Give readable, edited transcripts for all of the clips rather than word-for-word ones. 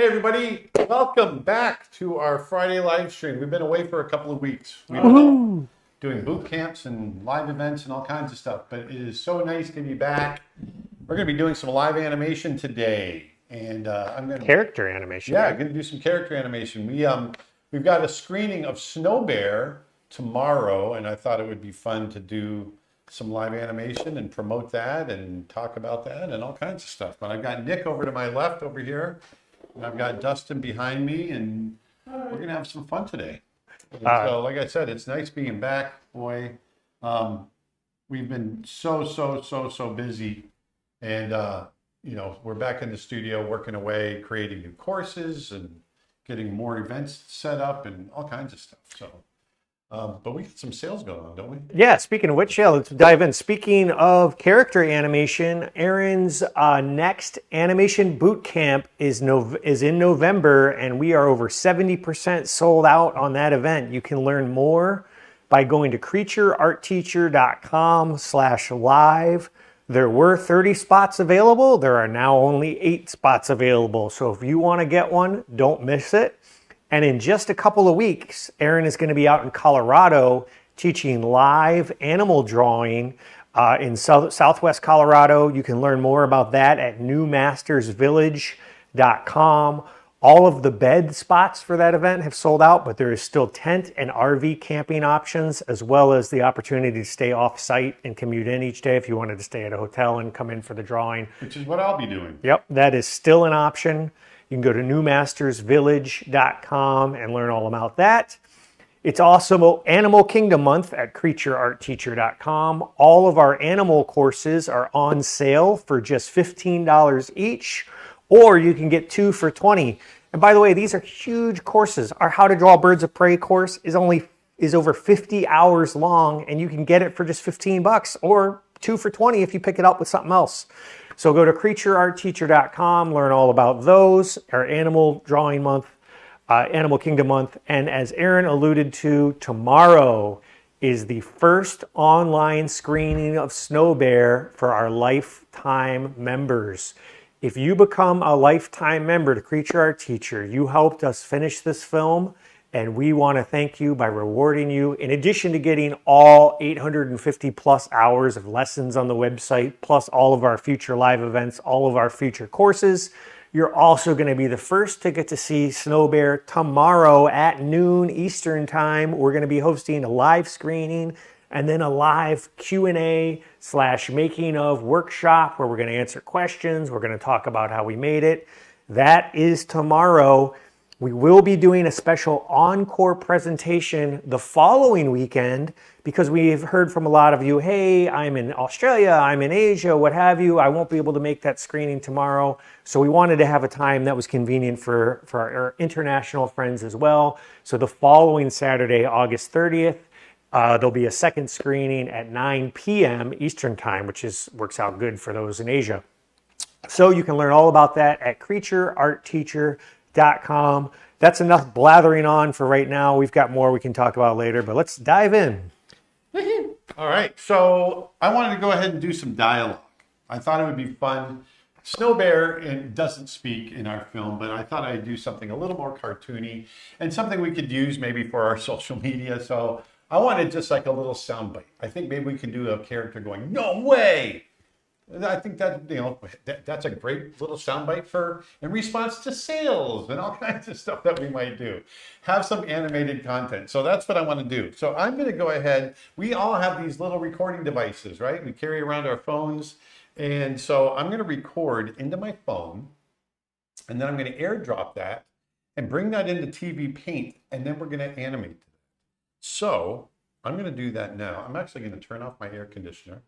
Hey everybody, welcome back to our Friday live stream. We've been away for a couple of weeks. We've been doing boot camps and live events and all kinds of stuff, but it is so nice to be back. We're going to be doing some live animation today, and I'm going to character animation. Yeah, I'm going to do some character animation. We've got a screening of Snow Bear tomorrow, and I thought it would be fun to do some live animation and promote that and talk about that and all kinds of stuff. But I've got Nick over to my left over here. And I've got Dustin behind me, and we're going to have some fun today. And so, like I said, it's nice being back, boy. We've been so busy. And, we're back in the studio working away, creating new courses and getting more events set up and all kinds of stuff. So, but we got some sales going on, don't we? Yeah, speaking of which, let's dive in. Speaking of character animation, Aaron's next animation boot camp is in November, and we are over 70% sold out on that event. You can learn more by going to creatureartteacher.com/live. There were 30 spots available. There are now only 8 spots available. So if you want to get one, don't miss it. And in just a couple of weeks, Aaron is going to be out in Colorado teaching live animal drawing in Southwest Colorado. You can learn more about that at newmastersvillage.com. All of the bed spots for that event have sold out, but there is still tent and RV camping options, as well as the opportunity to stay off-site and commute in each day if you wanted to stay at a hotel and come in for the drawing. Which is what I'll be doing. Yep, that is still an option. You can go to newmastersvillage.com and learn all about that. It's also Animal Kingdom Month at creatureartteacher.com. All of our animal courses are on sale for just $15 each, or you can get 2 for $20. And by the way, these are huge courses. Our How to Draw Birds of Prey course is over 50 hours long, and you can get it for just $15 or 2 for $20 if you pick it up with something else. So go to creatureartteacher.com, learn all about those, our Animal Drawing Month, Animal Kingdom Month. And as Aaron alluded to, tomorrow is the first online screening of Snow Bear for our lifetime members. If you become a lifetime member to Creature Art Teacher, you helped us finish this film, and we want to thank you by rewarding you. In addition to getting all 850 plus hours of lessons on the website, plus all of our future live events, all of our future courses, you're also going to be the first to get to see Snow Bear tomorrow at noon Eastern Time. We're going to be hosting a live screening and then a live Q&A/making of workshop where we're going to answer questions. We're going to talk about how we made it. That is tomorrow. We will be doing a special encore presentation the following weekend because we've heard from a lot of you, hey, I'm in Australia, I'm in Asia, what have you. I won't be able to make that screening tomorrow. So we wanted to have a time that was convenient for our international friends as well. So the following Saturday, August 30th, there'll be a second screening at 9 p.m. Eastern Time, which works out good for those in Asia. So you can learn all about that at creatureartteacher.com. That's enough blathering on for right now. We've got more we can talk about later, but let's dive in. All right, so I wanted to go ahead and do some dialogue. I thought it would be fun. Snow Bear doesn't speak in our film, but I thought I'd do something a little more cartoony and something we could use maybe for our social media. So I wanted just like a little soundbite. I think maybe we can do a character going, "No way!" I think that that's a great little soundbite in response to sales and all kinds of stuff that we might do. Have some animated content. So that's what I want to do. So I'm going to go ahead. We all have these little recording devices, right? We carry around our phones. And so I'm going to record into my phone, and then I'm going to airdrop that and bring that into TV Paint, and then we're going to animate. So I'm going to do that now. I'm actually going to turn off my air conditioner.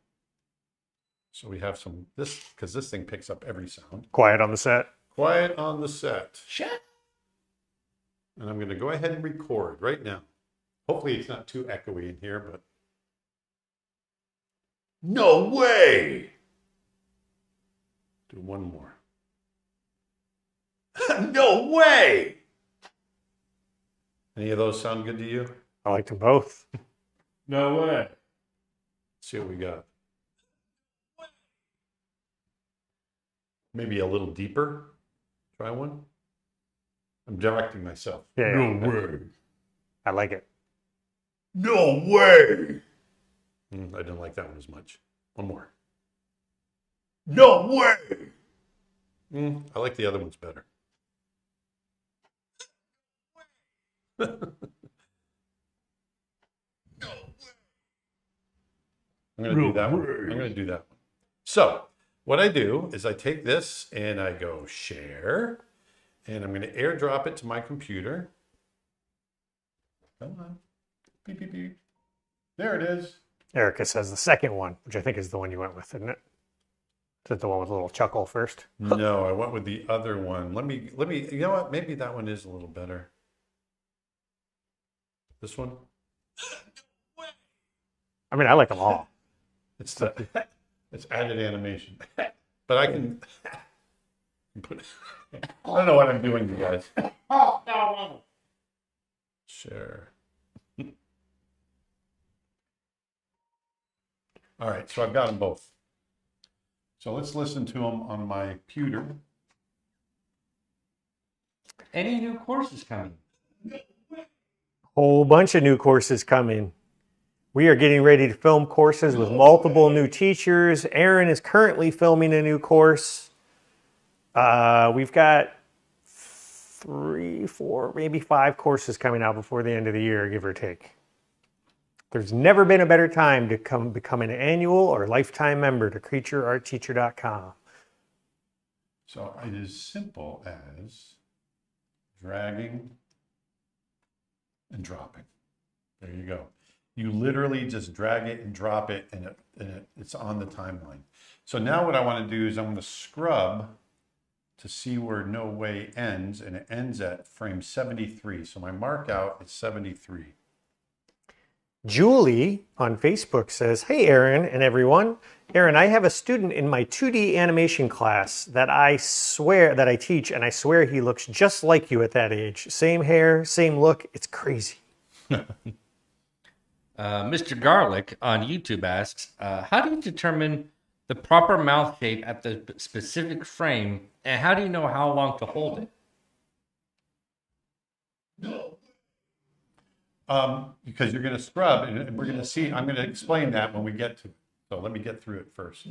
So we have because this thing picks up every sound. Quiet on the set. Quiet on the set. Shut. And I'm going to go ahead and record right now. Hopefully it's not too echoey in here, but. No way! Do one more. No way! Any of those sound good to you? I like them both. No way. Let's see what we got. Maybe a little deeper. Try one. I'm directing myself. Yeah, yeah. No way. I like it. No way. I didn't like that one as much. One more. No way. I like the other ones better. I'm going to do that one. I'm going to do that one. So what I do is I take this and I go share, and I'm going to airdrop it to my computer. Come on. Beep, beep, beep. There it is. Erica says the second one, which I think is the one you went with, isn't it? Is it the one with a little chuckle first? No, I went with the other one. Let me, you know what? Maybe that one is a little better. This one? I mean, I like them all. It's added animation. But I can put, I don't know what I'm doing, you guys. Share. All right, so I've got them both. So let's listen to them on my computer. Any new courses coming? Whole bunch of new courses coming. We are getting ready to film courses with multiple new teachers. Aaron is currently filming a new course. We've got 3, 4, maybe 5 courses coming out before the end of the year, give or take. There's never been a better time to become an annual or lifetime member to creatureartteacher.com. So it is simple as dragging and dropping. There you go. You literally just drag it and drop it, and it's on the timeline. So now what I want to do is I'm going to scrub to see where no way ends, and it ends at frame 73. So my mark out is 73. Julie on Facebook says, "Hey Aaron and everyone. Aaron, I have a student in my 2D animation class that I teach, and I swear he looks just like you at that age. Same hair, same look. It's crazy." Mr. Garlic on YouTube asks, how do you determine the proper mouth shape at the specific frame, and how do you know how long to hold it? Because you're going to scrub, and we're going to see, I'm going to explain that when we get to it. So let me get through it first.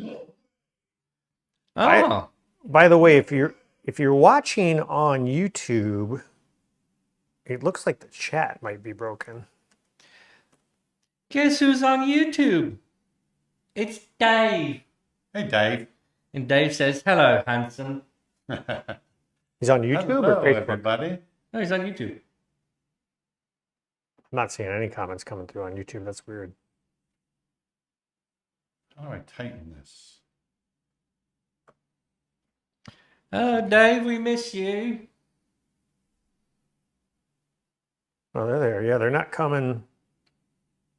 Oh, By the way, if you're watching on YouTube, it looks like the chat might be broken. guess who's on YouTube? It's Dave. Hey, Dave. And Dave says, hello, handsome. He's on YouTube Hello, or Facebook? everybody. No, he's on YouTube. I'm not seeing any comments coming through on YouTube. That's weird. How do I tighten this? Oh, Dave, we miss you. Oh, they're there. Yeah, they're not coming.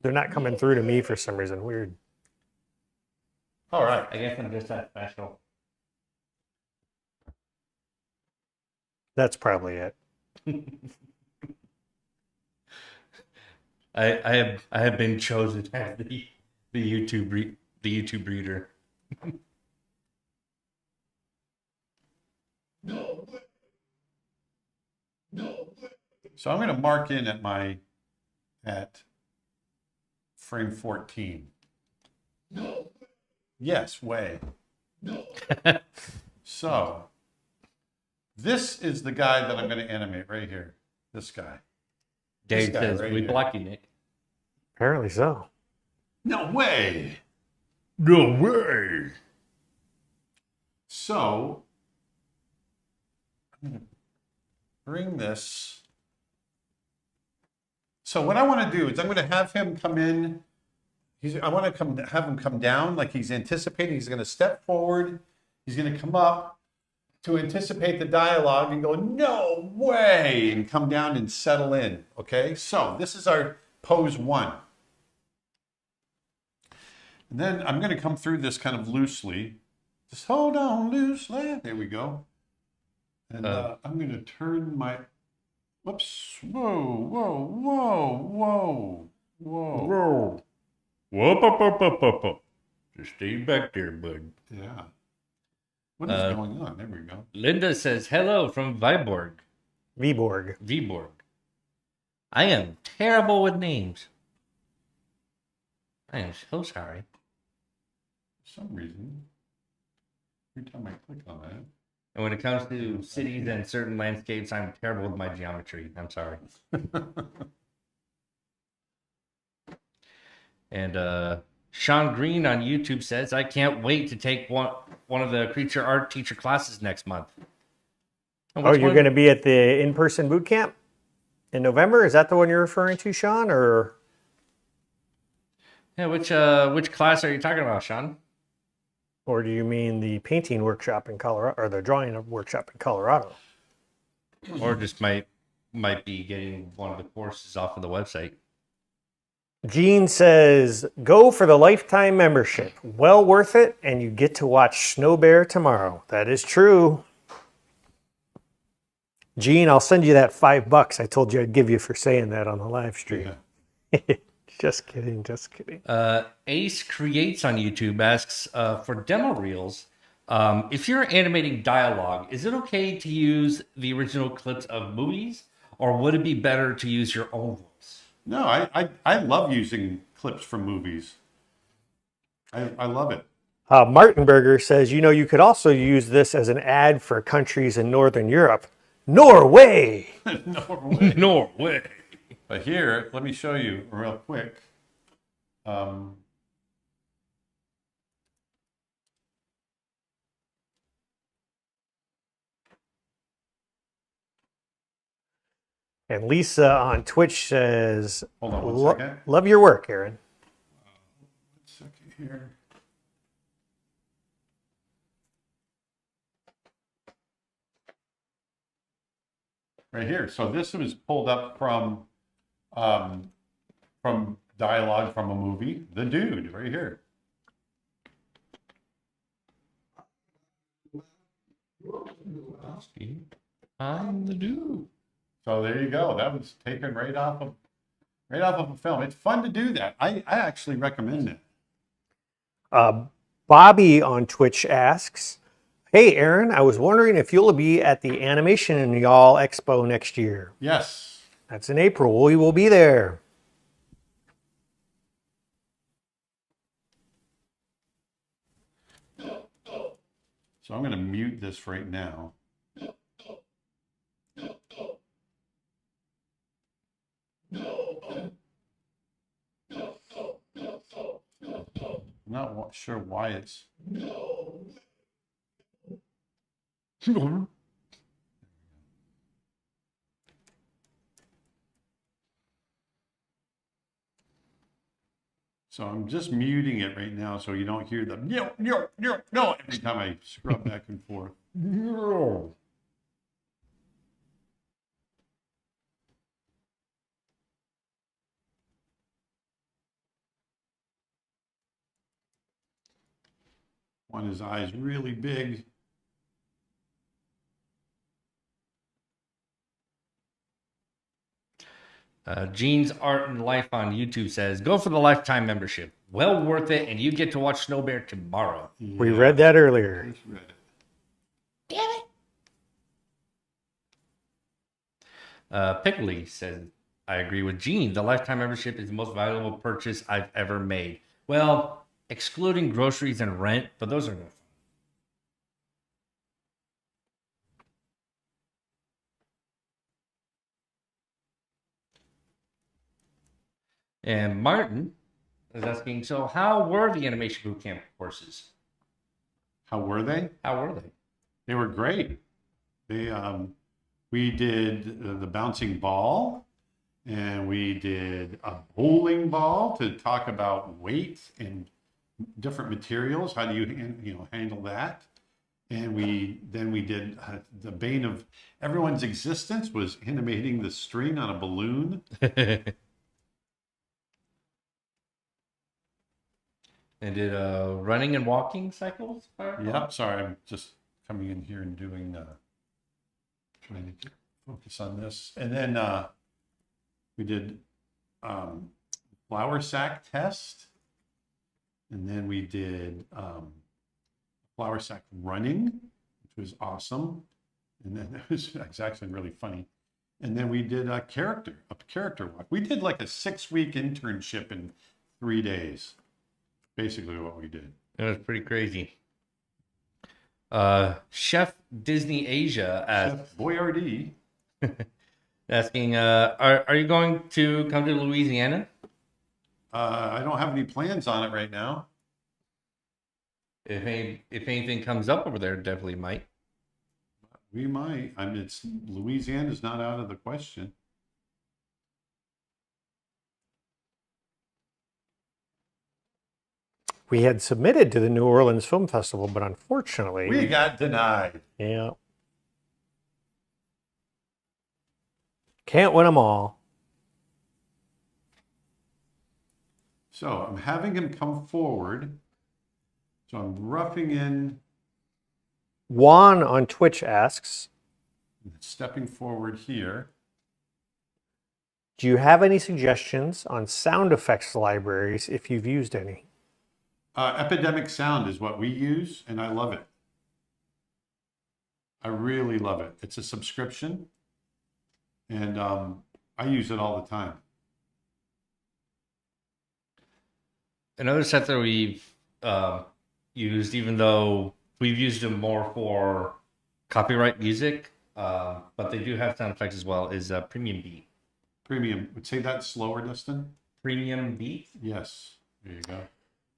They're not coming through to me for some reason. Weird. All right. I guess I'm just that special. That's probably it. I have been chosen as the YouTube reader. So I'm going to mark in at frame 14. Yes, way. So this is the guy that I'm going to animate right here. This guy. Dave guy says, right we here. block you, Nick. Apparently so. No way. No way. So I'm going to bring this. So what I want to do is I'm going to have him come in. I want to have him come down like he's anticipating. He's going to step forward. He's going to come up to anticipate the dialogue and go, no way, and come down and settle in. Okay, so this is our pose 1. And then I'm going to come through this kind of loosely. Just hold on loosely. There we go. And I'm going to turn my, whoops, whoa. Whoa. Whoop. Just stay back there, bud. Yeah. What is going on? There we go. Linda says, hello from Viborg. Viborg. Viborg. I am terrible with names. I am so sorry. For some reason, every time I click on that. And when it comes to cities and certain landscapes, I'm terrible with my geometry. I'm sorry. And Sean Green on YouTube says, I can't wait to take one of the creature art teacher classes next month. Oh, you're going to be at the in-person boot camp in November? Is that the one you're referring to, Sean? Or yeah, which class are you talking about, Sean? Or do you mean the painting workshop in Colorado, or the drawing workshop in Colorado? Or just might be getting one of the courses off of the website. Gene says, go for the lifetime membership. Well worth it, and you get to watch Snow Bear tomorrow. That is true. Gene, I'll send you that $5 I told you I'd give you for saying that on the live stream. Yeah. Just kidding, just kidding. Ace Creates on YouTube asks, for demo reels, if you're animating dialogue, is it okay to use the original clips of movies, or would it be better to use your own voice? No, I love using clips from movies. I love it. Martinberger says, you could also use this as an ad for countries in Northern Europe. Norway! Norway. Norway. But here, let me show you real quick. And Lisa on Twitch says, Hold on one second. Love your work, Aaron. 1 second here. Right here. So this was pulled up from dialogue from a movie. The Dude, right here. I'm the dude. So there you go. That was taken right off of a film. It's fun to do that. I actually recommend it. Bobby on Twitch asks, hey, Aaron, I was wondering if you'll be at the Animation in Y'all Expo next year. Yes. That's in April. We will be there. So I'm going to mute this right now. I'm not sure why it's. So I'm just muting it right now so you don't hear the no every time I scrub back and forth. Want his eyes really big. Gene's Art and Life on YouTube says, go for the lifetime membership. Well worth it, and you get to watch Snow Bear tomorrow. Yeah, We read that earlier. just read it. Damn it. Pickley says, I agree with Gene. The lifetime membership is the most valuable purchase I've ever made. Well, excluding groceries and rent, but those are no fun. And Martin is asking, so how were the animation bootcamp courses? How were they? How were they? They were great. They we did the bouncing ball, and we did a bowling ball to talk about weight and different materials. How do you handle that? And we did the bane of everyone's existence was animating the string on a balloon. And did running and walking cycles? Yep. Sorry, I'm just coming in here and doing trying to focus on this. And then we did flour sack test, and then we did flour sack running, which was awesome. And then it's actually really funny. And then we did a character walk. We did like a 6-week internship in 3 days. Basically what we did. It was pretty crazy. Chef Disney Asia asked, Chef Boyardee. asking, are you going to come to Louisiana? I don't have any plans on it right now. If anything comes up over there, definitely might. We might. I mean, Louisiana's not out of the question. We had submitted to the New Orleans Film Festival, but unfortunately, We got denied. yeah, can't win them all. So I'm having him come forward. So I'm roughing in, Juan on Twitch asks, stepping forward here. do you have any suggestions on sound effects libraries if you've used any? Epidemic Sound is what we use, and I love it. I really love it. It's a subscription, and I use it all the time. Another set that we've used, even though we've used them more for copyright music, but they do have sound effects as well, is Premium Beat. Premium. Would say that slower, Dustin? Premium Beat? Yes. There you go.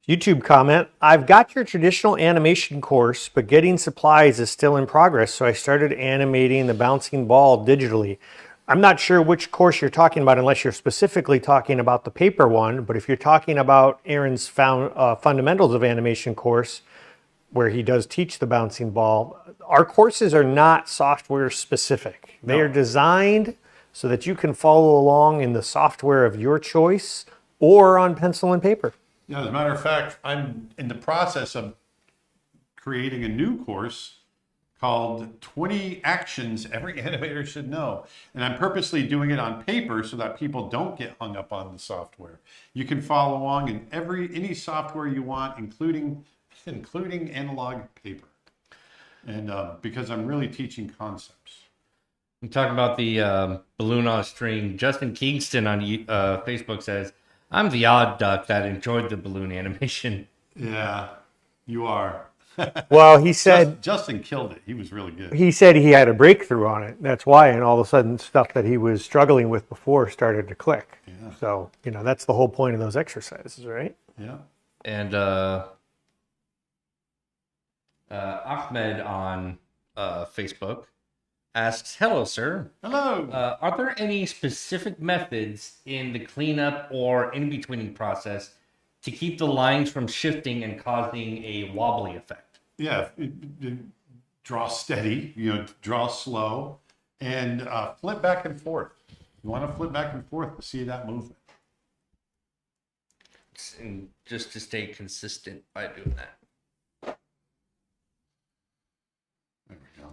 YouTube comment, I've got your traditional animation course, but getting supplies is still in progress, so I started animating the bouncing ball digitally. I'm not sure which course you're talking about unless you're specifically talking about the paper one, but if you're talking about Aaron's Fundamentals of Animation course, where he does teach the bouncing ball, our courses are not software specific. They are designed so that you can follow along in the software of your choice or on pencil and paper. Yeah, as a matter of fact, I'm in the process of creating a new course called 20 Actions Every Animator Should Know. And I'm purposely doing it on paper so that people don't get hung up on the software. You can follow along in any software you want, including analog paper. And because I'm really teaching concepts. I'm talking about the balloon on a string. Justin Kingston on Facebook says, I'm the odd duck that enjoyed the balloon animation. Yeah, you are. Well, he said Justin killed it. He was really good. he said he had a breakthrough on it. That's why, and all of a sudden, stuff that he was struggling with before started to click. Yeah. So, that's the whole point of those exercises, right? Yeah. And Ahmed on Facebook asks, hello, sir. Hello. Are there any specific methods in the cleanup or in-betweening process to keep the lines from shifting and causing a wobbly effect? Yeah. Draw steady, draw slow, and flip back and forth. You want to flip back and forth to see that movement. And just to stay consistent by doing that. There we go.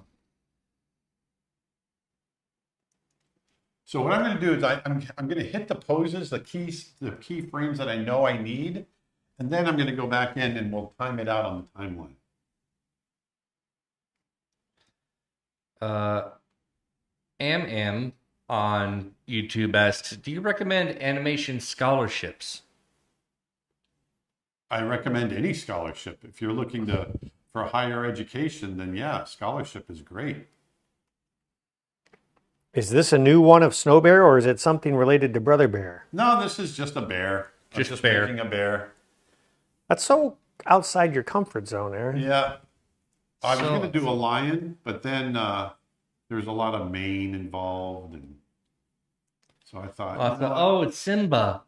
So what I'm going to do is I'm going to hit the poses, the key frames that I know I need, and then I'm going to go back in and we'll time it out on the timeline. Am on YouTube asks, do you recommend animation scholarships? I recommend any scholarship. If you're looking for higher education, then yeah, scholarship is great. Is this a new one of Snow Bear, or is it something related to Brother Bear? No, this is just a bear. I'm Just bear. making a bear. That's so outside your comfort zone, Aaron. Yeah. I was So- going to do a lion, but then there's a lot of mane involved, and so I thought, Oh, it's Simba.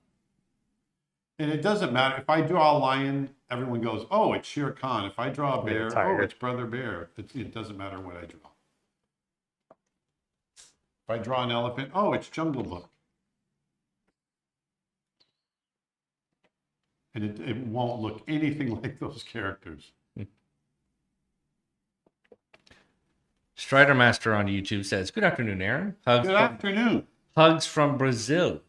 And it doesn't matter if I draw a lion. Everyone goes, "Oh, it's Shere Khan." If I draw a bear, tiger. oh, it's Brother Bear. It doesn't matter what I draw. If I draw an elephant, oh, it's Jungle Book. And it won't look anything like those characters. Strider Master on YouTube says, good afternoon, Aaron. Good afternoon. Hugs from Brazil.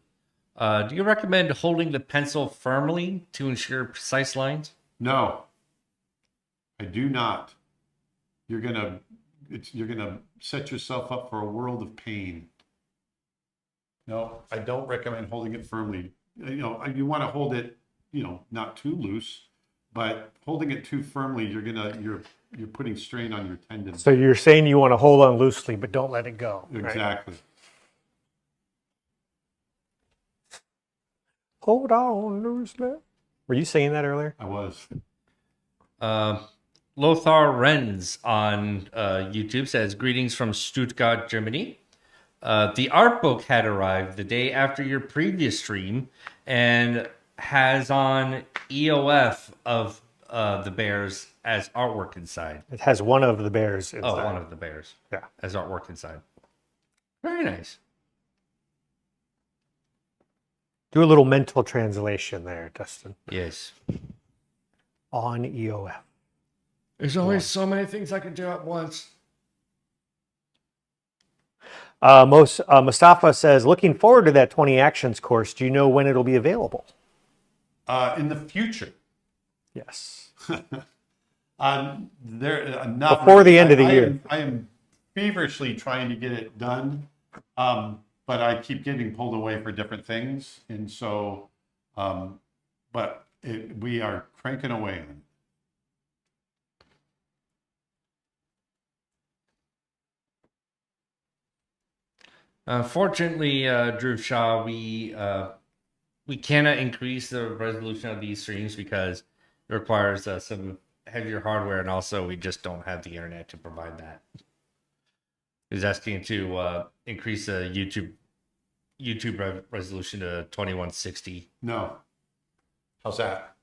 Do you recommend holding the pencil firmly to ensure precise lines? No, I do not. You're gonna set yourself up for a world of pain. No, I don't recommend holding it firmly. You want to hold it, not too loose, but holding it too firmly, you're putting strain on your tendons. So you're saying you want to hold on loosely, but don't let it go. Right? Exactly. Hold on loosely. Were you saying that earlier? I was. Lothar Renz on YouTube says, greetings from Stuttgart, Germany. The art book had arrived the day after your previous stream and has on EOF of the bears as artwork inside. It has one of the bears inside. Oh, one of the bears. Yeah. As artwork inside. Very nice. Do a little mental translation there, Dustin. Yes. On EOF. There's always so many things I can do at once. Mustafa says, looking forward to that 20 actions course. Do you know when it'll be available? In the future. Yes. Not Before the end of the year. I am feverishly trying to get it done, but I keep getting pulled away for different things, and so, we are cranking away on it. Fortunately, Drew Shaw, we cannot increase the resolution of these streams because it requires some heavier hardware, and also we just don't have the internet to provide that. He's asking to increase the YouTube resolution to 2160. No. How's that?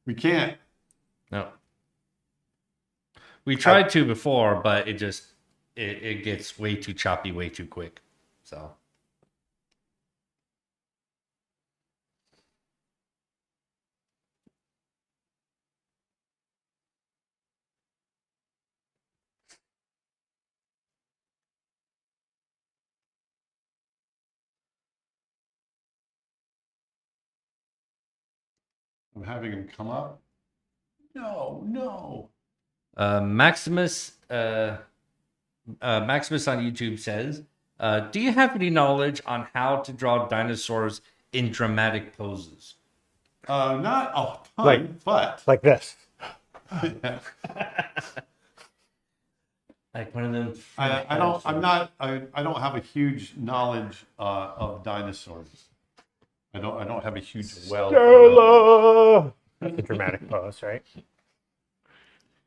We can't. No. We tried to before, but it just it gets way too choppy, way too quick. So. I'm having him come up. No. Maximus Maximus on YouTube says, do you have any knowledge on how to draw dinosaurs in dramatic poses? Not a ton, but like this. Like one of them. I don't have a huge knowledge of dinosaurs. I don't have a huge well. Stella! That's a dramatic pose, right?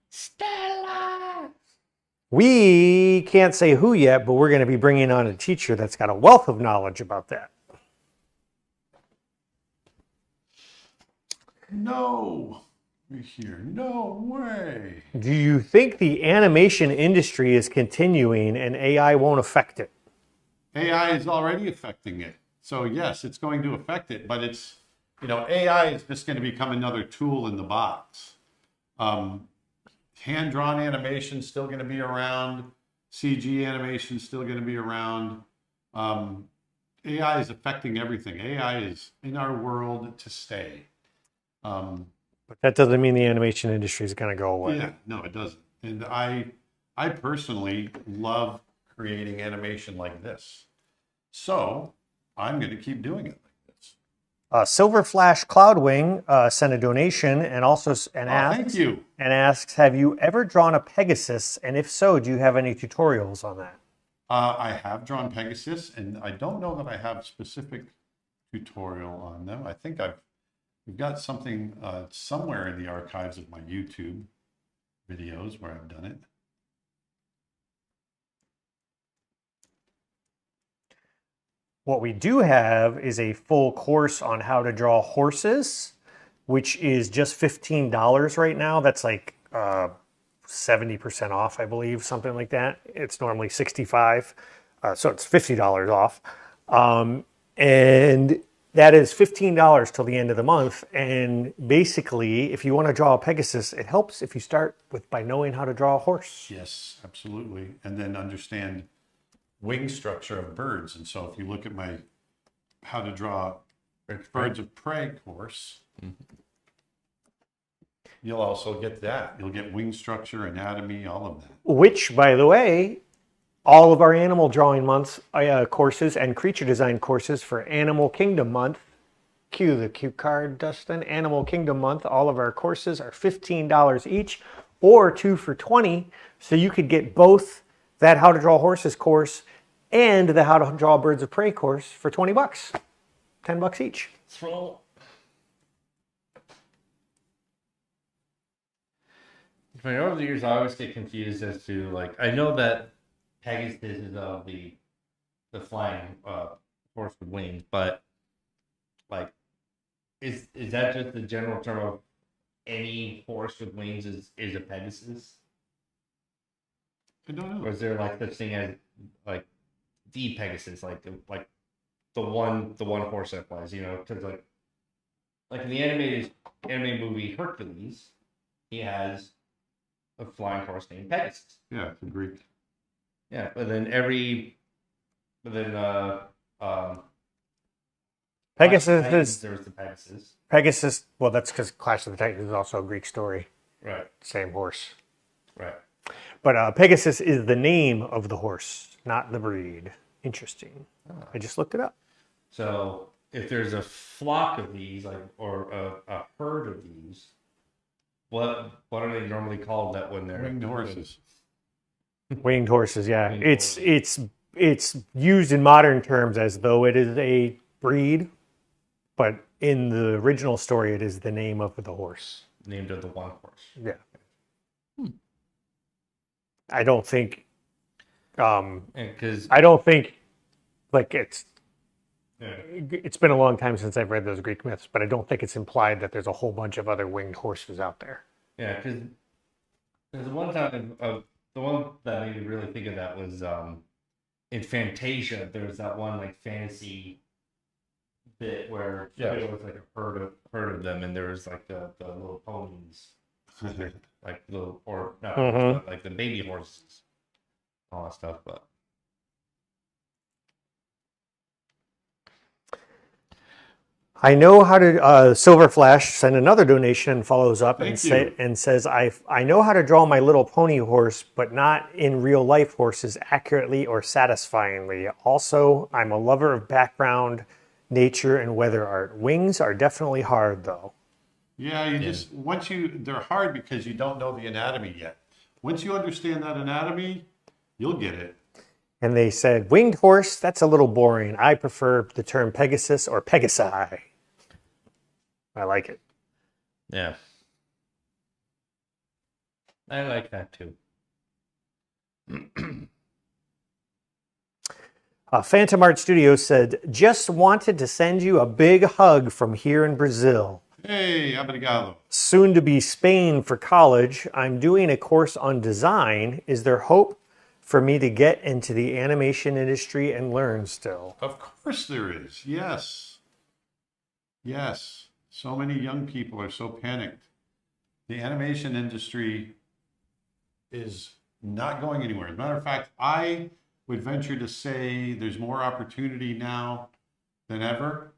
Stella! We can't say who yet, but we're going to be bringing on a teacher that's got a wealth of knowledge about that. No. Here. No way. Do you think the animation industry is continuing and AI won't affect it? AI is already affecting it. So yes, it's going to affect it, but it's, AI is just going to become another tool in the box. Hand-drawn animation is still going to be around. CG animation is still going to be around. AI is affecting everything. AI is in our world to stay. But that doesn't mean the animation industry is going to go away. Yeah, no, it doesn't. And I personally love creating animation like this. So I'm going to keep doing it like this. Silver Flash Cloudwing sent a donation and asks, thank you. And asks, have you ever drawn a Pegasus? And if so, do you have any tutorials on that? I have drawn Pegasus, and I don't know that I have specific tutorial on them. I think we've got something somewhere in the archives of my YouTube videos where I've done it. What we do have is a full course on how to draw horses, which is just $15 right now. That's like 70% off, I believe, something like that. It's normally $65, so it's $50 off. And that is $15 till the end of the month. And basically, if you want to draw a Pegasus, it helps if you start by knowing how to draw a horse. Yes, absolutely. And then understand wing structure of birds. And so if you look at my how to draw birds of prey course, you'll also get that. You'll get wing structure, anatomy, all of that. Which, by the way, all of our animal drawing months courses and creature design courses for Animal Kingdom month. Cue the cue card, Dustin. Animal Kingdom month. All of our courses are $15 each, or 2 for $20. So you could get both that How to Draw Horses course and the How to Draw Birds of Prey course for $20. $10 each. Let's roll. Over the years, I always get confused as to, like, I know that Pegasus is the flying horse with wings, but like, is that just the general term of any horse with wings is a Pegasus? I don't know. Or is there like such thing as like the Pegasus, like the one horse that flies? You know, because like in the animated movie Hercules, he has a flying horse named Pegasus. Yeah, it's a Greek. Yeah, but then Pegasus is there was the Pegasus. Pegasus. Well, that's because Clash of the Titans is also a Greek story. Right. Same horse. Right. But Pegasus is the name of the horse, not the breed. Interesting. I just looked it up. So if there's a flock of these, like, or a herd of these, what are they normally called? That when they're Winged horses. Winged horses, yeah. Winged It's used in modern terms as though it is a breed, but in the original story, it is the name of the horse. Named after the one horse. Yeah. I don't think. Because I don't think, like it's. yeah. It's been a long time since I've read those Greek myths, but I don't think it's implied that there's a whole bunch of other winged horses out there. Yeah, because there's one time, the one that made me really think of that was in Fantasia. There was that one like fantasy bit where there was like a herd of them, and there was like the little ponies, like little or no, but, like the baby horses, all that stuff. But I know how to. Silver Flash sent another donation and follows up and says, I know how to draw my little pony horse, but not in real life horses accurately or satisfyingly. Also, I'm a lover of background, nature, and weather art. Wings are definitely hard, though. Yeah, they're hard because you don't know the anatomy yet. Once you understand that anatomy, you'll get it. And they said, winged horse, that's a little boring. I prefer the term Pegasus or Pegasi. I like it. yeah, I like that too. Phantom Art Studios said, just wanted to send you a big hug from here in Brazil. Hey, obrigado. Soon to be Spain for college. I'm doing a course on design. Is there hope for me to get into the animation industry and learn still? Of course there is. Yes. Yes. So many young people are so panicked. The animation industry is not going anywhere. As a matter of fact, I would venture to say there's more opportunity now than ever.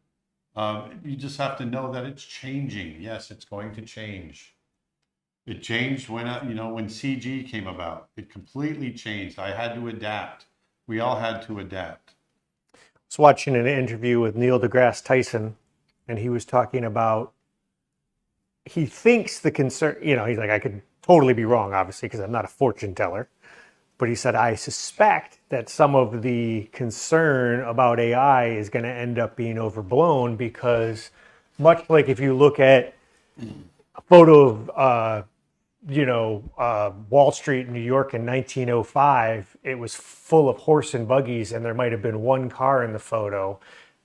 You just have to know that it's changing. Yes, it's going to change. It changed when CG came about. It completely changed. I had to adapt. We all had to adapt. I was watching an interview with Neil deGrasse Tyson, and he was talking about, he thinks the concern, he's like, I could totally be wrong, obviously, because I'm not a fortune teller. But he said, I suspect that some of the concern about AI is going to end up being overblown because much like if you look at a photo of, Wall Street in New York in 1905, it was full of horse and buggies and there might have been one car in the photo.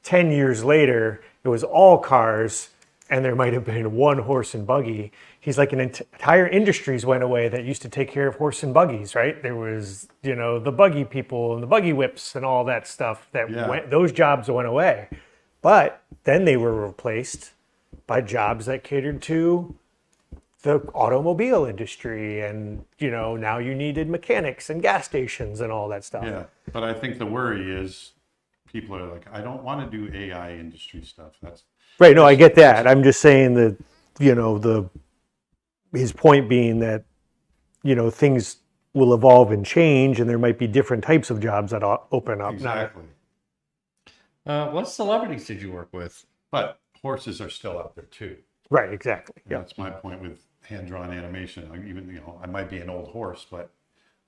10 years later, it was all cars and there might have been one horse and buggy. He's like, entire industries went away that used to take care of horse and buggies, right? There was, the buggy people and the buggy whips and all that stuff those jobs went away. But then they were replaced by jobs that catered to the automobile industry. And, now you needed mechanics and gas stations and all that stuff. Yeah, but I think the worry is people are like, I don't want to do AI industry stuff. That's right. No, I get that. I'm just saying that, his point being that, things will evolve and change, and there might be different types of jobs that open up. Exactly. What celebrities did you work with? But horses are still out there too. Right, exactly. And that's my point with hand-drawn animation. Even, I might be an old horse, but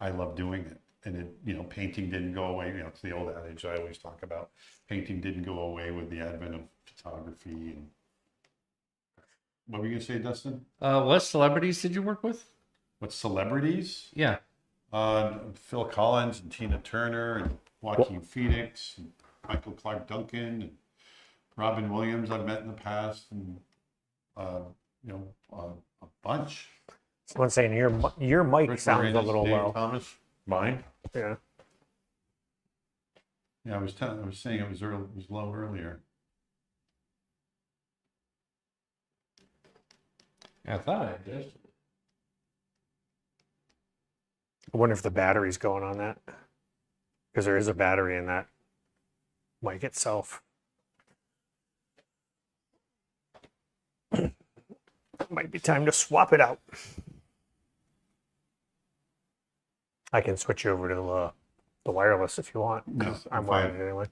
I love doing it. And painting didn't go away. It's the old adage I always talk about. Painting didn't go away with the advent of photography. And what were you gonna say, Dustin? What celebrities did you work with? What celebrities? Yeah. Phil Collins and Tina Turner and Joaquin Phoenix and Michael Clark Duncan and Robin Williams I've met in the past, and a bunch. Someone's saying your mic Rick sounds Moranis, a little Dave low. Thomas, mine. Yeah. Yeah, I was saying it was low earlier. I thought I did. I wonder if the battery's going on that, because there is a battery in that mic itself. Might be time to swap it out. I can switch you over to the wireless if you want. No, I'm I'm wired fine. anyway.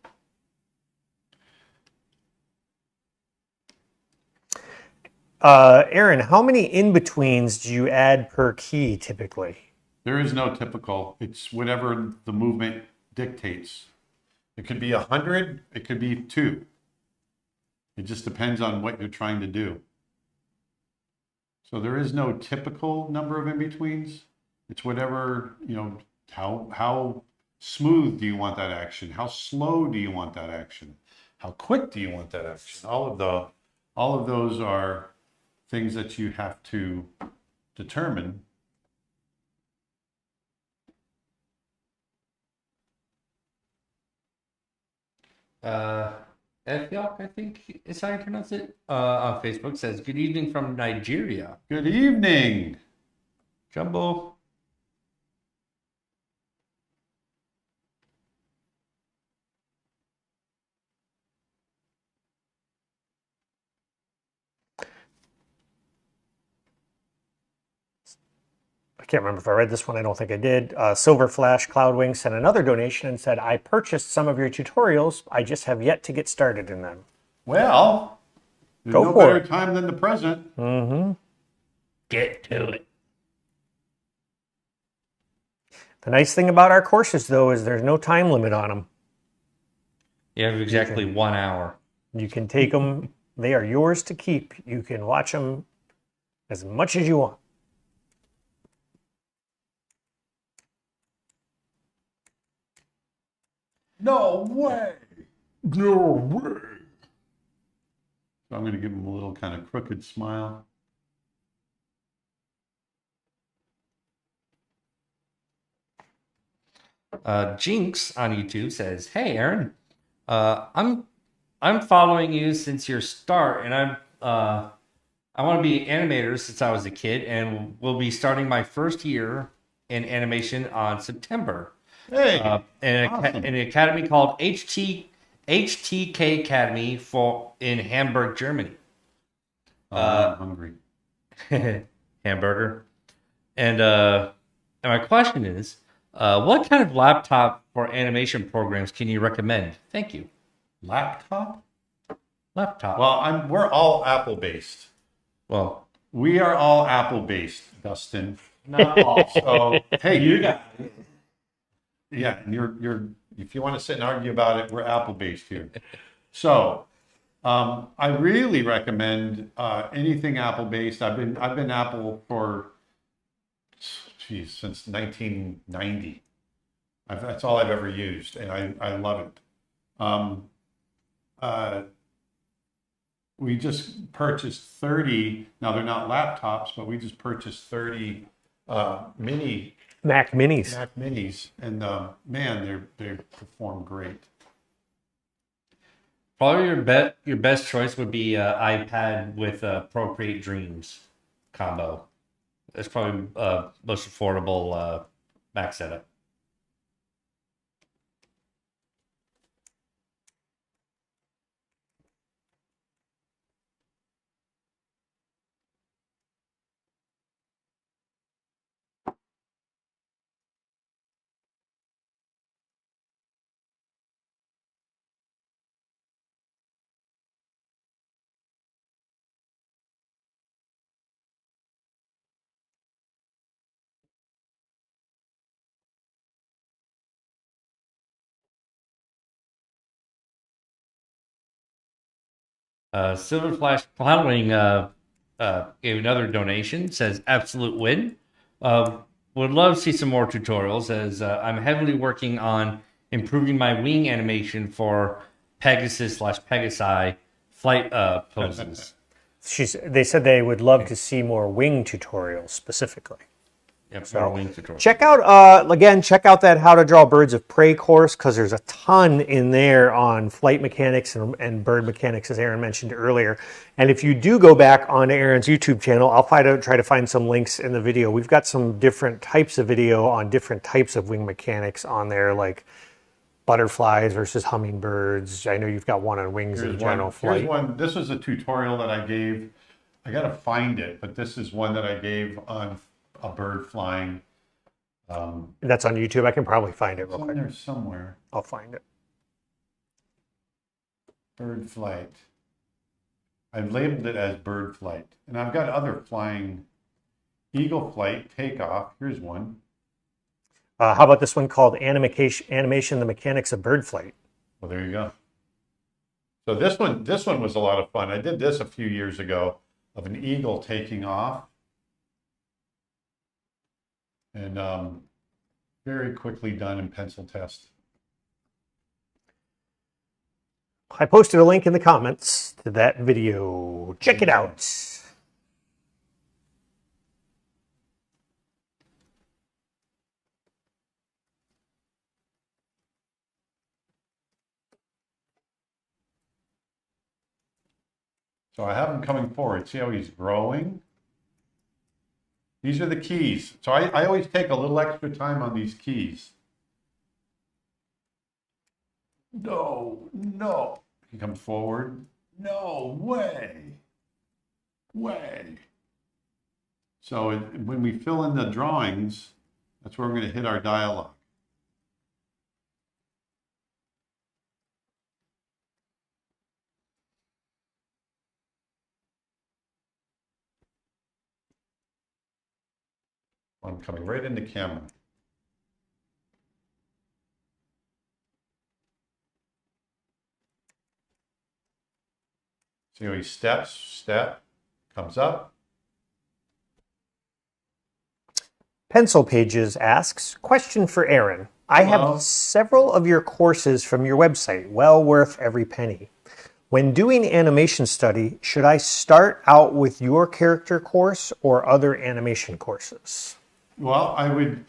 Aaron, how many in-betweens do you add per key typically? There is no typical. It's whatever the movement dictates. It could be 100. It could be 2. It just depends on what you're trying to do. So there is no typical number of in-betweens. It's whatever, how smooth do you want that action? How slow do you want that action? How quick do you want that action? All of those are things that you have to determine. Ethiop, I think is how you pronounce it, on Facebook says, "Good evening from Nigeria." Good evening. Jumbo. I can't remember if I read this one. I don't think I did. Silver Flash Cloudwing sent another donation and said, I purchased some of your tutorials. I just have yet to get started in them. Well, there's Go no for better it. time than the present. Mm-hmm. Get to it. The nice thing about our courses, though, is there's no time limit on them. You have exactly 1 hour. You can take them. They are yours to keep. You can watch them as much as you want. No way. No way. So I'm going to give him a little kind of crooked smile. Jinx on YouTube says, "Hey Aaron, I'm following you since your start, and I want to be an animator since I was a kid, and will be starting my first year in animation on September. Hey, In an academy called HTK Academy in Hamburg, Germany. I'm hungry. Hamburger. And my question is, what kind of laptop for animation programs can you recommend? Thank you. Laptop? Laptop. Well, we're all Apple based. Well, We are all Apple based, Dustin. not all. So hey, You got it. yeah, and you're if you want to sit and argue about it, we're Apple based here. So I really recommend anything Apple based. I've been Apple for since 1990. That's all I've ever used, and I love it. We just purchased 30. Now they're not laptops, but we just purchased 30 mini Mac Minis. Mac Minis, and man, they perform great. Probably your best choice would be iPad with Procreate Dreams combo. It's probably most affordable Mac setup. Silver Flash Clownwing gave another donation. Says absolute win. Would love to see some more tutorials as I'm heavily working on improving my wing animation for Pegasus/Pegasi flight poses. They said they would love to see more wing tutorials specifically. Yep, more wing tutorials. Check out check out that How to Draw Birds of Prey course, because there's a ton in there on flight mechanics and bird mechanics, as Aaron mentioned earlier. And if you do go back on Aaron's YouTube channel, I'll try to find some links in the video. We've got some different types of video on different types of wing mechanics on there, like butterflies versus hummingbirds. I know you've got one on wings in general flight. Here's one. This is a tutorial that I gave. I got to find it, but this is one that I gave on a bird flying. That's on YouTube. I can probably find it real quick. There somewhere. I'll find it. Bird flight. I've labeled it as bird flight, and I've got other flying. Eagle flight, takeoff. Here's one. How about this one called Animation: The Mechanics of Bird Flight? Well, there you go. So this one was a lot of fun. I did this a few years ago of an eagle taking off. And very quickly done in pencil test. I posted a link in the comments to that video. Check it out. So I have him coming forward. See how he's growing? These are the keys. So I always take a little extra time on these keys. No. He comes forward. No way. So when we fill in the drawings, that's where we're going to hit our dialogue. I'm coming right into camera. See how he step, comes up. Pencil Pages asks, question for Aaron. I have several of your courses from your website, well worth every penny. When doing animation study, should I start out with your character course or other animation courses? Well, I would,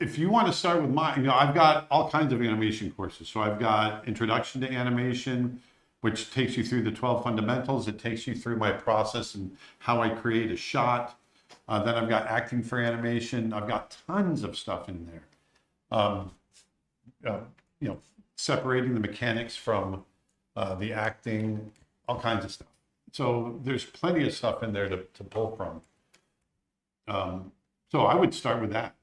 if you want to start with mine, I've got all kinds of animation courses. So I've got Introduction to Animation, which takes you through the 12 fundamentals. It takes you through my process and how I create a shot. Then I've got Acting for Animation. I've got tons of stuff in there. Separating the mechanics from the acting, all kinds of stuff. So there's plenty of stuff in there to pull from. So I would start with that.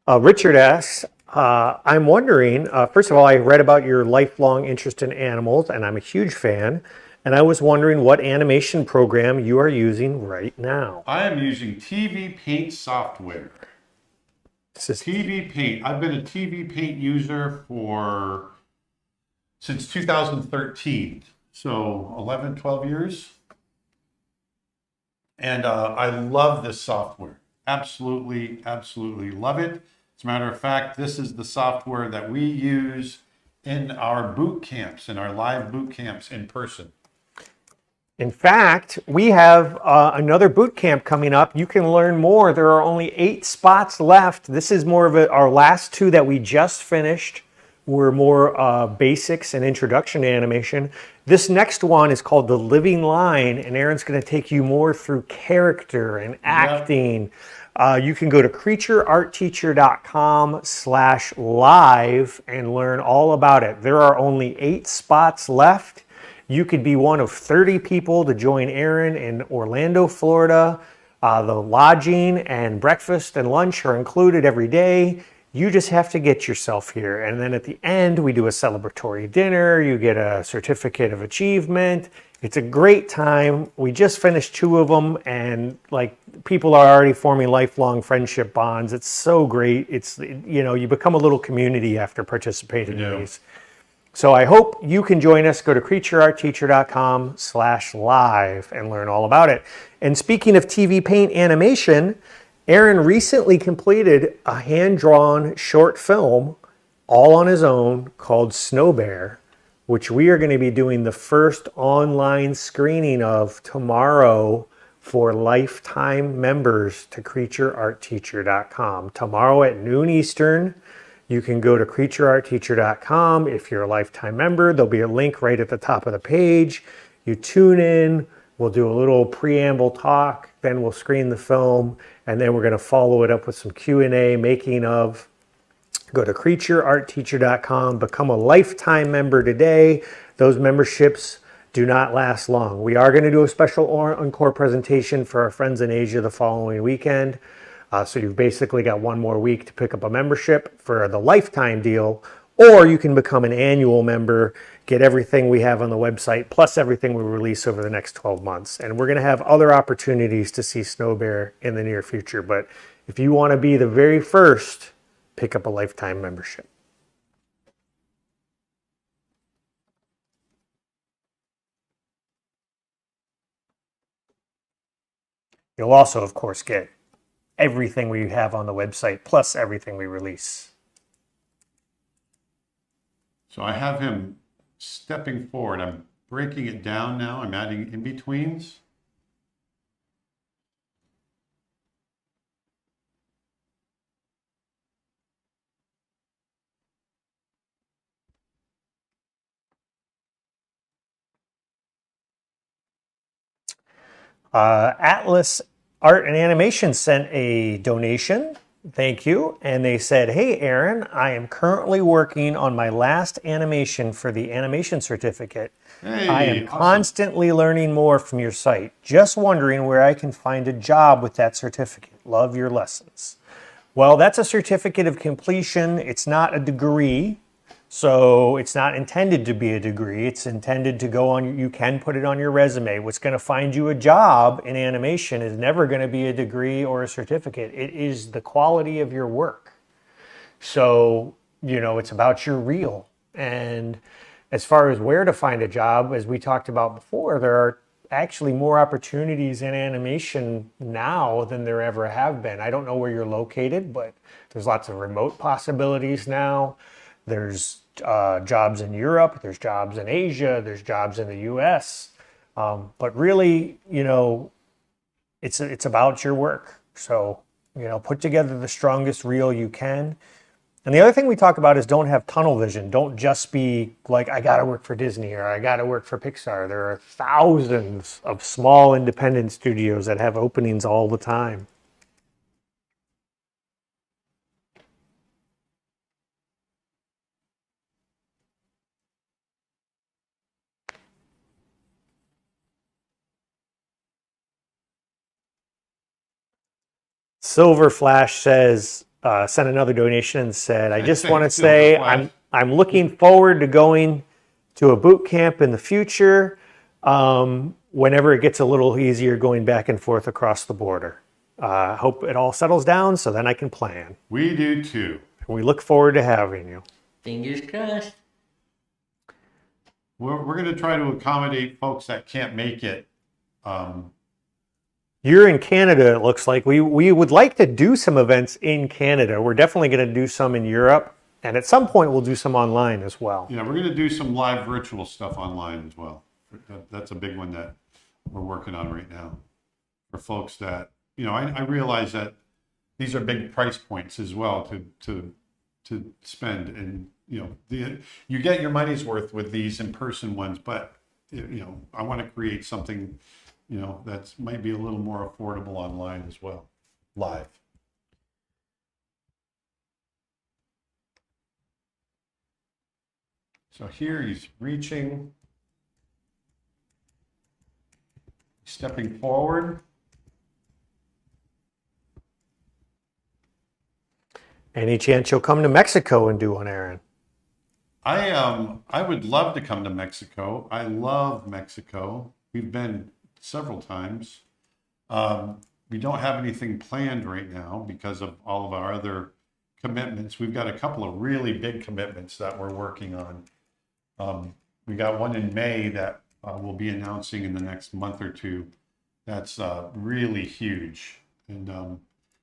Richard asks, I'm wondering, first of all, I read about your lifelong interest in animals, and I'm a huge fan. And I was wondering what animation program you are using right now. I am using TV Paint software. TV Paint. I've been a TV Paint user since 2013. So 11, 12 years. And I love this software. Absolutely love it. As a matter of fact, this is the software that we use in our boot camps, in our live boot camps in person. In fact, we have another boot camp coming up. You can learn more. There are only 8 spots left. This is more of our last 2 that we just finished were more basics and introduction to animation. This next one is called The Living Line, and Aaron's going to take you more through character and acting. You can go to creatureartteacher.com/live and learn all about it. There are only 8 spots left. You could be one of 30 people to join Aaron in Orlando, Florida. The lodging and breakfast and lunch are included every day. You just have to get yourself here. And then at the end, we do a celebratory dinner. You get a certificate of achievement. It's a great time. We just finished 2 of them, and like people are already forming lifelong friendship bonds. It's so great. It's, you know, you become a little community after participating in these. So I hope you can join us. Go to creatureartteacher.com/live and learn all about it. And speaking of TV paint animation, Aaron recently completed a hand-drawn short film all on his own called Snow Bear, which we are going to be doing the first online screening of tomorrow for lifetime members to creatureartteacher.com. Tomorrow at noon Eastern, you can go to creatureartteacher.com. If you're a lifetime member, there'll be a link right at the top of the page. You tune in, we'll do a little preamble talk, then we'll screen the film, and then we're going to follow it up with some Q&A, making of. Go to creatureartteacher.com, become a lifetime member today. Those memberships do not last long. We are going to do a special encore presentation for our friends in Asia the following weekend. So you've basically got 1 more week to pick up a membership for the lifetime deal, or you can become an annual member, get everything we have on the website, plus everything we release over the next 12 months. And we're going to have other opportunities to see Snow Bear in the near future. But if you want to be the very first, pick up a lifetime membership. You'll also, of course, get everything we have on the website, plus everything we release. So I have him stepping forward. I'm breaking it down now. I'm adding in-betweens. Atlas Art and Animation sent a donation. Thank you. And they said, "Hey, Aaron, I am currently working on my last animation for the animation certificate. Hey, I am awesome. constantly learning more from your site. Just wondering where I can find a job with that certificate. Love your lessons." Well, that's a certificate of completion. It's not a degree. So it's not intended to be a degree. It's intended to go on, you can put it on your resume. What's going to find you a job in animation is never going to be a degree or a certificate. It is the quality of your work. So, you know, it's about your reel. And as far as where to find a job, as we talked about before, there are actually more opportunities in animation now than there ever have been. I don't know where you're located, but there's lots of remote possibilities now. There's jobs in Europe, there's jobs in Asia, there's jobs in the US. But really, you know, it's about your work. So, you know, put together the strongest reel you can. And the other thing we talk about is don't have tunnel vision. Don't just be like, I got to work for Disney or I got to work for Pixar. There are thousands of small independent studios that have openings all the time. Silver Flash says, sent another donation and said, I just want to say I'm looking forward to going to a boot camp in the future whenever it gets a little easier going back and forth across the border. Hope it all settles down so then I can plan. We do too. We look forward to having you. Fingers crossed. We're going to try to accommodate folks that can't make it. You're in Canada, it looks like. We would like to do some events in Canada. We're definitely going to do some in Europe. And at some point, we'll do some online as well. Yeah, we're going to do some live virtual stuff online as well. That's a big one that we're working on right now. For folks that, you know, I realize that these are big price points as well to spend. And, you know, you get your money's worth with these in-person ones. But, you know, I want to create something, you know, that might be a little more affordable online as well, live. So here he's reaching, stepping forward. Any chance you'll come to Mexico and do one, Aaron? I would love to come to Mexico. I love Mexico. We've been several times. We don't have anything planned right now because of all of our other commitments. We've got a couple of really big commitments that we're working on. We got one in May that we'll be announcing in the next month or two. That's really huge. And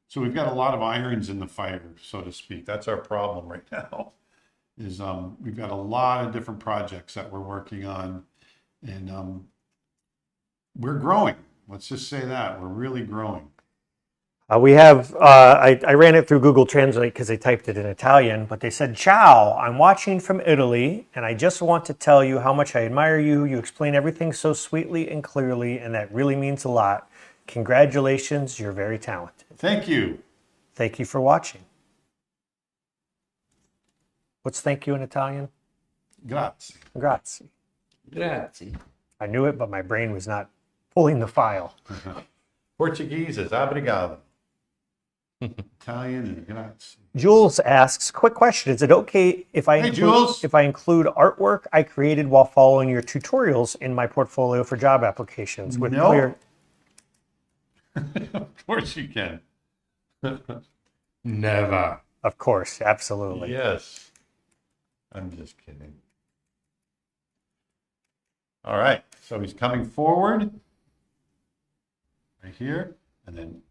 so we've got a lot of irons in the fire, so to speak. That's our problem right now. Is we've got a lot of different projects that we're working on, and we're growing. Let's just say that we're really growing. We have, I ran it through Google Translate because they typed it in Italian, but they said, "Ciao, I'm watching from Italy, and I just want to tell you how much I admire you. You explain everything so sweetly and clearly, and that really means a lot. Congratulations, you're very talented. Thank you. Thank you for watching." What's thank you in Italian? Grazie. Grazie. Grazie. I knew it, but my brain was not pulling the file. Portuguese is obrigado. Italian is grazie. Jules asks, quick question. Is it okay if I, if I include artwork I created while following your tutorials in my portfolio for job applications? With No. clear... Of course you can. Never. Of course, absolutely. Yes. I'm just kidding. All right. So he's coming forward. Right here. And then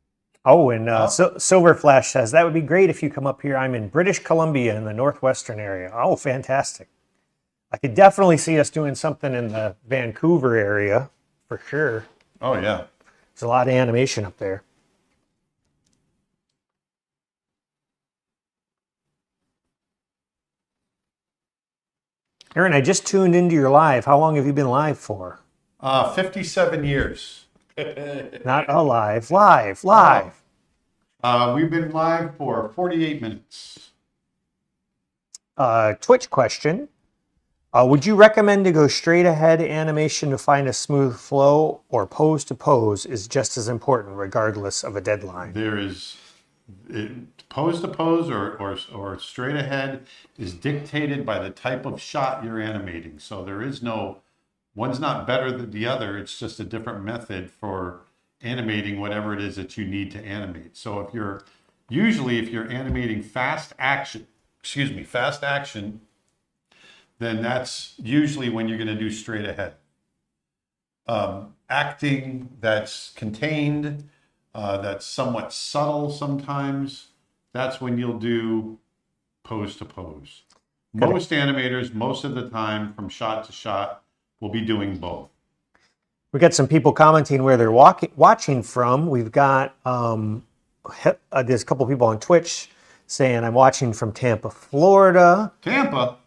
Oh, and Silver Flash says, that would be great if you come up here. I'm in British Columbia in the northwestern area. Oh, fantastic. I could definitely see us doing something in the Vancouver area for sure. oh yeah. There's a lot of animation up there. Aaron, I just tuned into your live. How long have you been live for? 57 years. Not alive, live. We've been live for 48 minutes. Twitch question. Would you recommend to go straight ahead animation to find a smooth flow, or pose to pose is just as important regardless of a deadline? There is pose to pose or straight ahead is dictated by the type of shot you're animating. So there is no, one's not better than the other. It's just a different method for animating whatever it is that you need to animate. So if you're animating fast action, then that's usually when you're going to do straight ahead. Acting that's contained, that's somewhat subtle sometimes, that's when you'll do pose to pose. Most animators, most of the time, from shot to shot, will be doing both. We got some people commenting where they're watching from. We've got, there's a couple people on Twitch saying, I'm watching from Tampa, Florida. Tampa.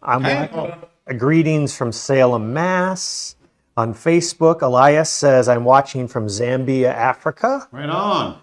Greetings from Salem, Mass. On Facebook, Elias says, I'm watching from Zambia, Africa. Right on.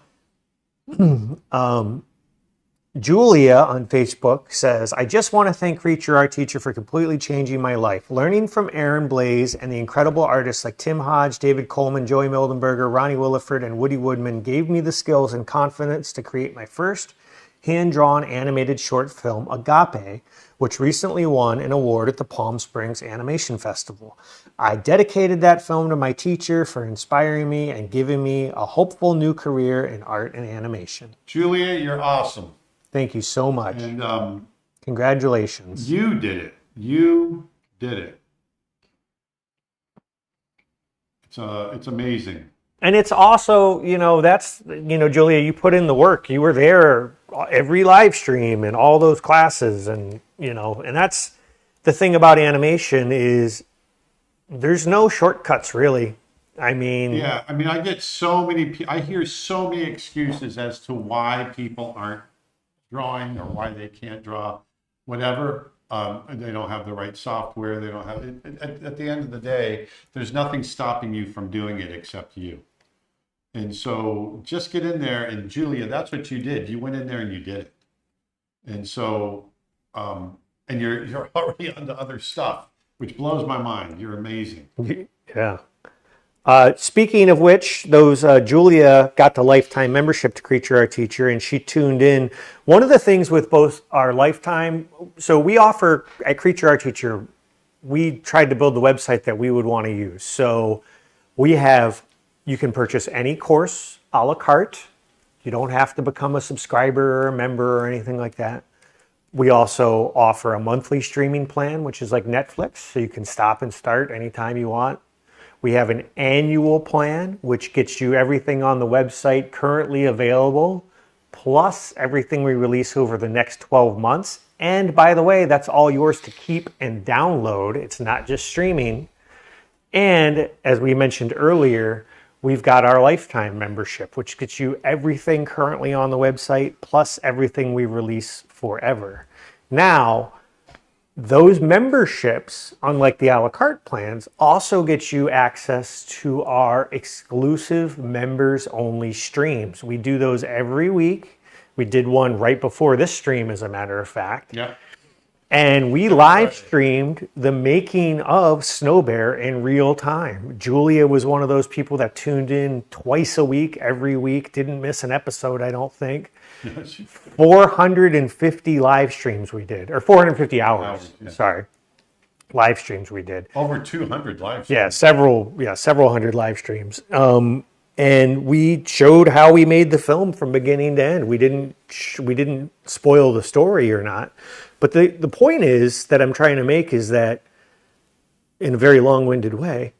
Julia on Facebook says, I just want to thank Creature Art Teacher for completely changing my life. Learning from Aaron Blaze and the incredible artists like Tim Hodge, David Coleman, Joey Mildenberger, Ronnie Williford, and Woody Woodman gave me the skills and confidence to create my first hand-drawn animated short film, Agape, which recently won an award at the Palm Springs Animation Festival. I dedicated that film to my teacher for inspiring me and giving me a hopeful new career in art and animation. Julia, you're awesome. Thank you so much. And congratulations. you did it. You did it. It's amazing. And it's also, that's, Julia, you put in the work. You were there every live stream and all those classes. And, and that's the thing about animation is there's no shortcuts, really. I mean, I hear so many excuses as to why people aren't drawing or why they can't draw, whatever. They don't have the right software. They don't have it. At the end of the day, there's nothing stopping you from doing it except you. And so just get in there. And Julia, that's what you did. You went in there and you did it. And so, and you're already on to other stuff, which blows my mind. You're amazing. Yeah. Speaking of which, those Julia got the lifetime membership to Creature Art Teacher, and she tuned in. One of the things with both our lifetime, so we offer at Creature Art Teacher, we tried to build the website that we would want to use. So we have, you can purchase any course a la carte. You don't have to become a subscriber or a member or anything like that. We also offer a monthly streaming plan, which is like Netflix, so you can stop and start anytime you want. We have an annual plan, which gets you everything on the website currently available, plus everything we release over the next 12 months. And by the way, that's all yours to keep and download. It's not just streaming. And as we mentioned earlier, we've got our lifetime membership, which gets you everything currently on the website, plus everything we release forever. Now, those memberships, unlike the a la carte plans, also get you access to our exclusive members-only streams. We do those every week. We did one right before this stream, as a matter of fact. Yeah. And we live streamed the making of Snow Bear in real time. Julia was one of those people that tuned in twice a week, every week, didn't miss an episode, I don't think. 450 live streams we did, or 450 hours. Sorry, live streams we did. Over 200 live streams. Several hundred live streams. And we showed how we made the film from beginning to end. We didn't spoil the story or not. But the point is that I'm trying to make is that, in a very long-winded way,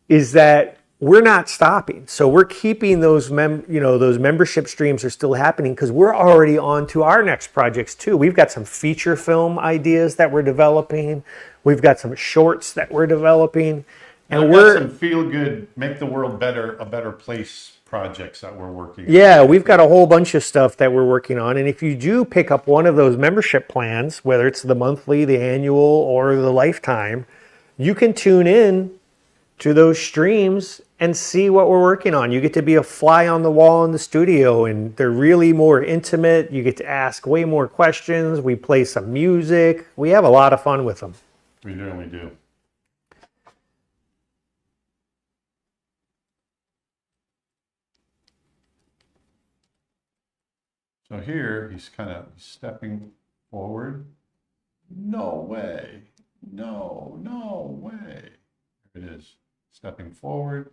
is that we're not stopping. So we're keeping those membership streams are still happening because we're already on to our next projects too. We've got some feature film ideas that we're developing. We've got some shorts that we're developing. And we're some feel-good, make the world better, a better place projects that we're working on. Yeah, we've got a whole bunch of stuff that we're working on. And if you do pick up one of those membership plans, whether it's the monthly, the annual, or the lifetime, you can tune in to those streams and see what we're working on. You get to be a fly on the wall in the studio, and they're really more intimate. You get to ask way more questions. We play some music. We have a lot of fun with them. We really do. So here, he's kind of stepping forward. No way. No way. There it is. Stepping forward.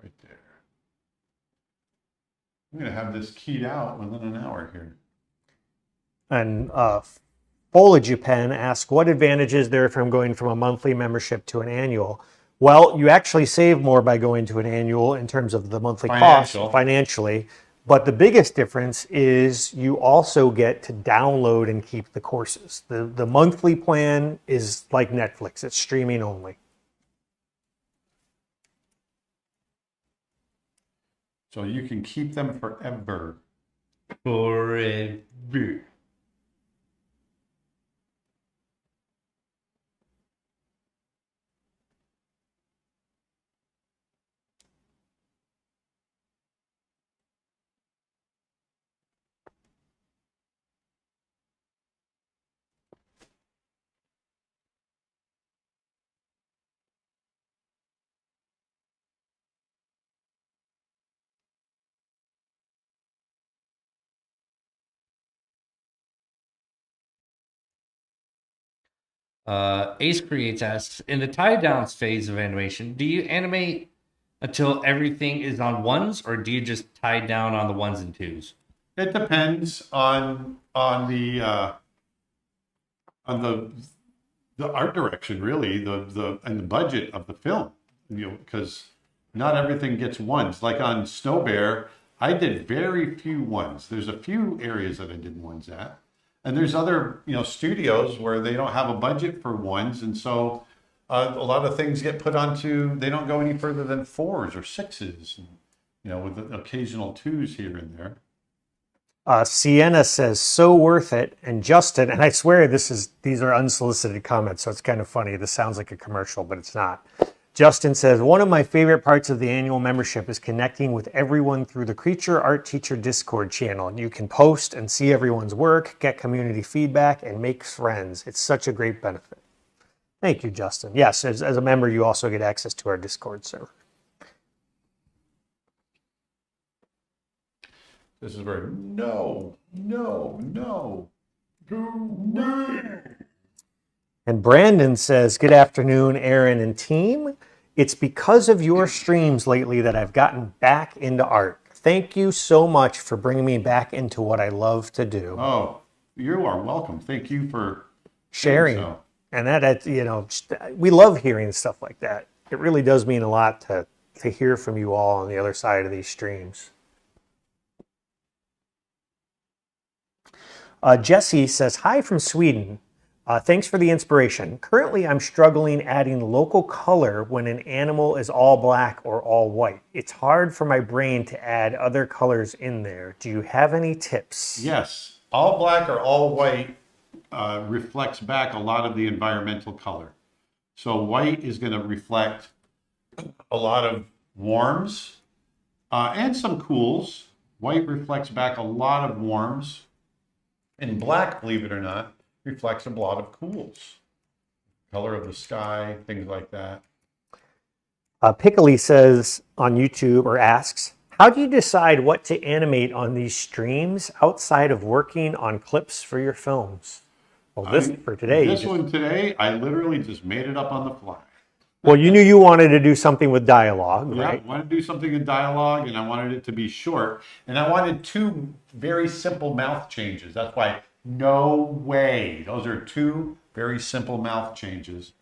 Right there. I'm going to have this keyed out within an hour here. And Foliage Pen asks, what advantage is there from going from a monthly membership to an annual? Well, you actually save more by going to an annual in terms of the monthly cost financially. But the biggest difference is you also get to download and keep the courses. The monthly plan is like Netflix. It's streaming only. So you can keep them forever. Forever. Ace Creates asks, in the tie down phase of animation, do you animate until everything is on ones, or do you just tie down on the ones and twos? It depends on the art direction, really, and the budget of the film. Because not everything gets ones. Like on Snow Bear, I did very few ones. There's a few areas that I did ones at. And there's other, studios where they don't have a budget for ones, and so a lot of things get put onto. They don't go any further than fours or sixes, with the occasional twos here and there. Sienna says, so worth it. And Justin, and I swear these are unsolicited comments, so it's kind of funny. This sounds like a commercial, but it's not. Justin says, one of my favorite parts of the annual membership is connecting with everyone through the Creature Art Teacher Discord channel. You can post and see everyone's work, get community feedback, and make friends. It's such a great benefit. Thank you, Justin. Yes, as a member, you also get access to our Discord server. This is where no. And Brandon says, good afternoon, Aaron and team. It's because of your streams lately that I've gotten back into art. Thank you so much for bringing me back into what I love to do. Oh, you are welcome. Thank you for Sharing. so. And that, we love hearing stuff like that. It really does mean a lot to hear from you all on the other side of these streams. Jesse says, hi from Sweden. Thanks for the inspiration. Currently, I'm struggling adding local color when an animal is all black or all white. It's hard for my brain to add other colors in there. Do you have any tips? Yes, all black or all white reflects back a lot of the environmental color. So white is going to reflect a lot of warms and some cools. White reflects back a lot of warms. And black, believe it or not, reflects a lot of cools. Color of the sky, things like that. Piccoli says on YouTube, or asks, how do you decide what to animate on these streams outside of working on clips for your films? Well, for today. This one today, I literally just made it up on the fly. Well, you knew you wanted to do something with dialogue, Yeah, right? I wanted to do something in dialogue, and I wanted it to be short. And I wanted two very simple mouth changes. That's why, no way. Those are two very simple mouth changes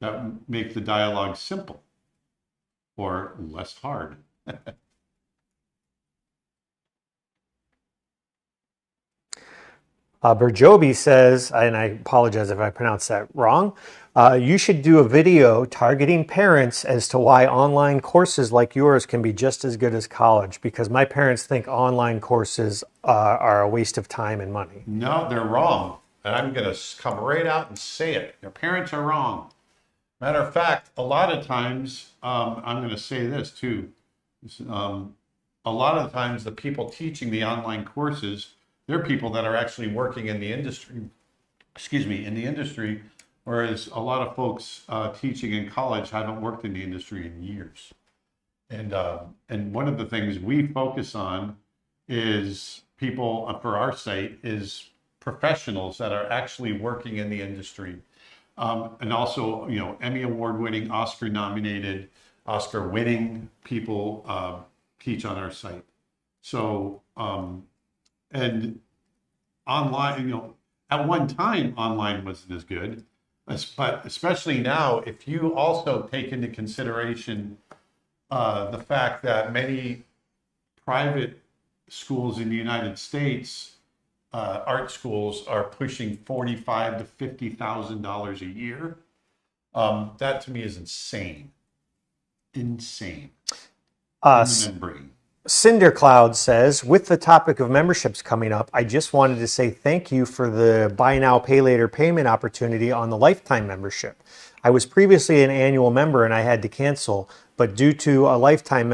that make the dialogue simple or less hard. Berjobi says, and I apologize if I pronounced that wrong, you should do a video targeting parents as to why online courses like yours can be just as good as college, because my parents think online courses are a waste of time and money. No, they're wrong. And I'm going to come right out and say it. Your parents are wrong. Matter of fact, a lot of times, I'm going to say this too. A lot of times the people teaching the online courses, they're people that are actually working in the industry, whereas a lot of folks teaching in college haven't worked in the industry in years. And one of the things we focus on is people for our site is professionals that are actually working in the industry. And also, Emmy Award winning, Oscar nominated, Oscar winning people teach on our site. So, and online, at one time, online wasn't as good, but especially now, if you also take into consideration the fact that many private schools in the United States, art schools, are pushing $45,000 to $50,000 a year. That to me is insane. Insane. In the membrane. Cindercloud says, with the topic of memberships coming up, I just wanted to say thank you for the buy now, pay later payment opportunity on the lifetime membership. I was previously an annual member and I had to cancel, but due to the lifetime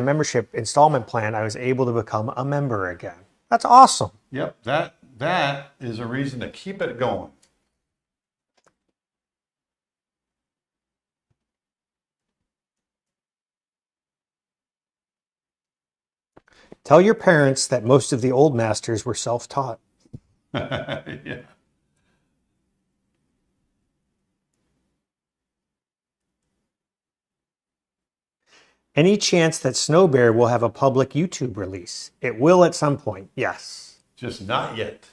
membership installment plan, I was able to become a member again. That's awesome. Yep, that is a reason to keep it going. Tell your parents that most of the old masters were self-taught. Yeah. Any chance that Snow Bear will have a public YouTube release? It will at some point, yes. Just not yet.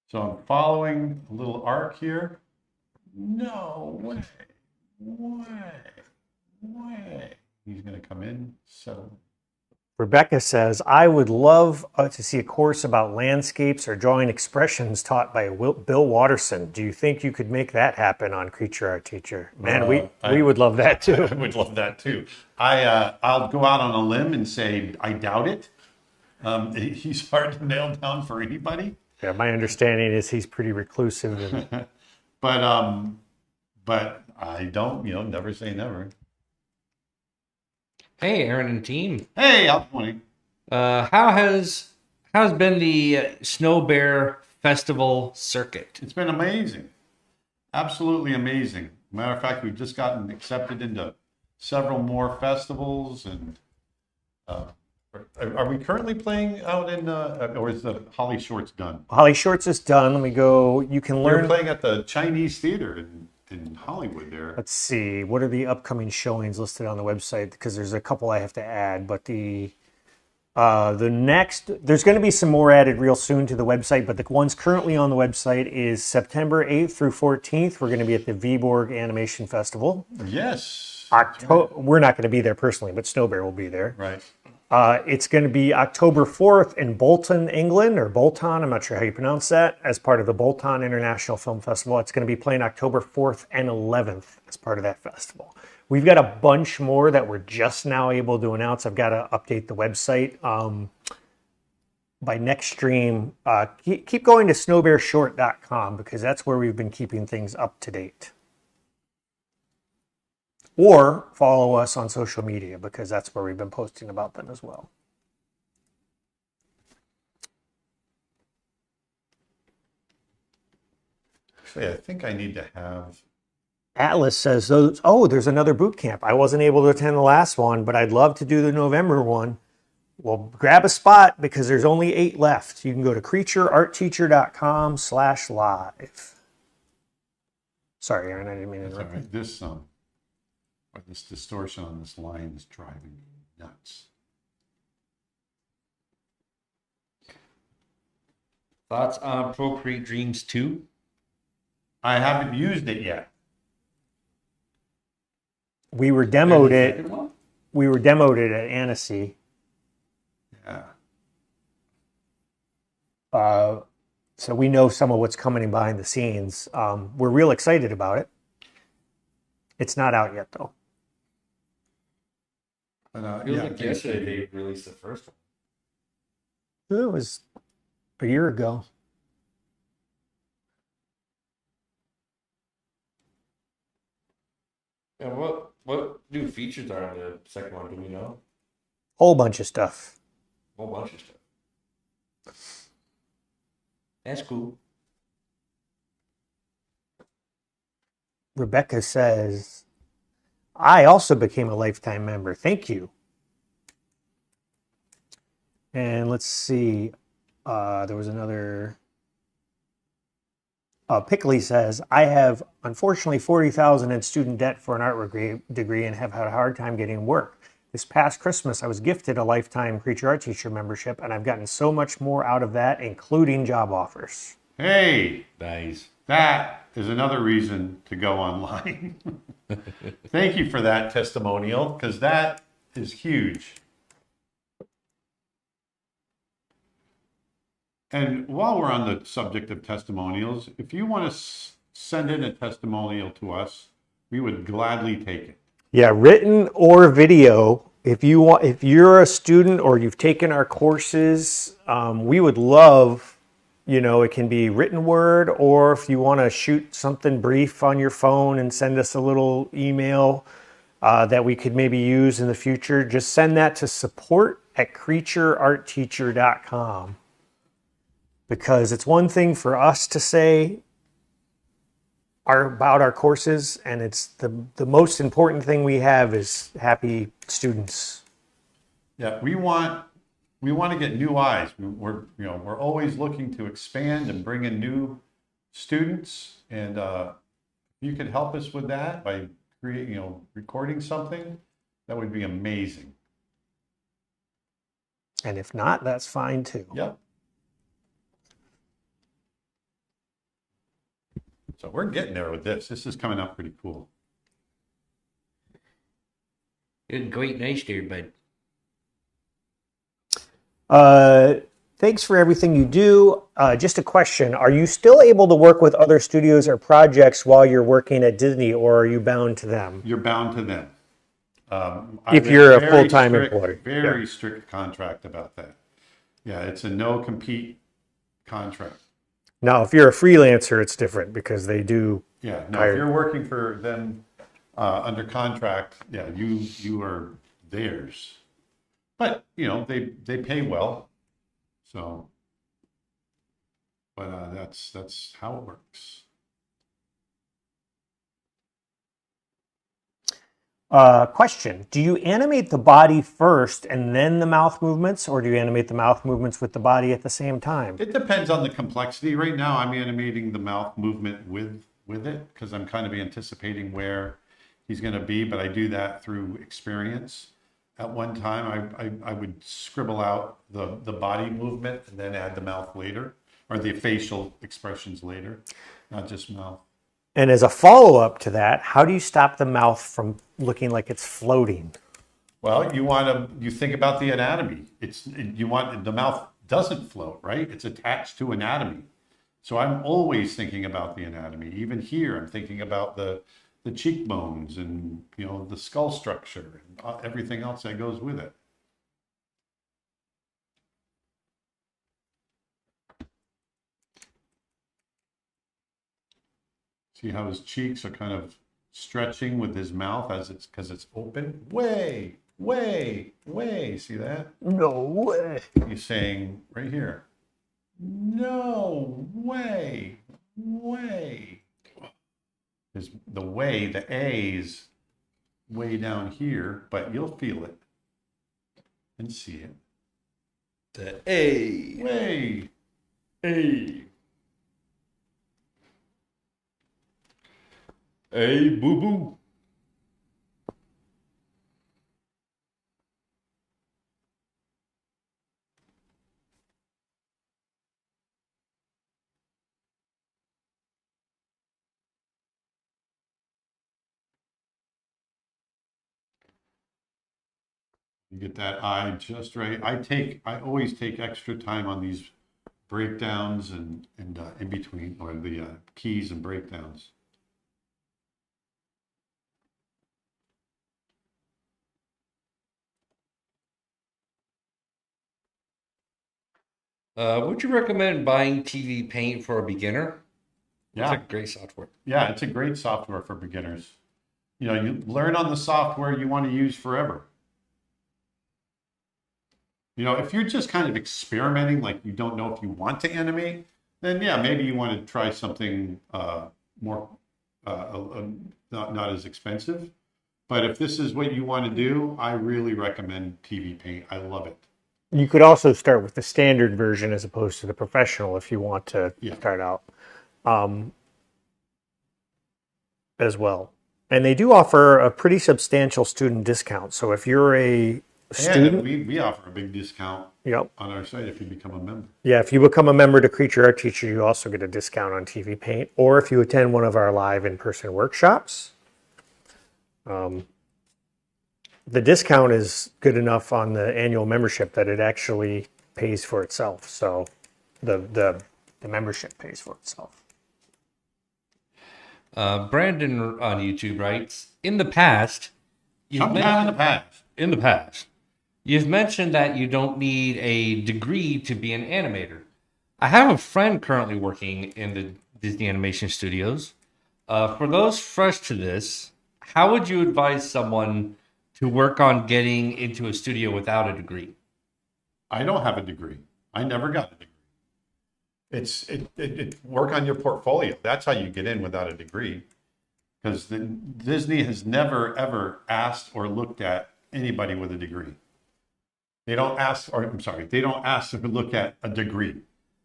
So I'm following a little arc here. No way. He's going to come in, settle. Rebecca says, I would love to see a course about landscapes or drawing expressions taught by Bill Watterson. Do you think you could make that happen on Creature Art Teacher? Man, we would love that too. I would love that too. I'll go out on a limb and say I doubt it. He's hard to nail down for anybody. Yeah, my understanding is he's pretty reclusive. And... but I don't, never say never. Hey, Aaron and team. Hey, how's it going? How's been the Snow Bear Festival circuit? It's been amazing. Absolutely amazing. Matter of fact, we've just gotten accepted into several more festivals, and are we currently playing out in, or is the Holly Shorts done? Holly Shorts is done. Let me go. You can We're learn. playing at the Chinese Theater in Hollywood there. Let's see. What are the upcoming showings listed on the website? Because there's a couple I have to add, but the next, there's going to be some more added real soon to the website, but the ones currently on the website is September 8th through 14th. We're going to be at the Viborg Animation Festival. Yes. We're not going to be there personally, but Snow Bear will be there. Right. It's going to be October 4th in Bolton, England, or Bolton, I'm not sure how you pronounce that, as part of the Bolton International Film Festival. It's going to be playing October 4th and 11th as part of that festival. We've got a bunch more that we're just now able to announce. I've got to update the website. By next stream, keep going to snowbearshort.com because that's where we've been keeping things up to date. Or follow us on social media because that's where we've been posting about them as well. Actually, I think I need to have. Atlas says, there's another boot camp. I wasn't able to attend the last one, but I'd love to do the November one. Well, grab a spot because there's only 8 left. You can go to creatureartteacher.com/live. Sorry, Aaron, I didn't mean to That's all interrupt. right. This distortion on this line is driving me nuts. Thoughts on Procreate Dreams 2? I haven't used it yet. We were demoed The it. second one? We were demoed it at Annecy. Yeah. So we know some of what's coming behind the scenes. We're real excited about it. It's not out yet, though. Feels like yesterday they released the first one. It was a year ago. Yeah, what new features are on the second one? Do we know? Whole bunch of stuff. A whole bunch of stuff. That's cool. Rebecca says, I also became a lifetime member. Thank you. And let's see. There was another. Pickley says, I have unfortunately $40,000 in student debt for an art degree and have had a hard time getting work. This past Christmas, I was gifted a lifetime Creature Art Teacher membership, and I've gotten so much more out of that, including job offers. Hey, Nice. that is another reason to go online. Thank you for that testimonial, because that is huge. And while we're on the subject of testimonials, if you want to send in a testimonial to us, we would gladly take it. Yeah, written or video. If you're a student or you've taken our courses, we would love, it can be written word, or if you want to shoot something brief on your phone and send us a little email that we could maybe use in the future, just send that to support@creatureartteacher.com. Because it's one thing for us to say about our courses, and it's the most important thing we have is happy students. Yeah, we want to get new eyes. We're always looking to expand and bring in new students, and if you could help us with that by recording something, that would be amazing. And if not, that's fine too. Yep. So we're getting there with this. This is coming up pretty cool. Good, great, nice there, bud. Thanks for everything you do. Just a question. Are you still able to work with other studios or projects while you're working at Disney, or are you bound to them? You're bound to them. If you're a full-time employee. Very strict contract about that. Yeah, it's a no compete contract. Now, if you're a freelancer, it's different because they do. Yeah, no, if you're working for them under contract, yeah, you are theirs. But, you know, they pay well. So, but that's how it works. Question: do you animate the body first and then the mouth movements, or do you animate the mouth movements with the body at the same time? It depends on the complexity. Right now, I'm animating the mouth movement with it because I'm kind of anticipating where he's going to be, but I do that through experience. At one time, I would scribble out the body movement and then add the mouth later, or the facial expressions later, not just mouth. And as a follow-up to that, how do you stop the mouth from looking like it's floating? Well, you think about the anatomy. The mouth doesn't float, right? It's attached to anatomy. So I'm always thinking about the anatomy. Even here, I'm thinking about the cheekbones and, you know, the skull structure and everything else that goes with it. See how his cheeks are kind of stretching with his mouth because it's open? Way, way, way. See that? No way. He's saying right here, no way, way. The A's way down here, but you'll feel it and see it. The A. Way. A. A boo boo. You get that eye just right. I always take extra time on these breakdowns and in between, or the keys and breakdowns. Would you recommend buying TV Paint for a beginner? Yeah. It's a great software. Yeah, it's a great software for beginners. You know, you learn on the software you want to use forever. You know, if you're just kind of experimenting, like you don't know if you want to animate, then yeah, maybe you want to try something more, not as expensive. But if this is what you want to do, I really recommend TV Paint. I love it. You could also start with the standard version as opposed to the professional if you want to start out as well. And they do offer a pretty substantial student discount. So if you're a student, we offer a big discount yep, on our site if you become a member. yeah, if you become a member to Creature Art Teacher, you also get a discount on TV Paint. Or if you attend one of our live in-person workshops, the discount is good enough on the annual membership that it actually pays for itself. So the membership pays for itself. Brandon on YouTube writes, in the past, you've mentioned that you don't need a degree to be an animator. I have a friend currently working in the Disney Animation Studios. For those fresh to this, how would you advise someone to work on getting into a studio without a degree? I don't have a degree. I never got a degree. It's work on your portfolio. That's how you get in without a degree. Because Disney has never, ever asked or looked at anybody with a degree. They don't ask to look at a degree.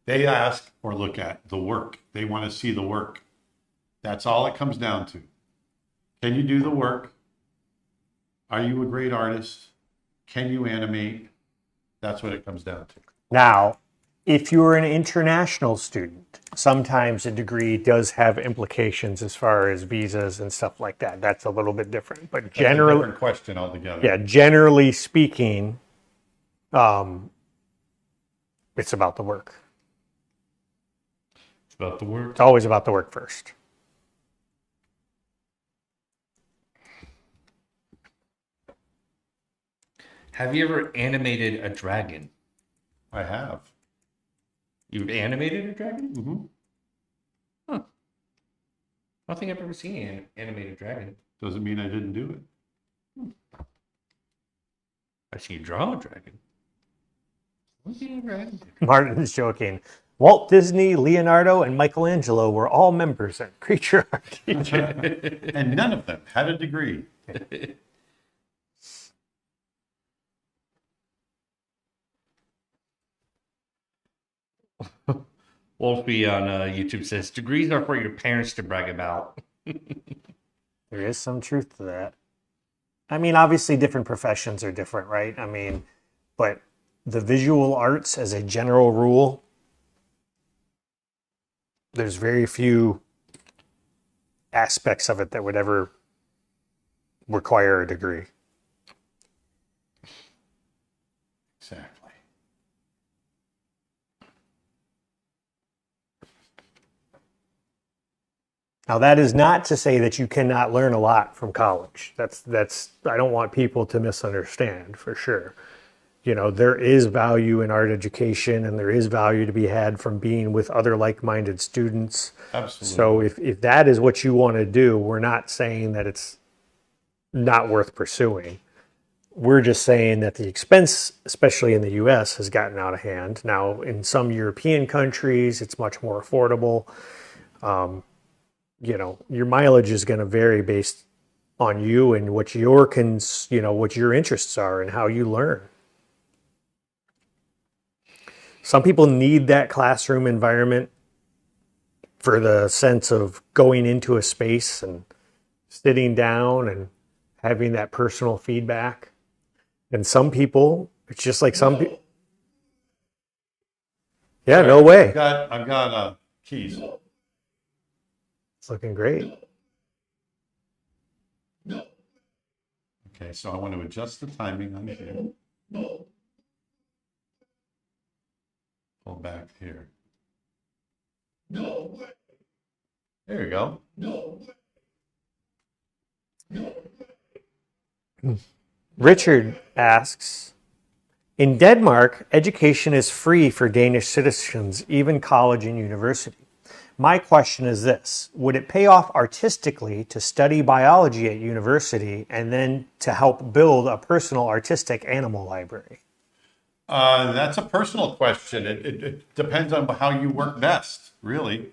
They ask or look at the work. They want to see the work. That's all it comes down to. Can you do the work? Are you a great artist? Can you animate? That's what it comes down to. Now, if you're an international student, sometimes a degree does have implications as far as visas and stuff like that. That's a little bit different. But generally, That's a different question altogether. yeah, generally speaking, it's about the work. It's about the work. It's always about the work first. Have you ever animated a dragon? I have. You've animated a dragon? Mm-hmm. Huh. I don't think I've ever seen an animated dragon. Doesn't mean I didn't do it. I see you draw a dragon. What do you dragon do? Martin's joking. Walt Disney, Leonardo, and Michelangelo were all members at Creature Art Teacher. And none of them had a degree. Wolfie on YouTube says, degrees are for your parents to brag about. There is some truth to that. I mean, obviously different professions are different, right? I mean, but the visual arts as a general rule, there's very few aspects of it that would ever require a degree. Exactly. Now, that is not to say that you cannot learn a lot from college. That's I don't want people to misunderstand, for sure. You know, there is value in art education, and there is value to be had from being with other like-minded students. Absolutely. So if that is what you want to do, we're not saying that it's not worth pursuing. We're just saying that the expense, especially in the US, has gotten out of hand. Now, in some European countries, it's much more affordable. You know, your mileage is going to vary based on you and what what your interests are and how you learn. Some people need that classroom environment for the sense of going into a space and sitting down and having that personal feedback. And some people, it's just like some people. Yeah, no way. I've got keys. It's looking great. Okay, so I want to adjust the timing on here. Pull back here. There you go. Richard asks, in Denmark, education is free for Danish citizens, even college and university. My question is this: would it pay off artistically to study biology at university and then to help build a personal artistic animal library? That's a personal question. It depends on how you work best, really.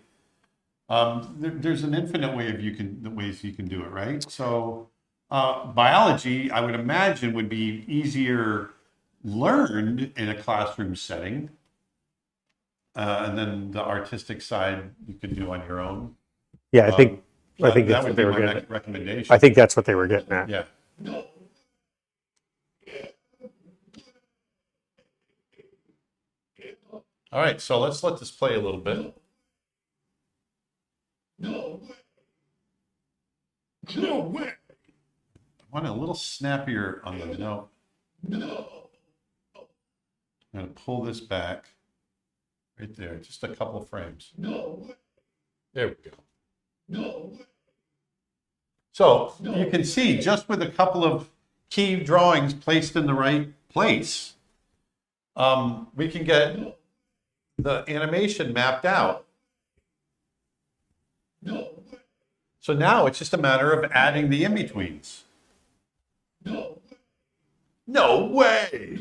There's an infinite way of ways you can do it, right? So biology, I would imagine, would be easier learned in a classroom setting. And then the artistic side you can do on your own. Yeah, I think that's that what would they be were my getting at. recommendation. I think that's what they were getting at. Yeah. All right, so let's let this play a little bit. No way. I want a little snappier on the no. I'm going to pull this back right there, just a couple of frames. There we go. So you can see, just with a couple of key drawings placed in the right place, we can get the animation mapped out. So now it's just a matter of adding the in-betweens. No way!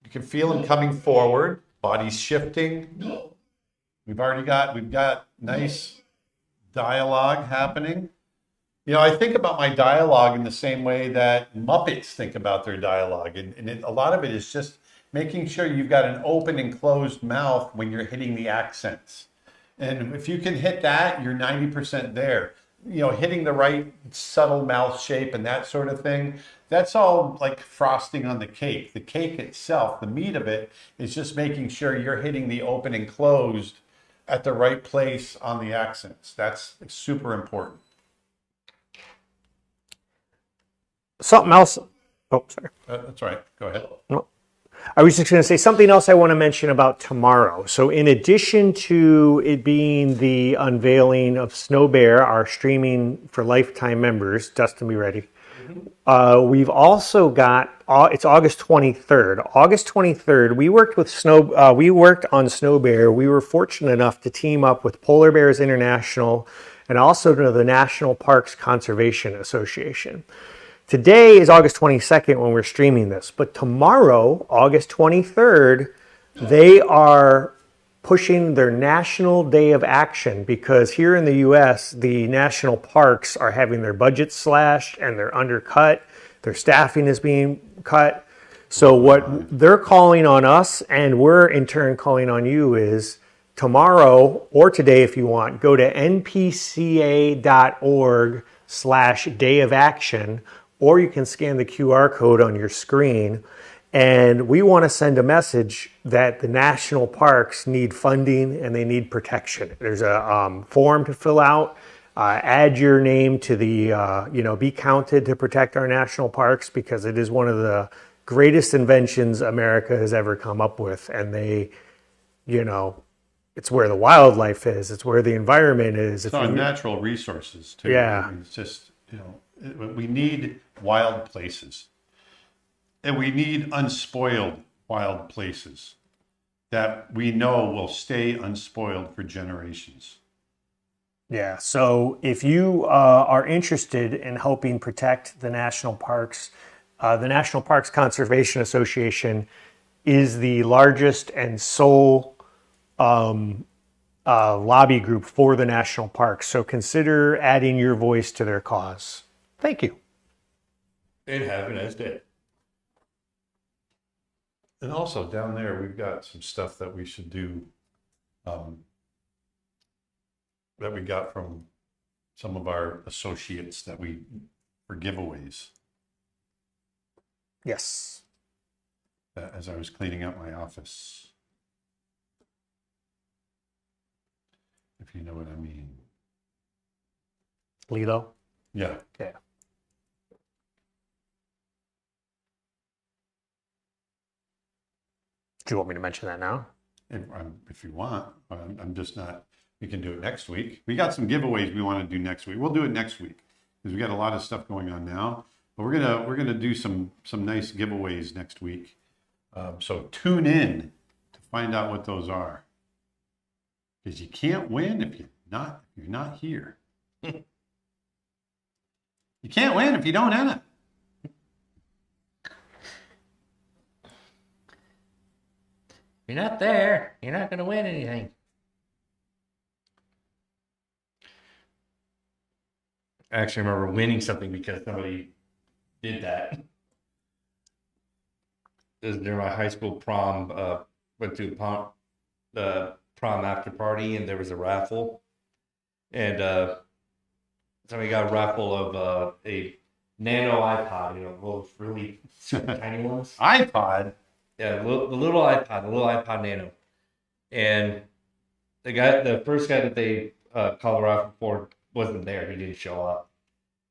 You can feel him coming forward, body's shifting. We've got nice dialogue happening. You know, I think about my dialogue in the same way that Muppets think about their dialogue. And a lot of it is just making sure you've got an open and closed mouth when you're hitting the accents. And if you can hit that, you're 90% there. You know, hitting the right subtle mouth shape and that sort of thing, that's all like frosting on the cake. The cake itself, the meat of it, is just making sure you're hitting the open and closed at the right place on the accents. That's super important. Something else. Oh, sorry. That's right. Go ahead. No. I was just going to say something else I want to mention about tomorrow. So in addition to it being the unveiling of Snow Bear, our streaming for lifetime members, Dustin, be ready. We've also got, it's August 23rd. August 23rd, we worked on Snow Bear. We were fortunate enough to team up with Polar Bears International and also the National Parks Conservation Association. Today is August 22nd when we're streaming this, but tomorrow, August 23rd, they are pushing their National Day of Action because here in the US, the national parks are having their budgets slashed and they're undercut. Their staffing is being cut. So what they're calling on us, and we're in turn calling on you, is tomorrow or today if you want, go to npca.org/day of action, or you can scan the QR code on your screen. And we want to send a message that the national parks need funding and they need protection. There's a form to fill out. Add your name to the, be counted to protect our national parks because it is one of the greatest inventions America has ever come up with. And they, it's where the wildlife is. It's where the environment is. It's our natural resources too. Yeah. I mean, it's just, we need wild places. And we need unspoiled wild places that we know will stay unspoiled for generations. Yeah, so if you are interested in helping protect the national parks, the National Parks Conservation Association is the largest and sole lobby group for the national parks. So consider adding your voice to their cause. Thank you. And have a nice day. And also down there, we've got some stuff that we should do that we got from some of our associates for giveaways. Yes. As I was cleaning up my office. If you know what I mean. Lilo? Yeah. Okay. Do you want me to mention that now? If you want. I'm just not. We can do it next week. We got some giveaways we want to do next week. We'll do it next week because we got a lot of stuff going on now. But we're gonna do some nice giveaways next week. So tune in to find out what those are. Because you can't win if you're not here. You can't win if you don't enter. If you're not there, you're not going to win anything. I actually remember winning something because somebody did that. It was near my high school prom. Went to the prom after party, and there was a raffle. And somebody got a raffle of a nano iPod, those really super tiny ones. iPod? Yeah, the little iPod Nano. And the first guy that they called her out for wasn't there. He didn't show up.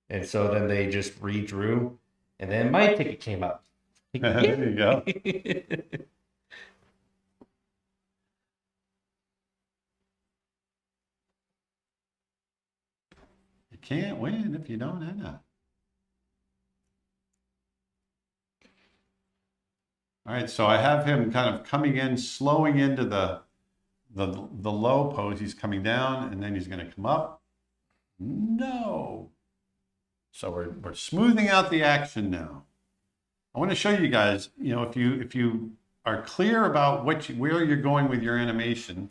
And so then they just redrew. And then my ticket came up. There you go. You can't win if you don't enter. All right, so I have him kind of coming in, slowing into the low pose. He's coming down, and then he's going to come up. No. So we're smoothing out the action now. I want to show you guys, if you are clear about where you're going with your animation,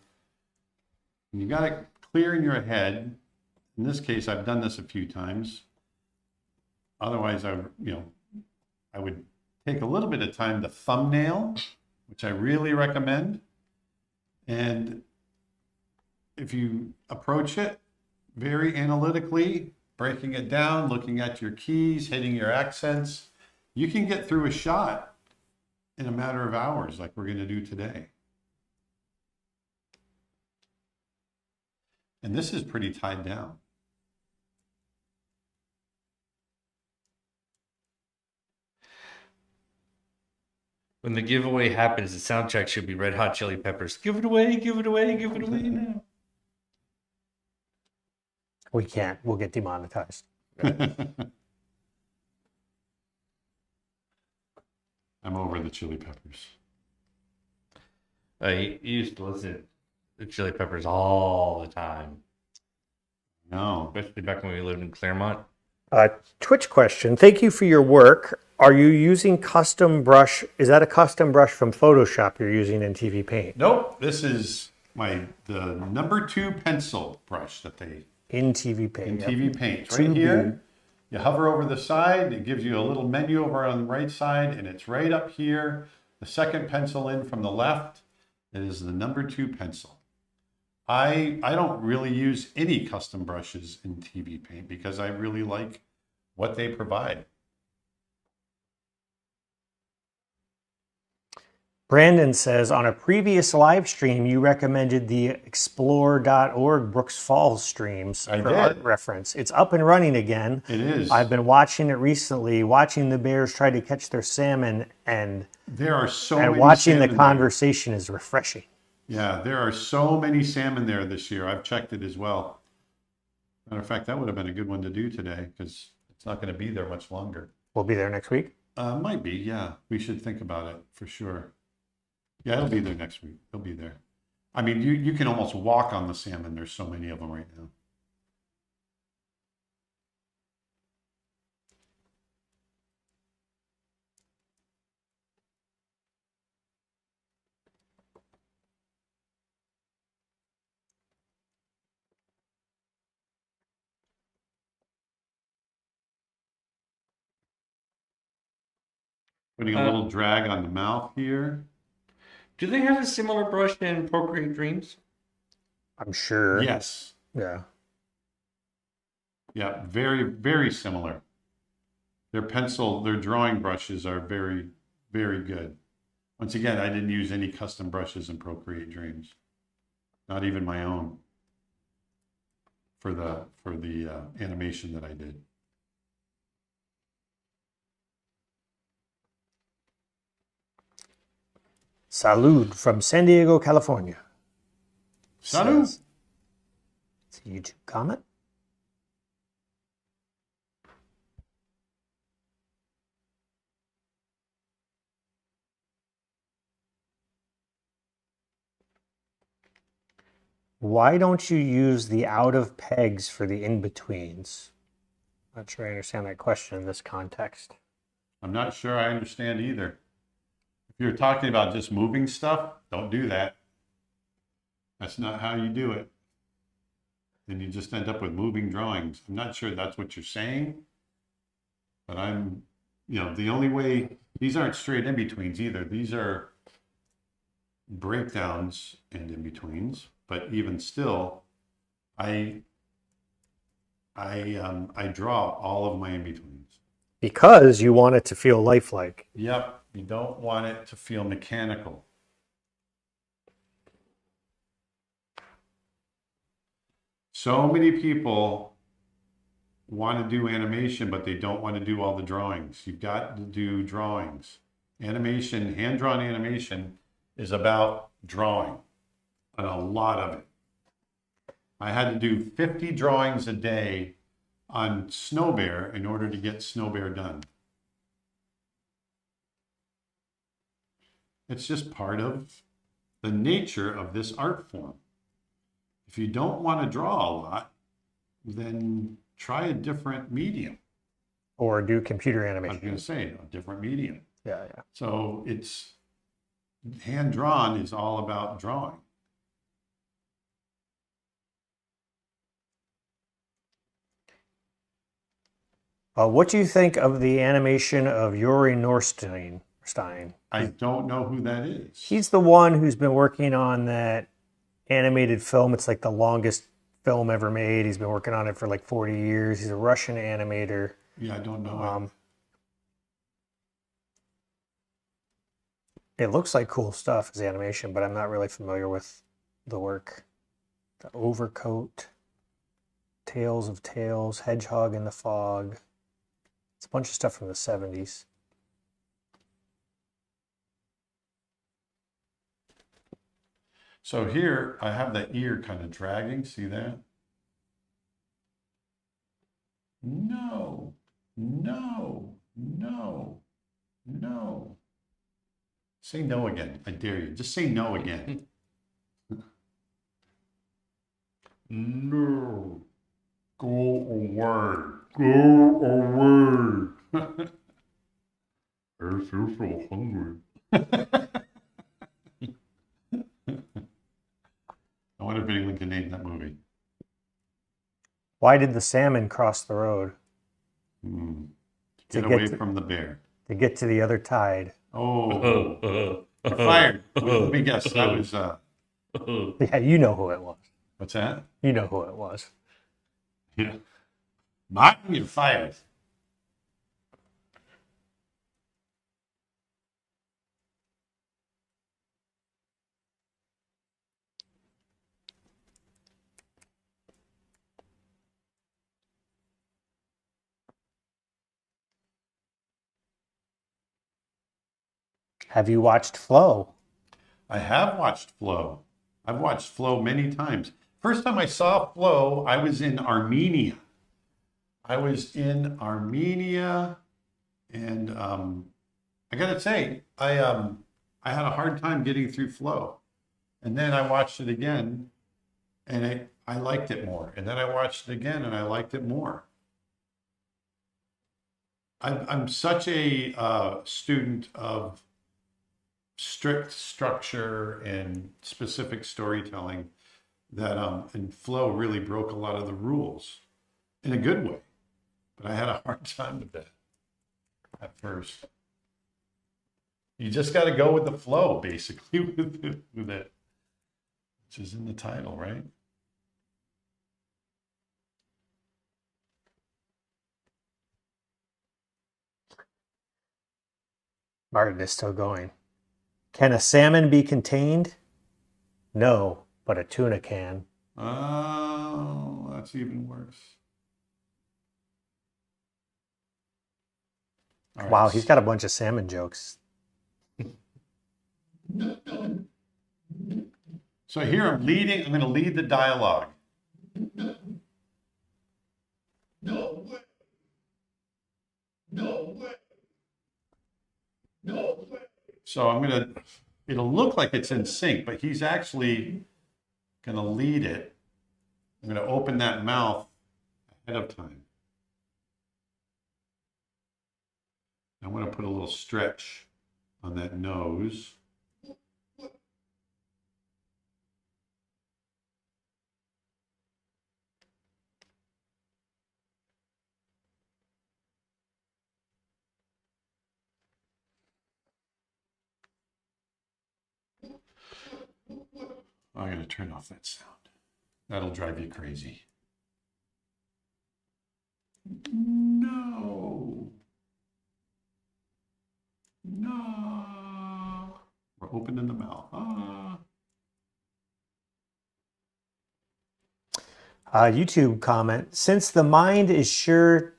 you got it clear in your head. In this case, I've done this a few times. Otherwise, I would take a little bit of time to thumbnail, which I really recommend. And if you approach it very analytically, breaking it down, looking at your keys, hitting your accents, you can get through a shot in a matter of hours like we're going to do today. And this is pretty tied down. When the giveaway happens, the soundtrack should be Red Hot Chili Peppers. Give it away, give it away, give it away now. We can't. We'll get demonetized. I'm over the Chili Peppers. I used to listen to Chili Peppers all the time. No. Especially back when we lived in Claremont. Twitch question. Thank you for your work. Are you using custom brush? Is that a custom brush from Photoshop you're using in TV Paint? Nope, this is the number 2 pencil brush that they In TV Paint. in yep. TV Paint. It's To right be- here. You hover over the side, it gives you a little menu over on the right side, and it's right up here. The second pencil in from the left, it is the number 2 pencil. I don't really use any custom brushes in TV Paint because I really like what they provide. Brandon says, on a previous live stream, you recommended the explore.org Brooks Falls streams I for did. art reference. It's up and running again. It is. I've been watching it recently, watching the bears try to catch their salmon, and There are so many watching the salmon there. conversation is refreshing. Yeah, there are so many salmon there this year. I've checked it as well. Matter of fact, that would have been a good one to do today because it's not going to be there much longer. We'll be there next week. Might be, yeah. We should think about it for sure. Yeah, it'll be there next week. It'll be there. I mean, you can almost walk on the salmon. There's so many of them right now. Putting a little drag on the mouth here. Do they have a similar brush in Procreate Dreams? I'm sure. Yes. Yeah. Yeah, very, very similar. Their drawing brushes are very, very good. Once again, I didn't use any custom brushes in Procreate Dreams. Not even my own for the animation that I did. Salud from San Diego, California. Salud. Says- It's a YouTube comment. Why don't you use the out of pegs for the in-betweens? Not sure I understand that question in this context. I'm not sure I understand either. If you're talking about just moving stuff, don't do that. That's not how you do it. Then you just end up with moving drawings. I'm not sure that's what you're saying, but the only way, these aren't straight in-betweens either. These are breakdowns and in-betweens, but even still, I draw all of my in-betweens. Because you want it to feel lifelike. Yep, you don't want it to feel mechanical. So many people want to do animation, but they don't want to do all the drawings. You've got to do drawings. Animation, hand-drawn animation is about drawing, and a lot of it. I had to do 50 drawings a day on Snow Bear in order to get Snow Bear done. It's just part of the nature of this art form. If you don't want to draw a lot, then try a different medium. Or do computer I was animation. going to say a different medium. Yeah. So it's hand drawn is all about drawing. What do you think of the animation of Yuri Norstein? I don't know who that is. He's the one who's been working on that animated film. It's like the longest film ever made. He's been working on it for like 40 years. He's a Russian animator. Yeah, I don't know. It looks like cool stuff as animation, but I'm not really familiar with the work. The Overcoat, Tales of Tales, Hedgehog in the Fog. It's a bunch of stuff from the 70s. So here I have the ear kind of dragging. See that? No, no, no, no. Say no again. I dare you. Just say no again. No. Go away. Go away. I feel so hungry. I wonder if anyone can name that movie. Why did the salmon cross the road? Get away from the bear. To get to the other tide. Oh, you're fired. Let me guess. That was, Yeah, you know who it was. what's that? You know who it was. Yeah. Martin, you're fired. Have you watched Flow? I have watched Flow. I've watched Flow many times. First time I saw Flow, I was in Armenia. And I gotta say, I had a hard time getting through Flow. And then I watched it again, and I liked it more. And then I watched it again, and I liked it more. I'm such a student of strict structure and specific storytelling that and Flow really broke a lot of the rules in a good way. But I had a hard time with that at first. You just got to go with the flow, basically, with it, which is in the title, right? Martin is still going. Can a salmon be contained? No, but a tuna can. Oh, that's even worse. All Wow, right. he's got a bunch of salmon jokes. So here I'm going to lead the dialogue. No way. No way. No way. So it'll look like it's in sync, but he's actually going to lead it. I'm going to open that mouth ahead of time. I want to put a little stretch on that nose. I'm going to turn off that sound. That'll drive you crazy. No. No. We're opening the mouth. YouTube comment: since the mind is sure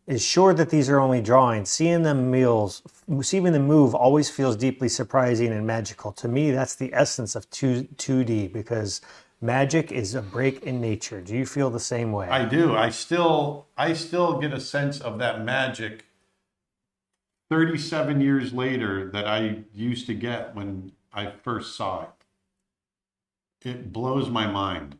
that these are only drawings, seeing them move always feels deeply surprising and magical. To me, that's the essence of 2D, because magic is a break in nature. Do you feel the same way? I do. I still get a sense of that magic 37 years later that I used to get when I first saw it. It blows my mind.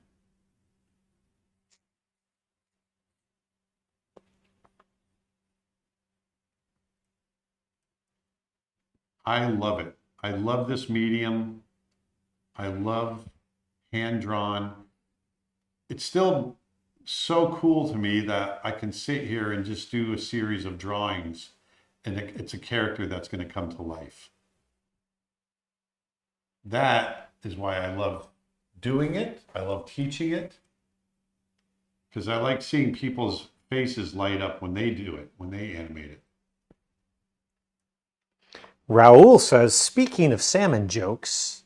I love it. I love this medium. I love hand-drawn. It's still so cool to me that I can sit here and just do a series of drawings and it's a character that's going to come to life. That is why I love doing it. I love teaching it, because I like seeing people's faces light up when they do it, when they animate it. Raul says, speaking of salmon jokes,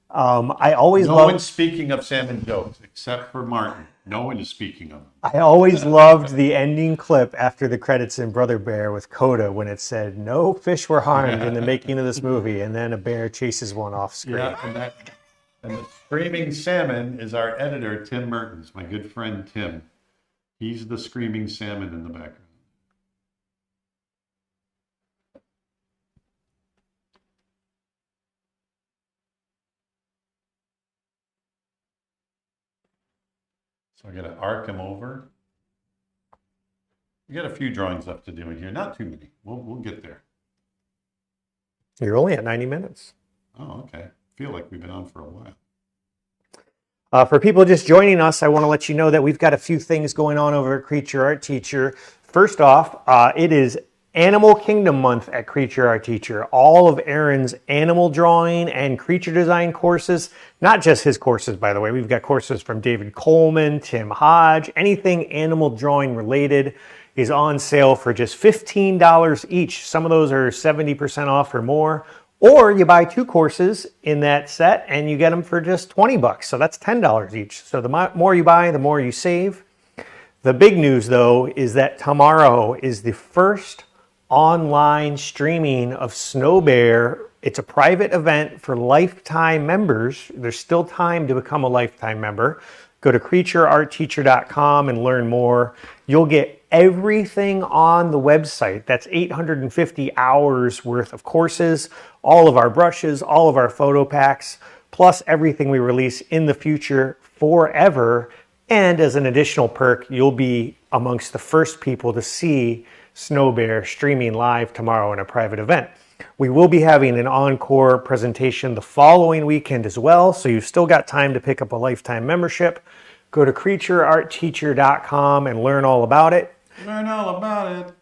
I always No love. one's speaking of salmon jokes except for Martin. No one is speaking of them. I always loved the ending clip after the credits in Brother Bear with Coda when it said, "No fish were harmed in the making of this movie," and then a bear chases one off screen. Yeah, and the screaming salmon is our editor, Tim Mertens, my good friend Tim. He's the screaming salmon in the background. So I got to arc him over. We got a few drawings left to do in here. Not too many. We'll get there. You're only at 90 minutes. Oh, okay. Feel like we've been on for a while. For people just joining us, I want to let you know that we've got a few things going on over at Creature Art Teacher. First off, it is Animal Kingdom Month at Creature Art Teacher. All of Aaron's animal drawing and creature design courses, not just his courses, by the way. We've got courses from David Coleman, Tim Hodge. Anything animal drawing related is on sale for just $15 each. Some of those are 70% off or more. Or you buy 2 courses in that set and you get them for just 20 bucks. So that's $10 each. So the more you buy, the more you save. The big news though is that tomorrow is the first online streaming of Snow Bear. It's a private event for lifetime members. There's still time to become a lifetime member. Go to creatureartteacher.com and learn more. You'll get everything on the website. That's 850 hours worth of courses, all of our brushes, all of our photo packs, plus everything we release in the future forever. And as an additional perk, you'll be amongst the first people to see Snow Bear streaming live tomorrow in a private event. We will be having an encore presentation the following weekend as well, so you've still got time to pick up a lifetime membership. Go to creatureartteacher.com and learn all about it. Learn all about it.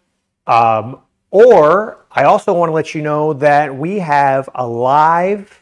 Or I also want to let you know that we have a live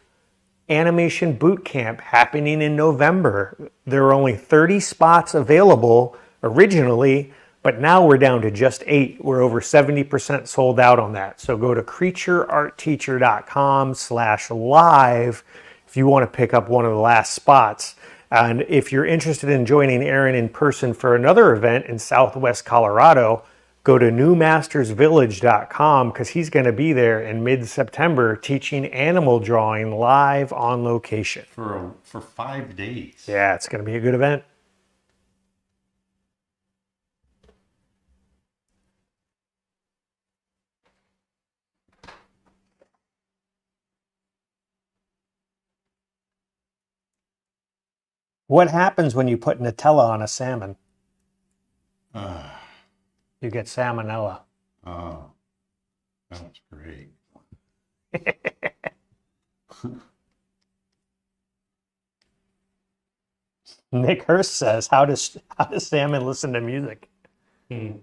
animation boot camp happening in November. There are only 30 spots available originally, but now we're down to just 8. We're over 70% sold out on that. So go to creatureartteacher.com/live if you want to pick up one of the last spots. And if you're interested in joining Aaron in person for another event in Southwest Colorado, go to newmastersvillage.com because he's going to be there in mid-September teaching animal drawing live on location. For 5 days. Yeah, it's going to be a good event. What happens when you put Nutella on a salmon? You get salmonella. Oh, that's great. Nick Hurst says, how does salmon listen to music? They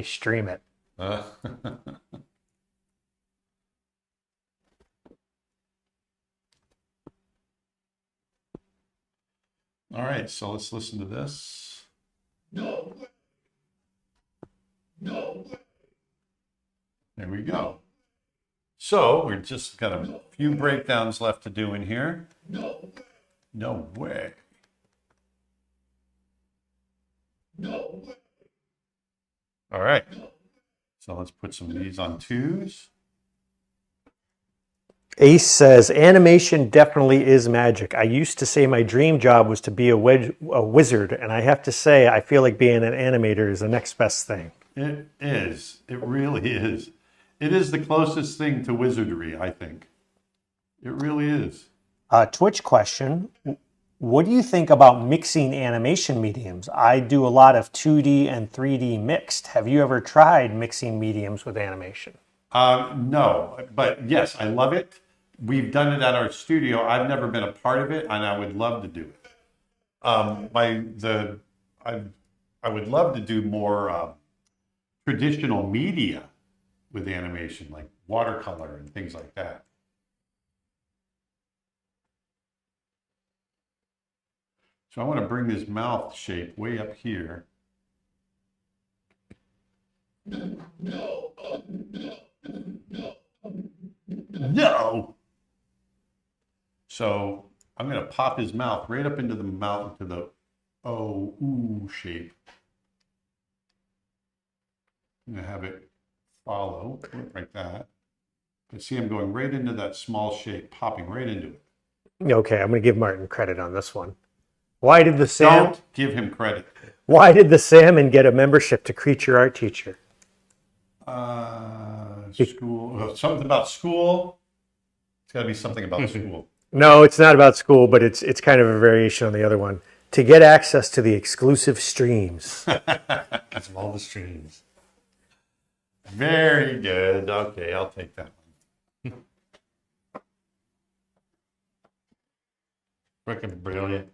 stream it. All right, so let's listen to this. No way. No way. There we go. So we're just got a few breakdowns left to do in here. No way. No way. No way. All right. So let's put some of these on 2s. Ace says, animation definitely is magic. I used to say my dream job was to be a wizard, and I have to say I feel like being an animator is the next best thing. It is. It really is. It is the closest thing to wizardry, I think. It really is. Twitch question. What do you think about mixing animation mediums? I do a lot of 2D and 3D mixed. Have you ever tried mixing mediums with animation? No, but yes, I love it. We've done it at our studio. I've never been a part of it, and I would love to do it. I would love to do more traditional media with animation, like watercolor and things like that. So I want to bring this mouth shape way up here. No. So I'm going to pop his mouth right up into the mouth, to the ooh shape. I'm going to have it follow like that. You see, I'm going right into that small shape, popping right into it. Okay, I'm going to give Martin credit on this one. Why did the salmon? Don't give him credit. Why did the salmon get a membership to Creature Art Teacher? School. Something about school. It's got to be something about school. No, it's not about school, but it's kind of a variation on the other one. to get access to the exclusive streams. That's all the streams. Very good. Okay, I'll take that one. Freaking brilliant.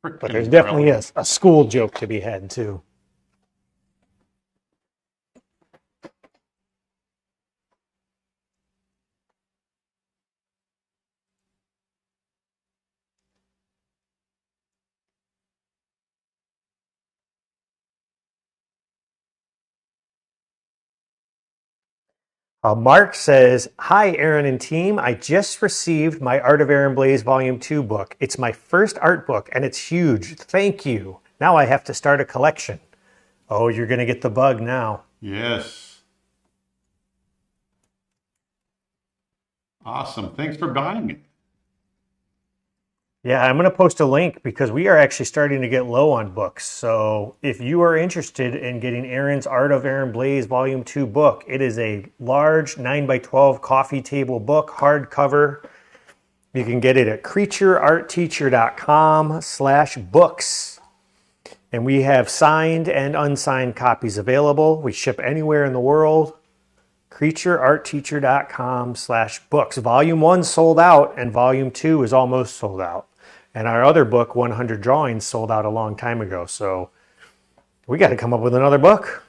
But there's definitely a school joke to be had, too. Mark says, "Hi, Aaron and team. I just received my Art of Aaron Blaze Volume 2 book. It's my first art book, and it's huge. Thank you. Now I have to start a collection." Oh, you're going to get the bug now. Yes. Awesome. Thanks for buying it. Yeah, I'm going to post a link because we are actually starting to get low on books. So if you are interested in getting Aaron's Art of Aaron Blaze Volume 2 book, it is a large 9x12 coffee table book, hardcover. You can get it at creatureartteacher.com/books. And we have signed and unsigned copies available. We ship anywhere in the world. creatureartteacher.com/books. Volume 1 sold out and Volume 2 is almost sold out. And our other book, 100 Drawings, sold out a long time ago. So we got to come up with another book.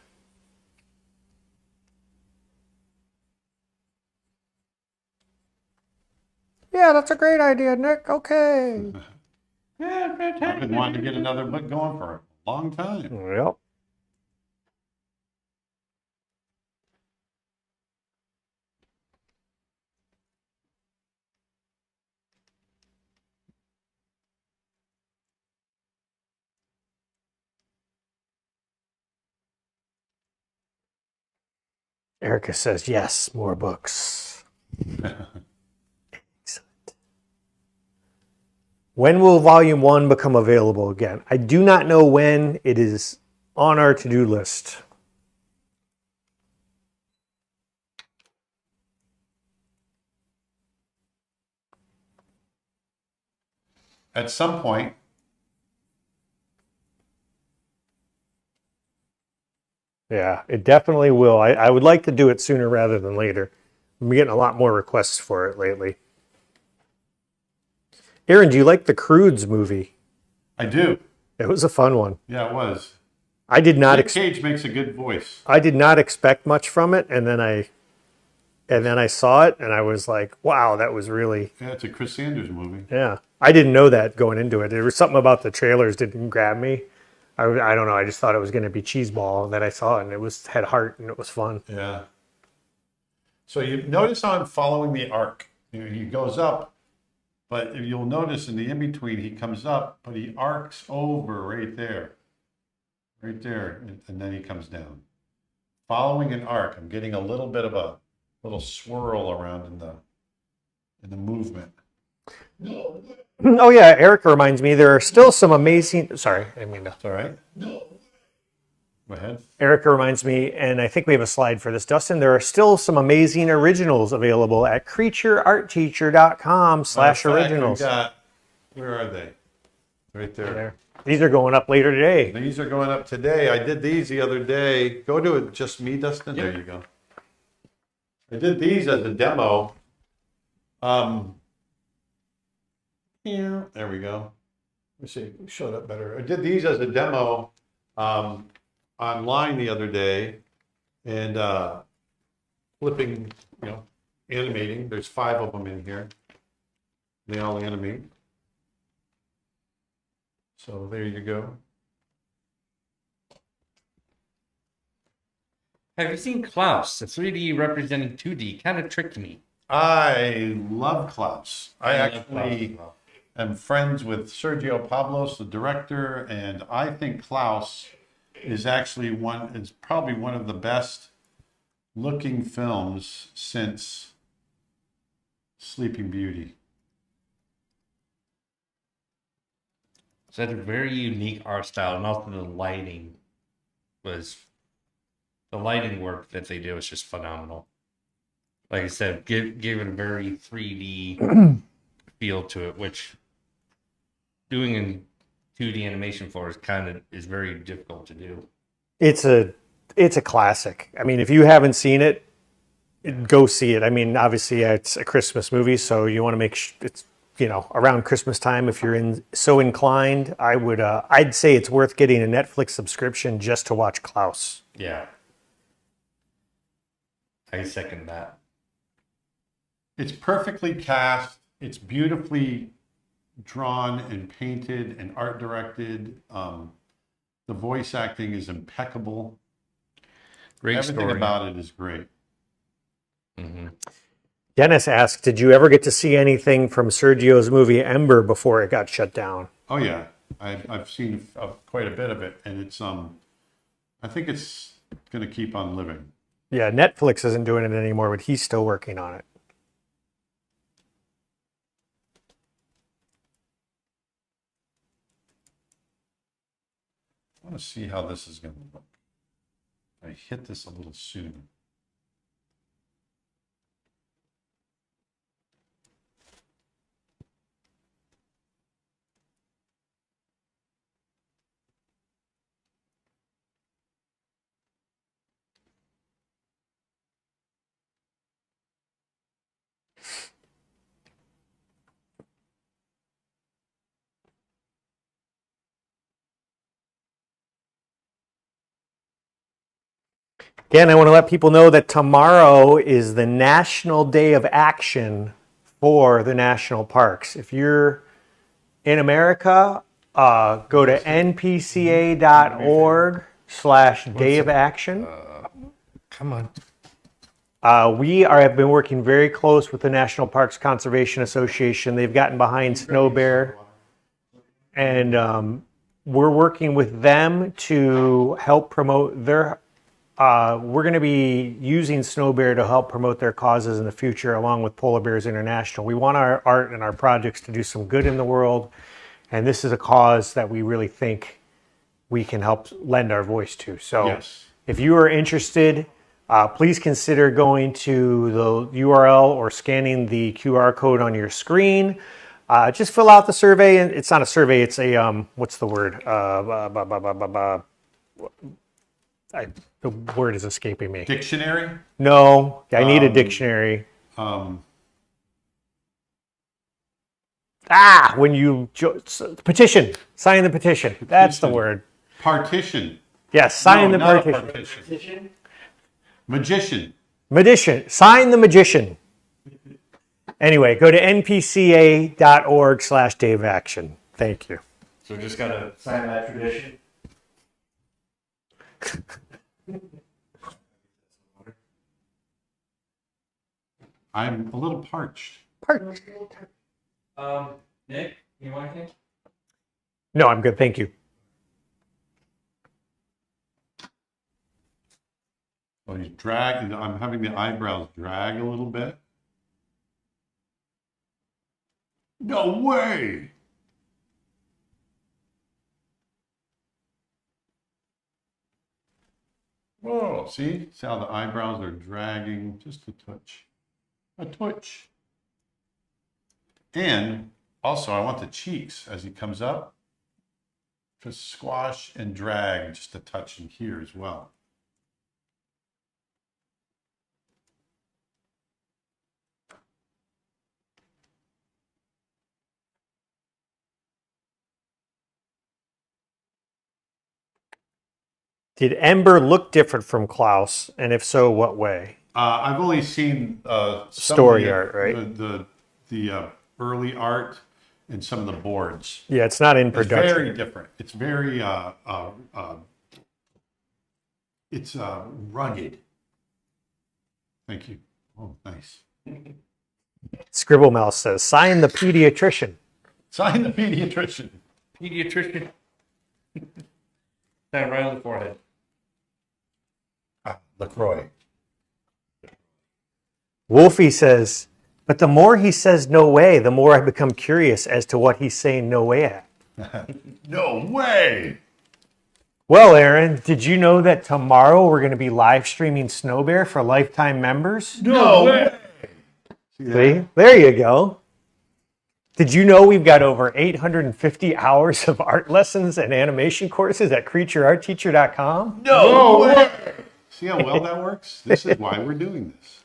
Yeah, that's a great idea, Nick. Okay. Yeah, I've been wanting to get another book going for a long time. Yep. Erica says, yes, more books. Excellent. When will Volume 1 become available again? I do not know when. It is on our to-do list. At some point. Yeah, it definitely will. I would like to do it sooner rather than later. I'm getting a lot more requests for it lately. Aaron, do you like the Croods movie? I do. It was a fun one. Yeah, it was. I did not. Nick Cage makes a good voice. I did not expect much from it, and then I saw it, and I was like, "Wow, that was really." Yeah, it's a Chris Sanders movie. Yeah, I didn't know that going into it. There was something about the trailers didn't grab me. I don't know. I just thought it was going to be cheeseball that I saw, and it had heart, and it was fun. Yeah. So you notice on following the arc, he goes up, but you'll notice in the in-between, he comes up, but he arcs over right there, and then he comes down. Following an arc, I'm getting a little bit of a little swirl around in the movement. Oh yeah, Erica reminds me there are still some amazing. Sorry, I mean. It's all right. Go ahead. Erica reminds me, and I think we have a slide for this, Dustin. There are still some amazing originals available at creatureartteacher.com/originals. Where are they? Right there. These are going up later today. These are going up today. I did these the other day. Go to it, just me, Dustin. Yep. There you go. I did these as a demo. Here, there we go. Let me see, it showed up better. I did these as a demo online the other day, and flipping, animating. There's 5 of them in here. They all animate. So there you go. Have you seen Klaus? The 3D representing 2D kind of tricked me. I love Klaus. I love actually Klaus as well. am friends with Sergio Pablos, the director, and I think Klaus is probably one of the best looking films since Sleeping Beauty. So it's a very unique art style, and also the lighting work that they do is just phenomenal. Like I said, gave it a very 3D feel to it, which doing in 2D animation for is very difficult to do. It's a classic. I mean, if you haven't seen it, go see it. I mean, obviously it's a Christmas movie, so you want to make it's around Christmas time. If you're so inclined, I'd say it's worth getting a Netflix subscription just to watch Klaus. Yeah, I second that. It's perfectly cast. It's beautifully drawn and painted and art directed. The voice acting is impeccable. Great Everything story. about it is great. Mm-hmm. Dennis asked, did you ever get to see anything from Sergio's movie Ember before it got shut down? Oh yeah, I've seen quite a bit of it, and it's I think it's going to keep on living. Yeah, Netflix isn't doing it anymore, but he's still working on it. I want to see how this is going to look. I hit this a little soon. Again, I want to let people know that tomorrow is the National Day of Action for the national parks. If you're in America, go to npca.org/Day of Action. Come on. We have been working very close with the National Parks Conservation Association. They've gotten behind Snow Bear, and we're working with them to help promote their. We're going to be using Snow Bear to help promote their causes in the future, along with Polar Bears International. We want our art and our projects to do some good in the world, and this is a cause that we really think we can help lend our voice to. So Yes. if you are interested, please consider going to the URL or scanning the QR code on your screen. Just fill out the survey, and it's not a survey, it's a, what's the word? The word is escaping me. Dictionary. No, I need a dictionary. When you petition, sign the petition. That's the word. Partition. Yes, sign the not a petition. partition. Magician. Magician, sign the magician. Anyway, go to npca.org/Day of Action. Thank you. So just gotta sign that tradition. I'm a little parched. Nick, you want anything? No, I'm good. Thank you. Oh, he's dragging. I'm having the eyebrows drag a little bit. No way! Whoa, see how the eyebrows are dragging just a touch. A touch. And also, I want the cheeks as he comes up to squash and drag just a touch in here as well. Did Ember look different from Klaus? And if so, what way? I've only seen some Story of art, right? The early art and some of the boards. Yeah, it's not in It's production. very different. It's very it's rugged. Thank you. Oh, nice. Scribble Mouse says, sign the pediatrician. Sign the pediatrician. Pediatrician. Sign right on the forehead. LaCroix. Wolfie says, but the more he says no way, the more I become curious as to what he's saying no way at. No way. Well, Aaron, did you know that tomorrow we're going to be live streaming Snow Bear for lifetime members? No way. See? There you go. Did you know we've got over 850 hours of art lessons and animation courses at creatureartteacher.com? No way! See how well that works? This is why we're doing this.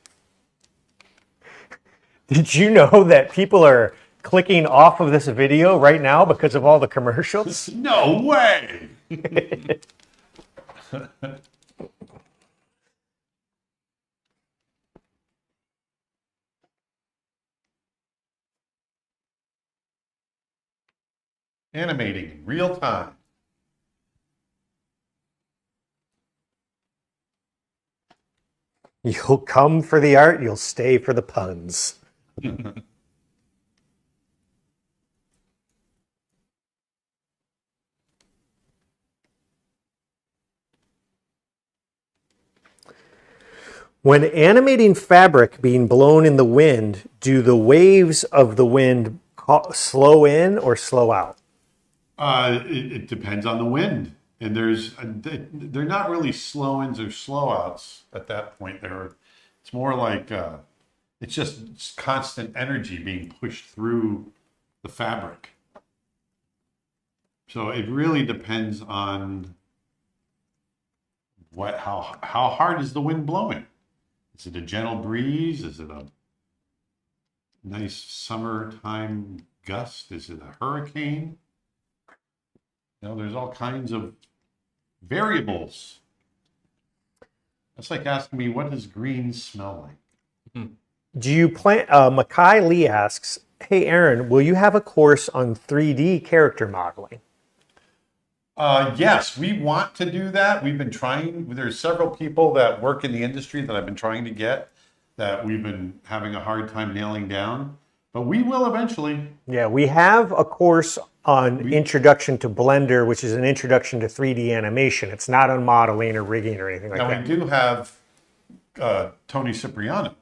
Did you know that people are clicking off of this video right now because of all the commercials? No way! Animating in real time. You'll come for the art, you'll stay for the puns. When animating fabric being blown in the wind, do the waves of the wind slow in or slow out? It depends on the wind. And they're not really slow-ins or slow-outs at that point. It's more like it's just constant energy being pushed through the fabric. So it really depends on how hard is the wind blowing. Is it a gentle breeze? Is it a nice summertime gust? Is it a hurricane? There's all kinds of variables. That's like asking me, what does green smell like? Do you plan? Makai Lee asks, "Hey Aaron, will you have a course on 3D character modeling?" Yes, we want to do that. We've been trying. There's several people that work in the industry that I've been trying to get that we've been having a hard time nailing down, but we will eventually. Yeah, we have a course on Introduction to Blender, which is an introduction to 3D animation. It's not on modeling or rigging or anything like that. Now we do have Tony Cipriano.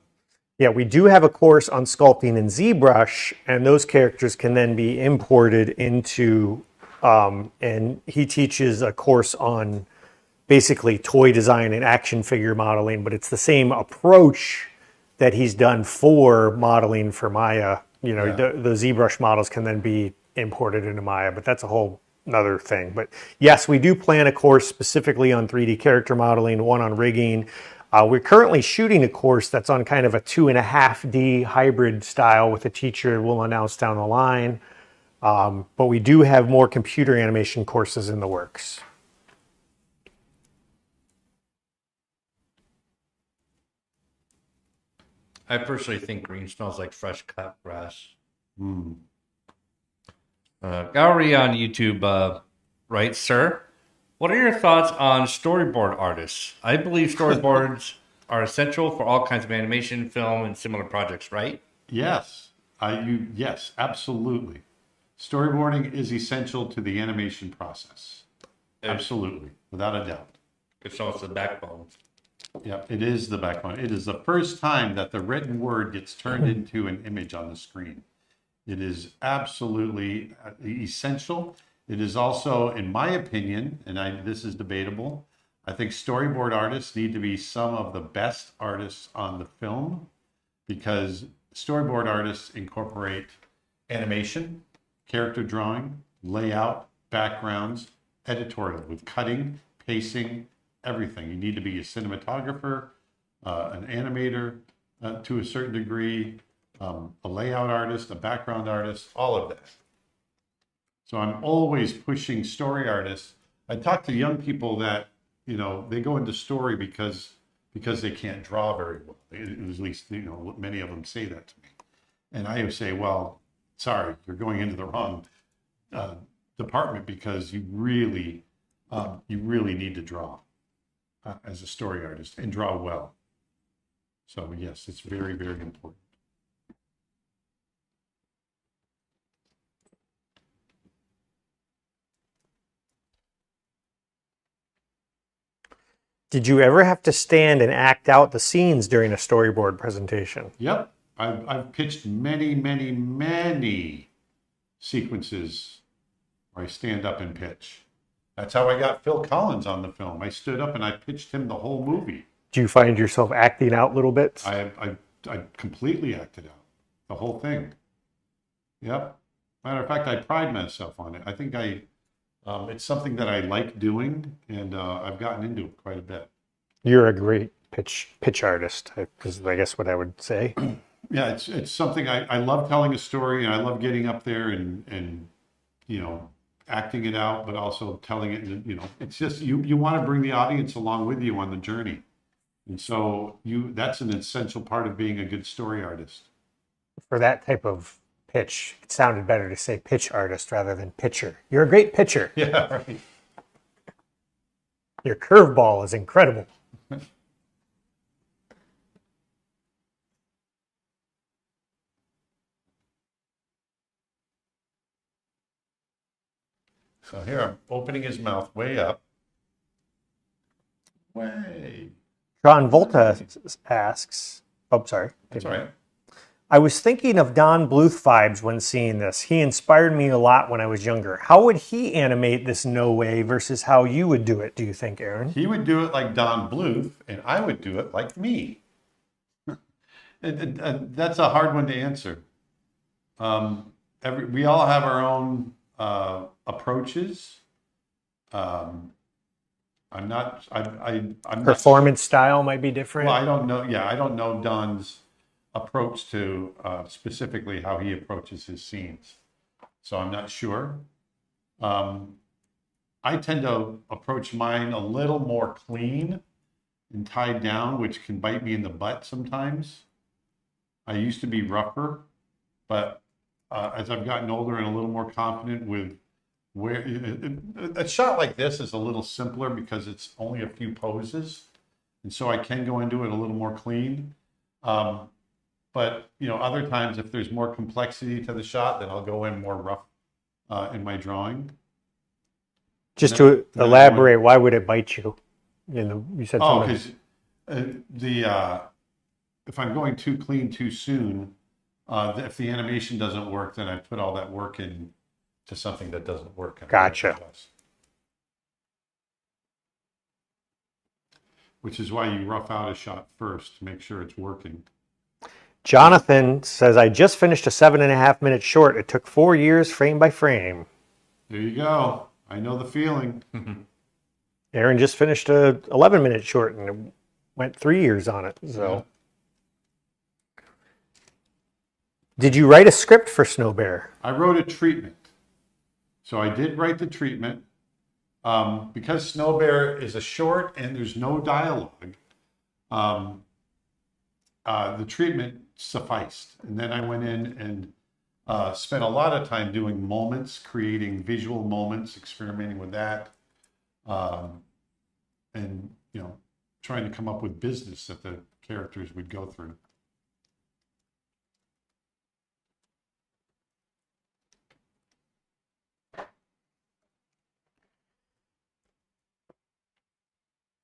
Yeah, we do have a course on sculpting in ZBrush, and those characters can then be imported into, and he teaches a course on basically toy design and action figure modeling, but it's the same approach that he's done for modeling for Maya. The ZBrush models can then be imported into Maya, but that's a whole another thing. But yes, we do plan a course specifically on 3D character modeling, one on rigging. We're currently shooting a course that's on kind of a 2.5D hybrid style with a teacher we'll announce down the line. But we do have more computer animation courses in the works. I personally think green smells like fresh cut grass. Gallery on YouTube writes, "Sir, what are your thoughts on storyboard artists? I believe storyboards are essential for all kinds of animation, film, and similar projects, right?" Yes, yes, absolutely. Storyboarding is essential to the animation process. Absolutely, without a doubt. It's also the backbone. Yeah, it is the backbone. It is the first time that the written word gets turned into an image on the screen. It is absolutely essential. It is also, in my opinion, and this is debatable, I think storyboard artists need to be some of the best artists on the film, because storyboard artists incorporate animation, character drawing, layout, backgrounds, editorial with cutting, pacing, everything. You need to be a cinematographer, an animator to a certain degree, a layout artist, a background artist, all of that. So I'm always pushing story artists. I talk to young people that, they go into story because they can't draw very well. At least, many of them say that to me. And I would say, well, sorry, you're going into the wrong department, because you really need to draw as a story artist, and draw well. So yes, it's very, very important. Did you ever have to stand and act out the scenes during a storyboard presentation? Yep. I've pitched many, many, many sequences where I stand up and pitch. That's how I got Phil Collins on the film. I stood up and I pitched him the whole movie. Do you find yourself acting out little bits? I completely acted out the whole thing. Yep. Matter of fact, I pride myself on it. I think it's something that I like doing, and I've gotten into it quite a bit. You're a great pitch artist, is I guess what I would say. Yeah, it's something I love telling a story, and I love getting up there and you know, acting it out, but also telling it. You know, it's just you want to bring the audience along with you on the journey, and so that's an essential part of being a good story artist. For that type of pitch, it sounded better to say pitch artist rather than pitcher. You're a great pitcher. Yeah, right. Your curveball is incredible. So here I'm opening his mouth way up. Way. John Volta asks, oh, sorry. That's all right. I was thinking of Don Bluth vibes when seeing this. He inspired me a lot when I was younger. How would he animate this No Way versus how you would do it, do you think, Aaron? He would do it like Don Bluth, and I would do it like me. And that's a hard one to answer. We all have our own approaches. I'm not. I'm Performance style might be different. Well, I don't know. Yeah, I don't know Don's approach to specifically how he approaches his scenes, so I'm not sure. I tend to approach mine a little more clean and tied down, which can bite me in the butt sometimes. I used to be rougher, but as I've gotten older and a little more confident with where a shot like this is a little simpler because it's only a few poses, and so I can go into it a little more clean. But you know, other times if there's more complexity to the shot, then I'll go in more rough in my drawing. Just to elaborate, why would it bite you? You said something. Because if I'm going too clean too soon, if the animation doesn't work, then I put all that work in to something that doesn't work. Gotcha. Which is why you rough out a shot first to make sure it's working. Jonathan says, I just finished a 7.5-minute short. It took 4 years, frame by frame. There you go. I know the feeling. Aaron just finished a 11-minute short and it went 3 years on it. So, yeah. Did you write a script for Snow Bear? I wrote a treatment. So I did write the treatment. Because Snow Bear is a short and there's no dialogue, the treatment sufficed. And then I went in and spent a lot of time doing moments, creating visual moments, experimenting with that, and you know, trying to come up with business that the characters would go through.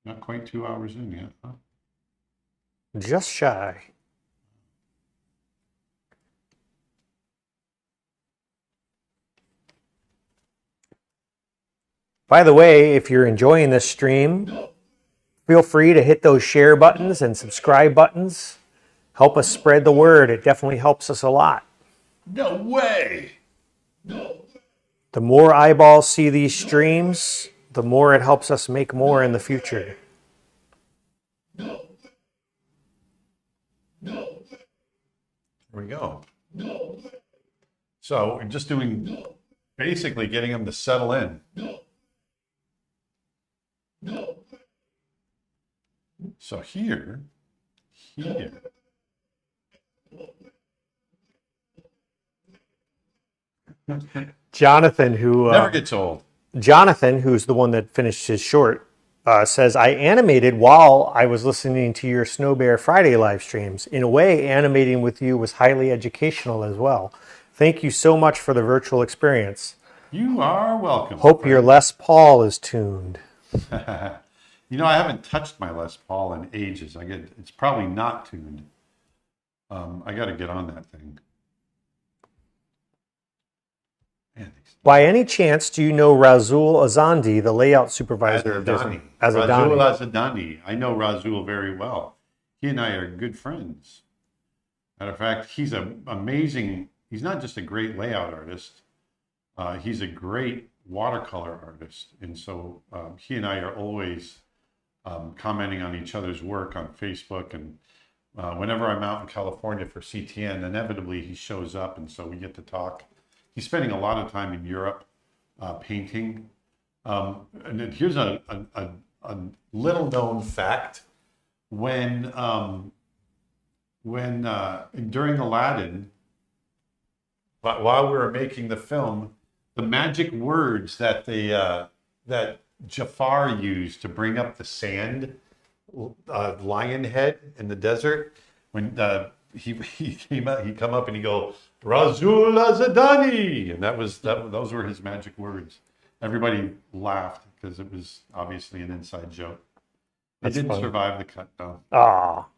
Not quite 2 hours in yet, huh? Just shy. By the way, if you're enjoying this stream, feel free to hit those share buttons and subscribe buttons. Help us spread the word. It definitely helps us a lot. No way! No. The more eyeballs see these streams, the more it helps us make more in the future. No. No. There we go. No. So we're just doing, basically getting them to settle in. No. No. So here. Jonathan, who never gets old. Jonathan, who's the one that finished his short, says, I animated while I was listening to your Snow Bear Friday live streams. In a way, animating with you was highly educational as well. Thank you so much for the virtual experience. You are welcome. Hope your Les Paul is tuned. You know, I haven't touched my Les Paul in ages. It's probably not tuned. I got to get on that thing. Man, by any chance, do you know Razul Azandi, the layout supervisor of Disney? Razul Azadani. I know Razul very well. He and I are good friends. Matter of fact, he's an amazing, he's not just a great layout artist. He's a great watercolor artist. And so he and I are always commenting on each other's work on Facebook. And whenever I'm out in California for CTN, inevitably he shows up. And so we get to talk. He's spending a lot of time in Europe painting. And then here's a little known fact. When during Aladdin, while we were making the film, the magic words that that Jafar used to bring up the sand lion head in the desert, when he came out, he'd come up and he'd go, Razul Azadani, and those were his magic words. Everybody laughed because it was obviously an inside joke. It didn't survive the cut, though. Ah.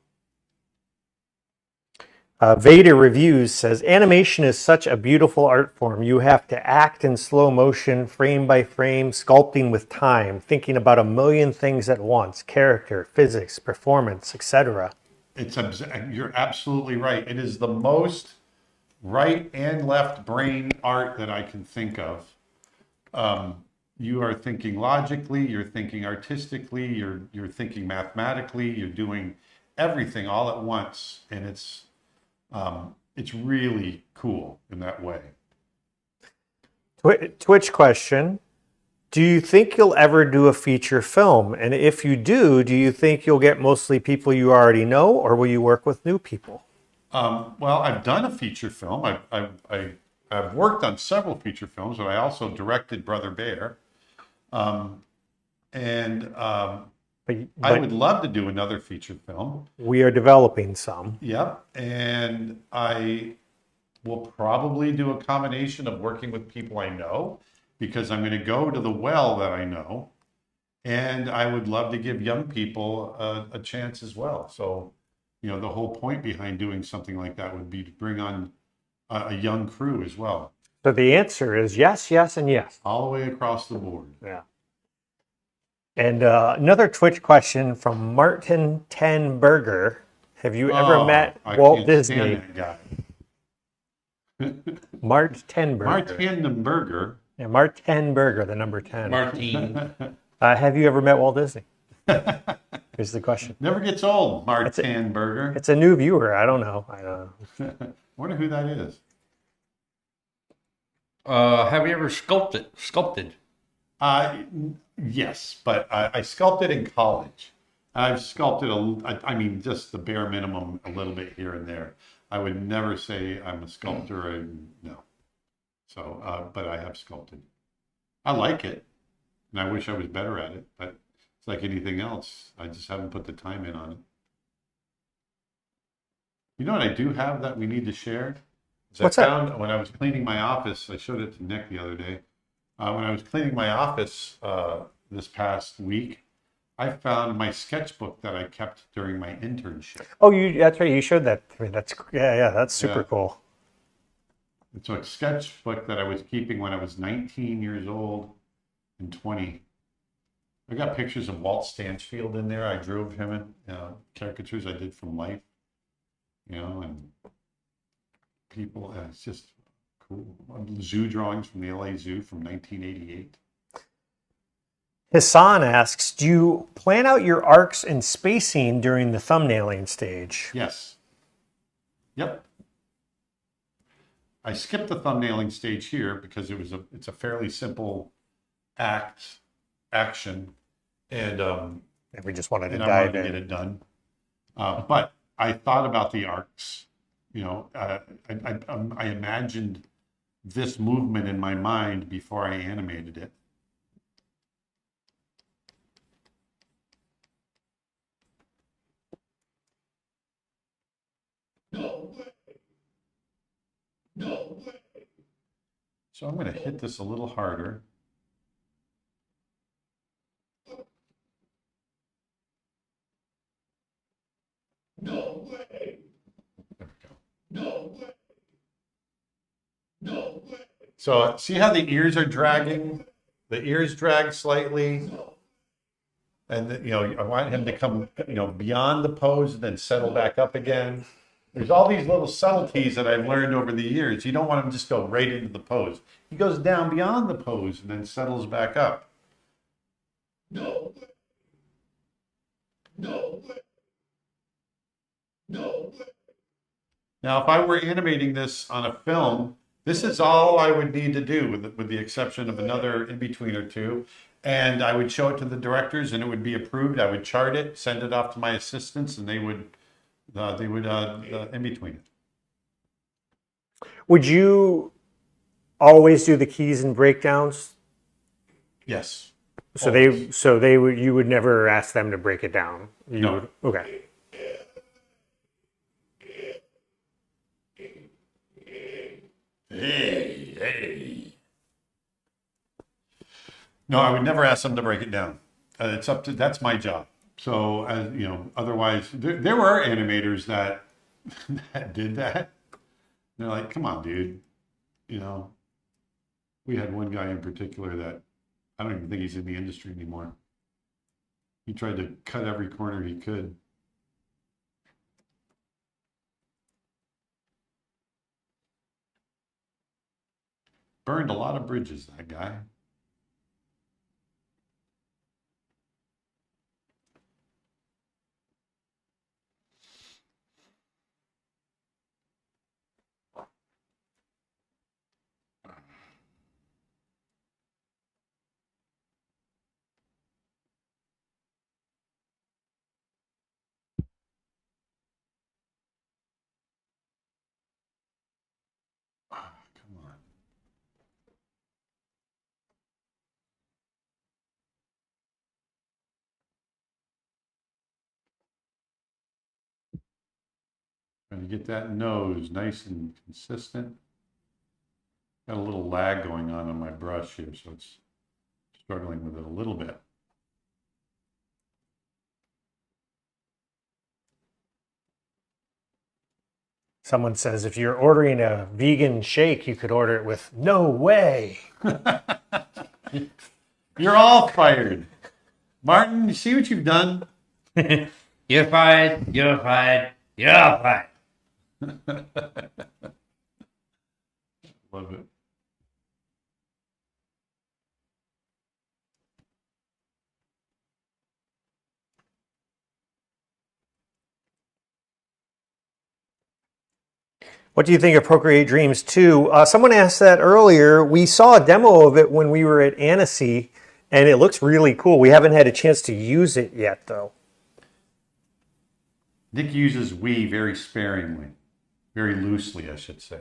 Vader Reviews says, animation is such a beautiful art form. You have to act in slow motion, frame by frame, sculpting with time, thinking about a million things at once, character, physics, performance, etc. You're absolutely right. It is the most right and left brain art that I can think of. You are thinking logically, you're thinking artistically, you're thinking mathematically, you're doing everything all at once, and it's really cool in that way. Twitch question. Do you think you'll ever do a feature film? And if you do you think you'll get mostly people you already know, or will you work with new people? Well, I've done a feature film. I've worked on several feature films, but I also directed Brother Bear. I would love to do another feature film. We are developing some. Yep. And I will probably do a combination of working with people I know, because I'm going to go to the well that I know. And I would love to give young people a chance as well. So, the whole point behind doing something like that would be to bring on a young crew as well. So the answer is yes, yes, and yes. All the way across the board. Yeah. And another Twitch question from Martin Ten Burger. Have you ever met Walt Disney? Mart Ten Burger. Martin Burger. Yeah, Martin Burger, the number 10. Martine. Have you ever met Walt Disney? Here's the question. Never gets old, Martin Burger. It's a new viewer. I don't know. Wonder who that is. Have you ever sculpted? Yes, but I sculpted in college. I've sculpted, just the bare minimum, a little bit here and there. I would never say I'm a sculptor, no. So, but I have sculpted. I like it, and I wish I was better at it, but it's like anything else. I just haven't put the time in on it. You know what I do have that we need to share? What's that? When I was cleaning my office, I showed it to Nick the other day. When I was cleaning my office this past week, I found my sketchbook that I kept during my internship. Oh, that's right. You showed that to me. That's super cool. It's a sketchbook that I was keeping when I was 19 years old and 20. I got pictures of Walt Stanchfield in there. I drew of him in caricatures I did from life, and people. It's just cool. Zoo drawings from the LA Zoo from 1988. Hassan asks, do you plan out your arcs and spacing during the thumbnailing stage? Yes. Yep. I skipped the thumbnailing stage here because it's a fairly simple action, and we just wanted to dive in. Get it done. But I thought about the arcs. I imagined this movement in my mind before I animated it. No way. No way. So I'm going to hit this a little harder. No way. There we go. No way. No way. So see how the ears are dragging? The ears drag slightly. And I want him to come, beyond the pose and then settle back up again. There's all these little subtleties that I've learned over the years. You don't want him to just go right into the pose. He goes down beyond the pose and then settles back up. No way. No way. No way. Now, if I were animating this on a film, this is all I would need to do, with the exception of another in-between or two. And I would show it to the directors, and it would be approved. I would chart it, send it off to my assistants, and they would in-between it. Would you always do the keys and breakdowns? Yes. So Always. you would never ask them to break it down. No. Okay. Hey. No, I would never ask them to break it down. That's my job. So, otherwise, there were animators that that did that. They're like, come on, dude. We had one guy in particular that I don't even think he's in the industry anymore. He tried to cut every corner he could. Burned a lot of bridges, that guy. Come on. Trying to get that nose nice and consistent. Got a little lag going on my brush here, so it's struggling with it a little bit. Someone says if you're ordering a vegan shake, you could order it with "no way." You're all fired. Martin, you see what you've done? You're fired. You're fired. You're fired. Love it. What do you think of Procreate Dreams 2? Someone asked that earlier. We saw a demo of it when we were at Annecy, and it looks really cool. We haven't had a chance to use it yet, though. Nick uses "we" very sparingly, very loosely, I should say.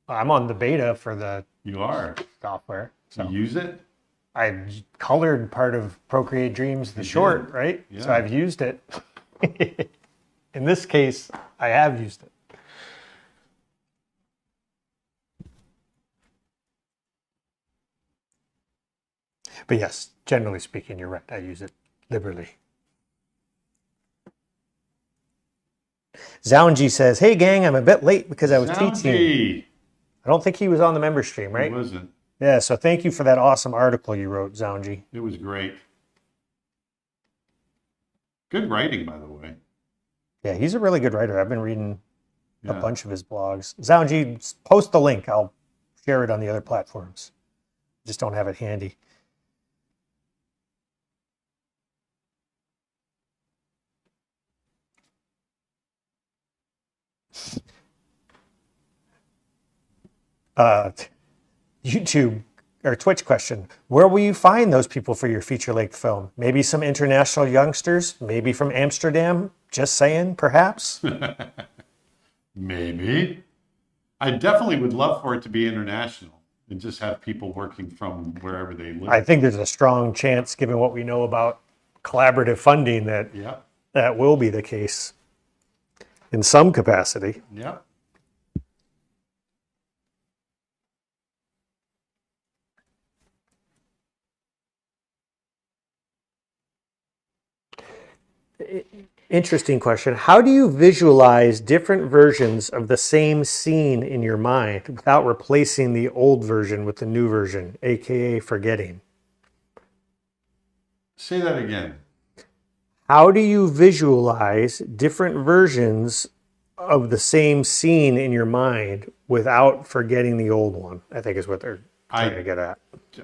I'm on the beta for the You are. software. So You use it? I colored part of Procreate Dreams, the You short, did. right? Yeah. So I've used it. In this case, I have used it. But yes, generally speaking, you're right. I use it liberally. Zounji says, "Hey gang, I'm a bit late because I was teaching." Soundy. I don't think he was on the member stream, right? It wasn't. Yeah, so thank you for that awesome article you wrote, Zounji. It was great. Good writing, by the way. Yeah, he's a really good writer. I've been reading a Yeah. bunch of his blogs. Zounji, post the link. I'll share it on the other platforms. Just don't have it handy. YouTube or Twitch question. Where will you find those people for your feature-length film? Maybe some international youngsters? Maybe from Amsterdam? Just saying, perhaps? Maybe. I definitely would love for it to be international and just have people working from wherever they live. I think there's a strong chance, given what we know about collaborative funding, that Yeah. that will be the case in some capacity. Yeah. Interesting question. How do you visualize different versions of the same scene in your mind without replacing the old version with the new version, aka forgetting? Say that again. How do you visualize different versions of the same scene in your mind without forgetting the old one, I think is what they're trying to get at.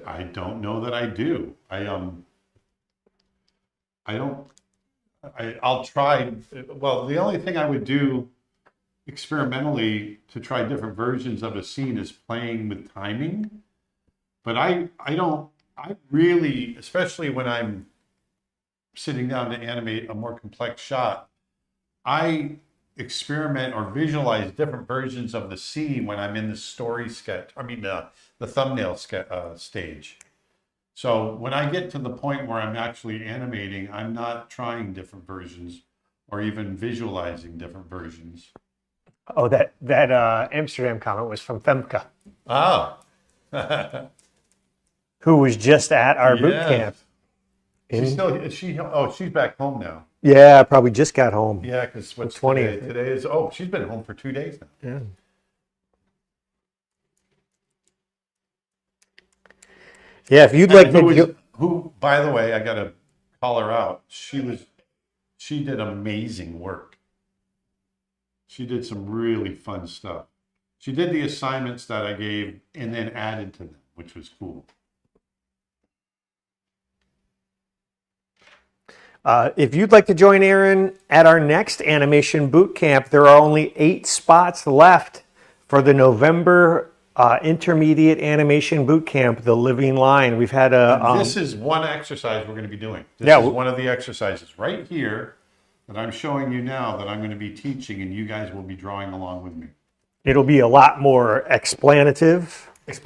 I don't know that I do. I don't. I'll try. Well, the only thing I would do experimentally to try different versions of a scene is playing with timing. But I don't. I really, especially when I'm sitting down to animate a more complex shot, I experiment or visualize different versions of the scene when I'm in the story sketch. I mean, the thumbnail stage. So when I get to the point where I'm actually animating, I'm not trying different versions or even visualizing different versions. Oh, that Amsterdam comment was from Femke, Oh, who was just at our boot yes. camp. She's still, is she, oh, she's back home now. Yeah, probably just got home. Yeah, because what's 20th. today? Today is, oh, she's been home for 2 days now. Yeah. Yeah, if you'd like to. Who, by the way, I got to call her out. She did amazing work. She did some really fun stuff. She did the assignments that I gave and then added to them, which was cool. If you'd like to join Aaron at our next animation boot camp, there are only 8 spots left for the November intermediate animation boot camp, The Living Line. We've had a. This is one exercise we're going to be doing. This Yeah, is one of the exercises right here that I'm showing you now that I'm going to be teaching, and you guys will be drawing along with me. It'll be a lot more explanatory. What's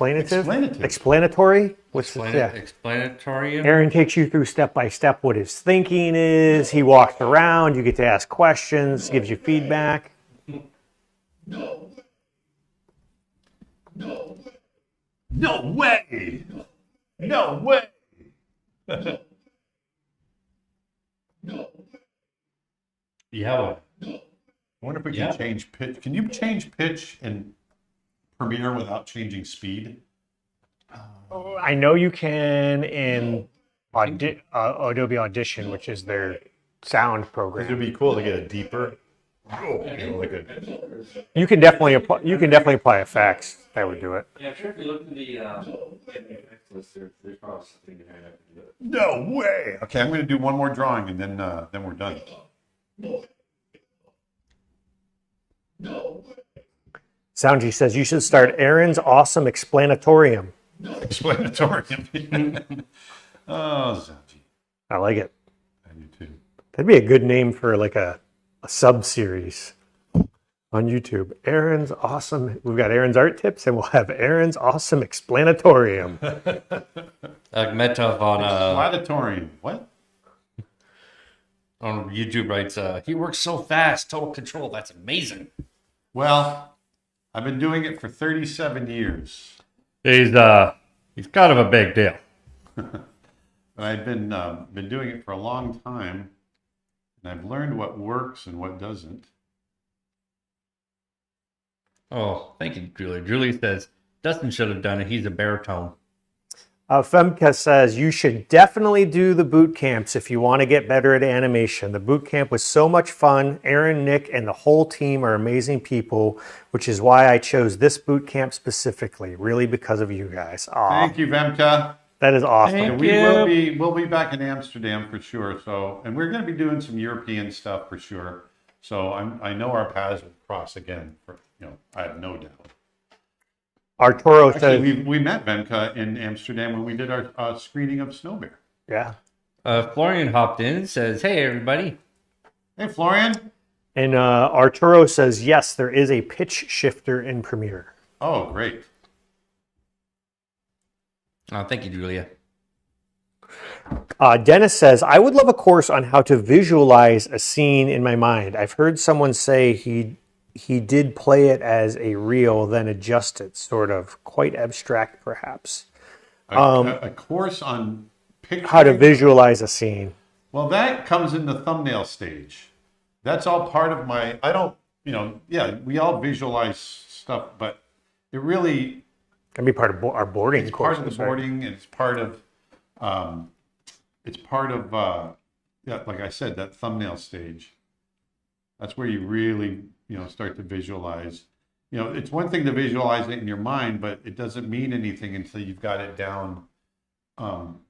Explanatory. Aaron takes you through step by step what his thinking is. He walks around. You get to ask questions. Gives you feedback. No way! No way! Yeah. I wonder if we can change pitch. Can you change pitch in Premiere without changing speed? I know you can in Adobe Audition, which is their sound It'd program. be cool to get a deeper. Like a, You can definitely apply effects. That would do it. Yeah, I'm sure if you look at the list, there's probably something in there that can do it. no way! Okay, I'm going to do one more drawing and then we're done. Soundgy says you should start Aaron's Awesome Explanatorium. Explanatorium. Oh, Zaji. I like it. I do too. That'd be a good name for like a sub-series on YouTube. Aaron's Awesome. We've got Aaron's Art Tips, and we'll have Aaron's Awesome Explanatorium. Metov on Explanatorium. What? on YouTube writes, he works so fast, total control. That's amazing. Well, I've been doing it for 37 years. He's kind of a big deal. But I've been doing it for a long time, and I've learned what works and what doesn't. Oh, thank you, Julie. Julie says Dustin should have done it. He's a baritone. Femke says you should definitely do the boot camps if you want to get better at animation. The boot camp was so much fun. Aaron, Nick, and the whole team are amazing people, which is why I chose this boot camp specifically, really because of you guys. Aw, Thank you, Vemka. that is awesome. Thank And we'll be back in Amsterdam for sure. So, and we're going to be doing some European stuff for sure. So I know our paths will cross again. I have no doubt. Arturo says, Actually, we met Vemka in Amsterdam when we did our screening of Snow Bear. yeah. Florian hopped in and says, hey, everybody. Hey, Florian. And Arturo says, yes, there is a pitch shifter in Premiere. Oh, great. Oh, thank you, Julia. Dennis says, I would love a course on how to visualize a scene in my mind. I've heard someone say he did play it as a reel, then adjust it, sort of. Quite abstract, perhaps. A course on picturing. How to visualize a scene. Well, that comes in the thumbnail stage. That's all part of my, we all visualize stuff, but it really Can be part of our boarding it's course. part of the boarding, and it's part of like I said, that thumbnail stage. That's where you really, start to visualize. It's one thing to visualize it in your mind, but it doesn't mean anything until you've got it down um,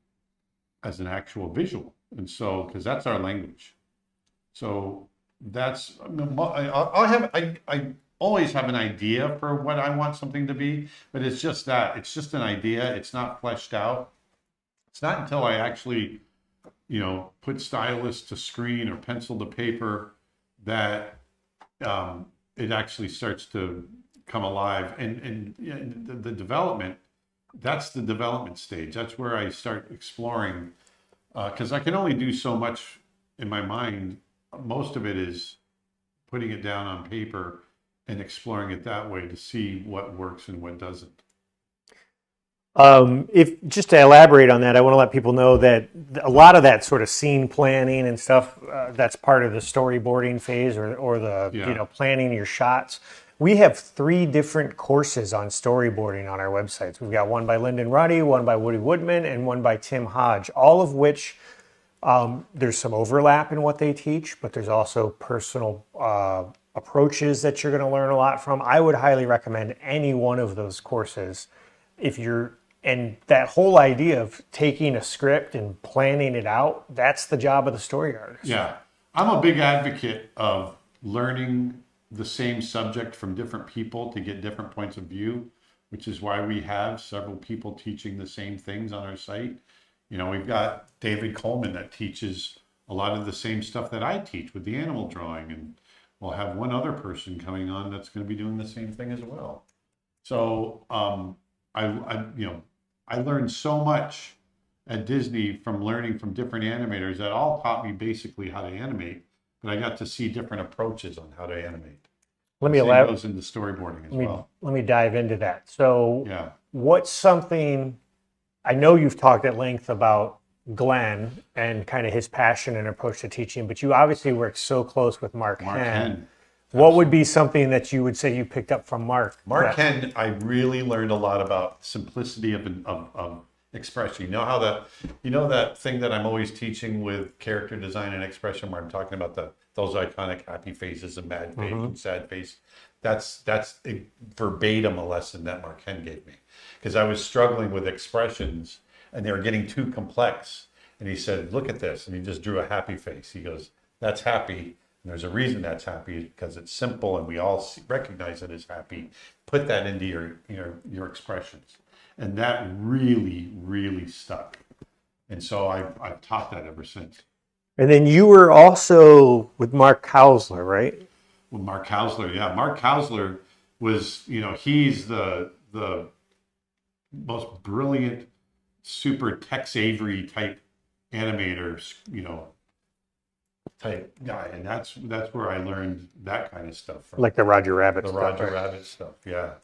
as an actual visual. And so, because that's our language. So that's, I always have an idea for what I want something to be, but it's just that. It's just an idea. It's not fleshed out. It's not until I actually, put stylus to screen or pencil to paper that it actually starts to come alive. And the development, that's the development stage. That's where I start exploring, because I can only do so much in my mind. Most of it is putting it down on paper and exploring it that way to see what works and what doesn't. If just to elaborate on that, I want to let people know that a lot of that sort of scene planning and stuff, that's part of the storyboarding phase or the, planning your shots. We have 3 different courses on storyboarding on our websites. We've got one by Lyndon Ruddy, one by Woody Woodman, and one by Tim Hodge, all of which there's some overlap in what they teach, but there's also personal approaches that you're going to learn a lot from. I would highly recommend any one of those courses and that whole idea of taking a script and planning it out, that's the job of the story artist. Yeah. I'm a big advocate of learning the same subject from different people to get different points of view, which is why we have several people teaching the same things on our site. We've got David Coleman that teaches a lot of the same stuff that I teach with the animal drawing, and we'll have one other person coming on that's going to be doing the same thing as well. So I learned so much at Disney from learning from different animators that all taught me basically how to animate, but I got to see different approaches on how to animate. Let me elaborate. Goes into storyboarding as well. Let me dive into that. So, yeah. What's something? I know you've talked at length about Glenn and kind of his passion and approach to teaching, but you obviously worked so close with Mark Henn. What would be something that you would say you picked up from Mark? Mark Henn, I really learned a lot about simplicity of expression. You know that thing that I'm always teaching with character design and expression, where I'm talking about those iconic happy faces and mad face and sad face. That's verbatim a lesson that Mark Henn gave me, because I was struggling with expressions and they were getting too complex. And he said, "Look at this," and he just drew a happy face. He goes, "That's happy. And there's a reason that's happy, because it's simple and we all recognize it as happy. Put that into your expressions." And that really, really stuck. And so I've taught that ever since. And then you were also with Mark Kausler, right? With Mark Kausler, yeah. Mark Kausler was, he's the most brilliant, super Tex Avery type animator, type guy, and that's where I learned that kind of stuff from. Like the Roger Rabbit stuff. Roger Rabbit stuff, yeah.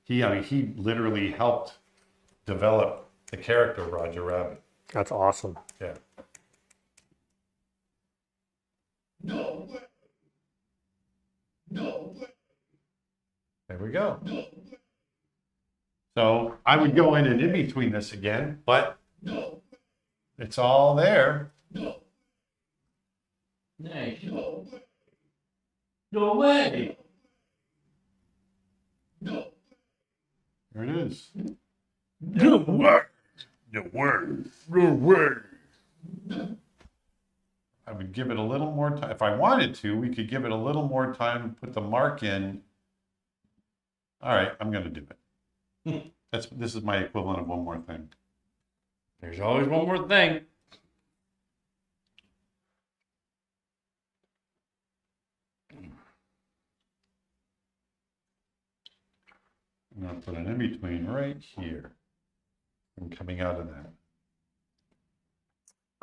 He literally helped develop the character Roger Rabbit. That's awesome. Yeah. No way. No way. There we go. No way. So I would go in and in between this again, but no, it's all there. No. Nay. No way. No way. No. There it is. No way. No way. No way. I would give it a little more time. If I wanted to, we could give it a little more time, put the mark in. All right, I'm going to do it. This is my equivalent of one more thing. There's always one more thing. I'm going to put an in-between right here. I'm coming out of that.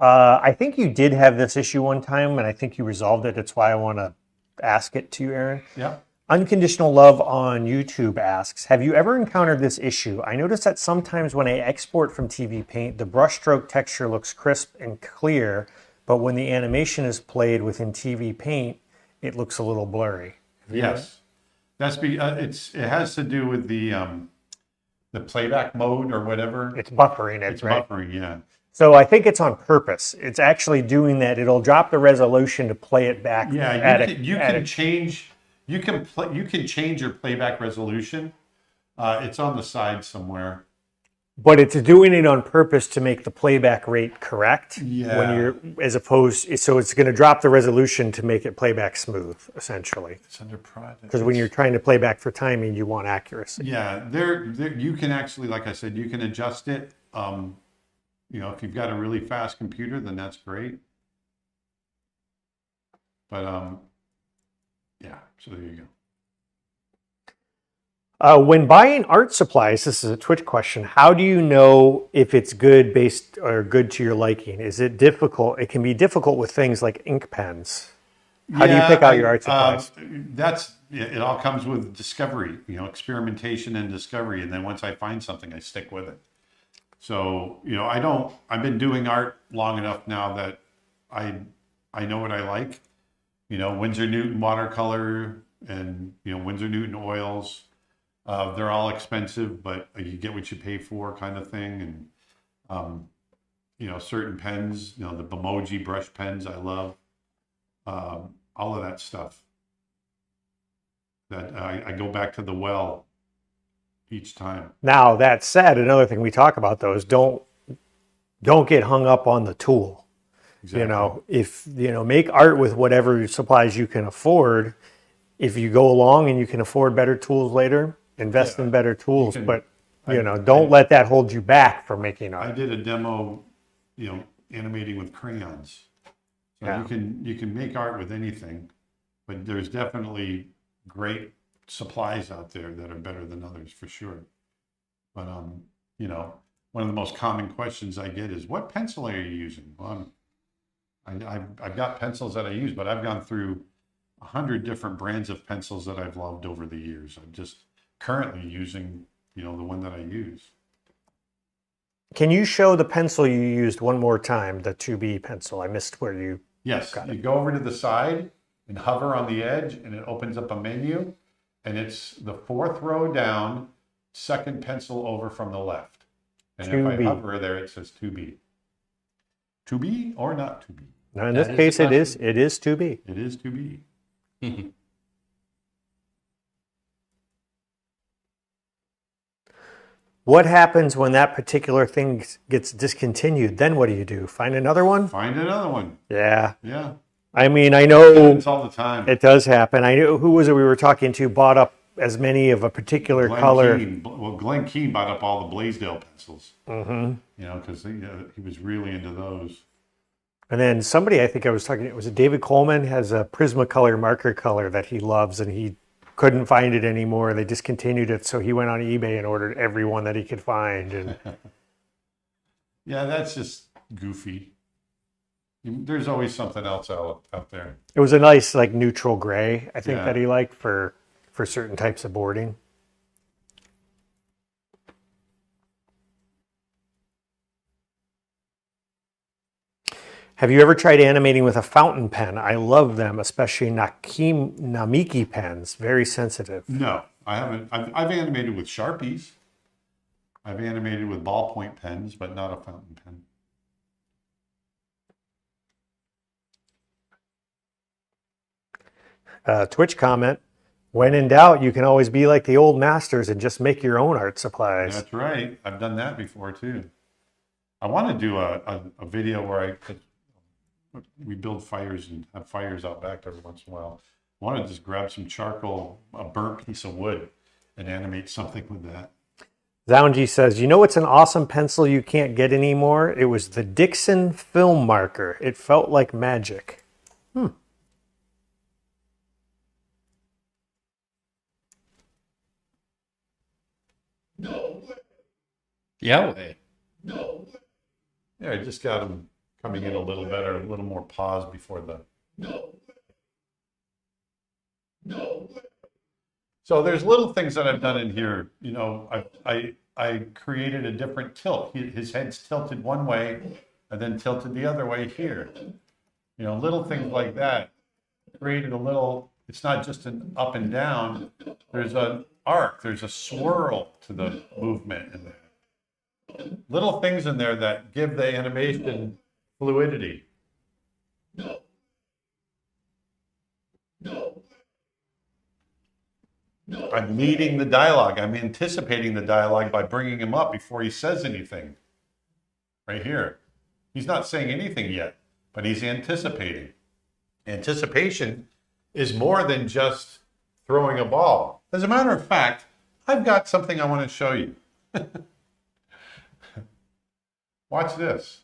I think you did have this issue one time, and I think you resolved it. That's why I want to ask it to you, Aaron. Yeah. Unconditional Love on YouTube asks, have you ever encountered this issue? I notice that sometimes when I export from TV Paint, the brushstroke texture looks crisp and clear, but when the animation is played within TV Paint, it looks a little blurry. Yes. That's it has to do with the playback mode or whatever. It's buffering it, It's right? buffering, yeah. So I think it's on purpose. It's actually doing that. It'll drop the resolution to play it back. Yeah, you can change your playback resolution. It's on the side somewhere. But it's doing it on purpose to make the playback rate correct. Yeah. When you're, so it's going to drop the resolution to make it playback smooth, essentially. It's under project. Because when you're trying to play back for timing, you want accuracy. Yeah, you can actually, like I said, you can adjust it. If you've got a really fast computer, then that's great. But yeah, so there you go. When buying art supplies, this is a Twitch question. How do you know if it's good based or good to your liking? Is it difficult? It can be difficult with things like ink pens. How do you pick out your art supplies? It all comes with discovery, experimentation and discovery. And then once I find something, I stick with it. So, I've been doing art long enough now that I know what I like. Winsor Newton watercolor and, Winsor Newton oils. They're all expensive, but you get what you pay for, kind of thing. And, certain pens, the Bimoji brush pens I love. All of that stuff. That I go back to the well each time. Now, that said, another thing we talk about, though, is don't get hung up on the tool. Exactly. Make art with whatever supplies you can afford. If you go along and you can afford better tools later, invest in better tools. Don't let that hold you back from making art. I did a demo, animating with crayons. So yeah. You can make art with anything, but there's definitely great supplies out there that are better than others for sure. But one of the most common questions I get is, what pencil are you using? Well, I've got pencils that I use, but I've gone through 100 different brands of pencils that I've loved over the years. I'm just currently using, the one that I use. Can you show the pencil you used one more time, the 2B pencil? I missed where you Yes, got it. You go over to the side and hover on the edge, and it opens up a menu, and it's the 4th row down, 2nd pencil over from the left. And 2B. If I hover there, it says 2B. 2B or not 2B? No, in this case, it is 2B. It is 2B. What happens when that particular thing gets discontinued? Then what do you do? Find another one? Find another one. Yeah. Yeah. I mean, I know it happens all the time. It does happen. I know, who was it we were talking to bought up as many of a particular color. Glenn Keane bought up all the Blaisdell pencils. Mm-hmm. Because he was really into those. And then somebody, I think I was talking, it was David Coleman, has a Prismacolor marker color that he loves, and he couldn't find it anymore. They discontinued it, so he went on eBay and ordered every one that he could find. And yeah, that's just goofy. There's always something else out there. It was a nice, neutral gray, I think, that he liked for certain types of boarding. Have you ever tried animating with a fountain pen? I love them, especially Namiki pens. Very sensitive. No, I haven't. I've animated with Sharpies. I've animated with ballpoint pens, but not a fountain pen. Twitch comment. When in doubt, you can always be like the old masters and just make your own art supplies. That's right. I've done that before, too. I want to do a video where we build fires and have fires out back every once in a while. I want to just grab some charcoal, a burnt piece of wood, and animate something with that. Zounji says, it's an awesome pencil you can't get anymore? It was the Dixon film marker. It felt like magic. No way. Yeah way. No way. Yeah, I just got them coming in a little better, a little more pause before the no way. No way. So there's little things that I've done in here. I created a different tilt. His head's tilted one way and then tilted the other way here. Little things like that. Created a little, it's not just an up and down. There's an arc. There's a swirl to the movement in there. little things in there that give the animation fluidity. I'm leading the dialogue. I'm anticipating the dialogue by bringing him up before he says anything. Right here. He's not saying anything yet, but he's anticipating. Anticipation is more than just throwing a ball. As a matter of fact, I've got something I want to show you. Watch this.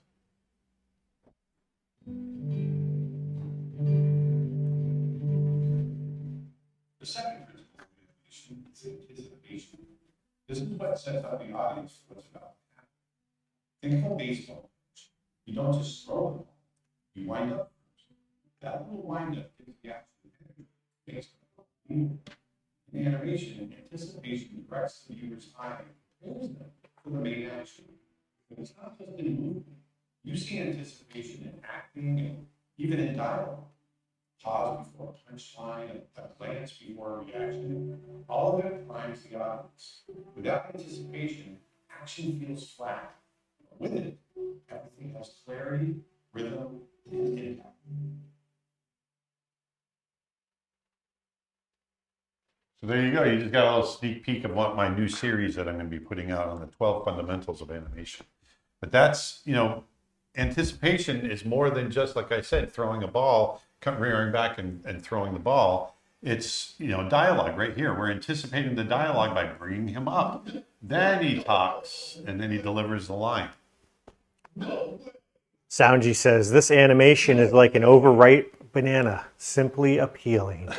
The second principle of animation is anticipation. This is what sets up the audience for what's about to happen. Think of a baseball pitch. You don't just throw the ball. You wind up first. That little wind up gives the action baseball. In animation, anticipation directs the viewer's eye and prepares them for the main action. But it's not just in movement. You see anticipation in acting and even in dialogue. Pause before a punchline, a glance before a reaction. All of it primes the audience. Without anticipation, action feels flat. With it, everything has clarity, rhythm, and impact. So there you go. You just got a little sneak peek of what my new series that I'm going to be putting out on the 12 fundamentals of animation. But that's, anticipation is more than just, like I said, throwing a ball, rearing back and throwing the ball. It's, dialogue right here. We're anticipating the dialogue by bringing him up. Then he talks, and then he delivers the line. Soundji says, this animation is like an overripe banana, simply appealing.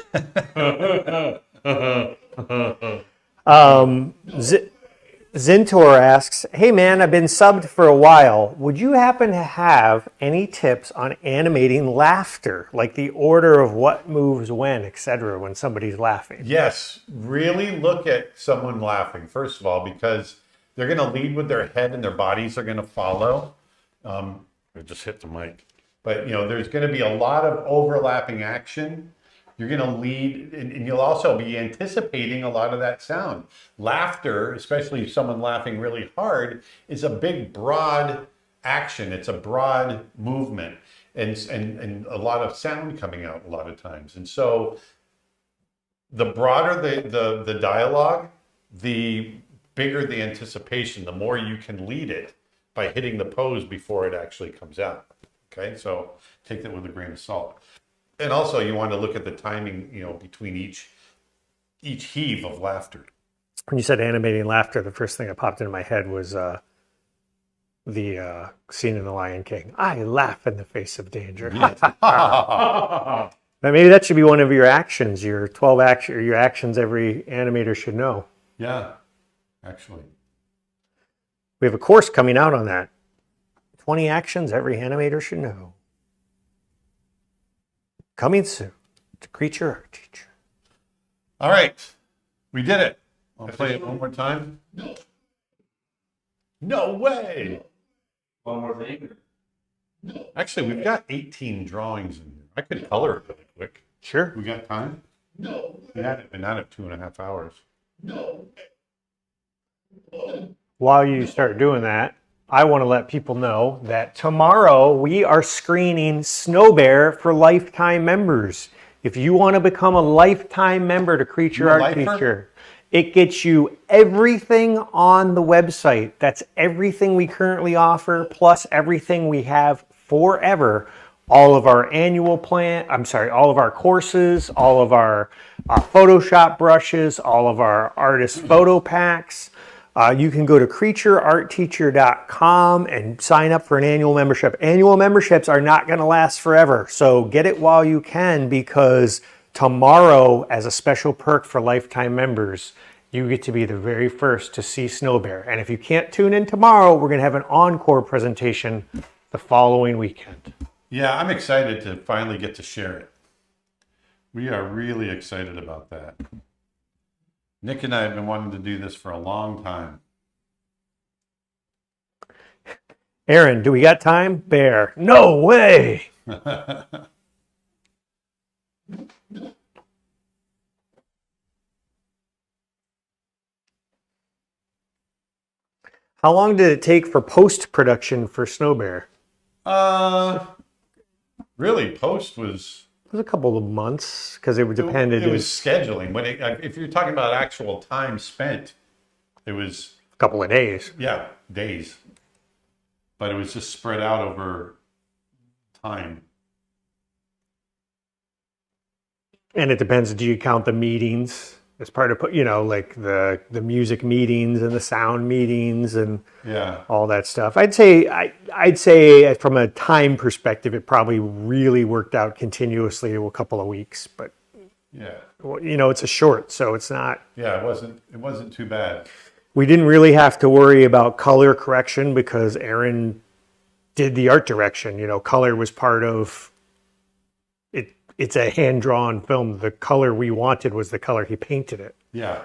Zintor asks, hey man, I've been subbed for a while. Would you happen to have any tips on animating laughter, like the order of what moves when, etc., when somebody's laughing? Yes, really look at someone laughing, first of all, because they're going to lead with their head and their bodies are going to follow. I just hit the mic. But, there's going to be a lot of overlapping action. You're going to lead, and you'll also be anticipating a lot of that sound. Laughter, especially someone laughing really hard, is a big, broad action. It's a broad movement and a lot of sound coming out a lot of times. And so the broader the dialogue, the bigger the anticipation, the more you can lead it by hitting the pose before it actually comes out. Okay, so take that with a grain of salt. And also, you want to look at the timing, between each heave of laughter. When you said animating laughter, the first thing that popped into my head was the scene in The Lion King. I laugh in the face of danger. Yes. Now, maybe that should be one of your actions, your 12 your actions every animator should know. Yeah, actually. We have a course coming out on that. 20 actions every animator should know. Coming soon to Creature Art Teacher. All right. We did it. I'll play it one more time. No way. One more thing. Actually, we've got 18 drawings in here. I could color it really quick. Sure. We got time? No. We haven't been out of 2.5 hours. While you start doing that, I want to let people know that tomorrow we are screening Snow Bear for lifetime members. If you want to become a lifetime member to Creature Art Teacher, it gets you everything on the website. That's everything we currently offer, plus everything we have forever. All of our annual all of our courses, all of our Photoshop brushes, all of our artist photo packs. You can go to creatureartteacher.com and sign up for an annual membership. Annual memberships are not going to last forever, so get it while you can, because tomorrow, as a special perk for lifetime members, you get to be the very first to see Snow Bear. And if you can't tune in tomorrow, we're going to have an encore presentation the following weekend. Yeah, I'm excited to finally get to share it. We are really excited about that. Nick and I have been wanting to do this for a long time. Aaron, do we got time? Bear. No way! How long did it take for post-production for Snow Bear? Really, post was It was a couple of months because it depended. It was scheduling. If you're talking about actual time spent, it was a couple of days. yeah, days. But it was just spread out over time. And it depends. Do you count the meetings as part of, like the music meetings and the sound meetings and Yeah. all that stuff? I'd say from a time perspective, it probably really worked out continuously to a couple of weeks. But Yeah. it's a short, so it's not. Yeah, it wasn't too bad. We didn't really have to worry about color correction because Aaron did the art direction. Color was part of it. It's a hand-drawn film. The color we wanted was the color he painted it. Yeah.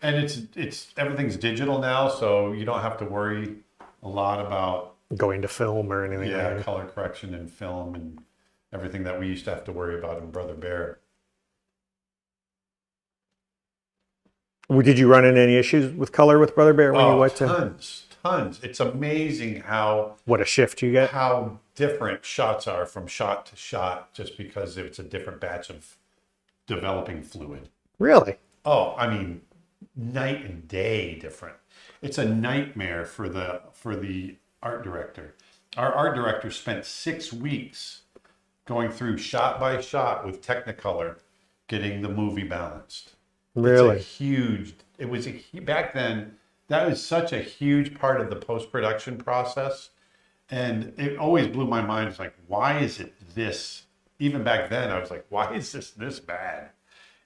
And it's everything's digital now, so you don't have to worry a lot about Going to film or anything like that. color correction in film and everything that we used to have to worry about in Brother Bear. Did you run into any issues with color with Brother Bear when you went to? Tons. It's amazing What a shift you get. how different shots are from shot to shot just because it's a different batch of developing fluid. Really? Oh, I mean, night and day different. It's a nightmare for the art director. Our art director spent 6 weeks going through shot by shot with Technicolor, getting the movie balanced. Really? Back then, that was such a huge part of the post-production process. And it always blew my mind. It's like, why is it this? Even back then, I was like, why is this bad?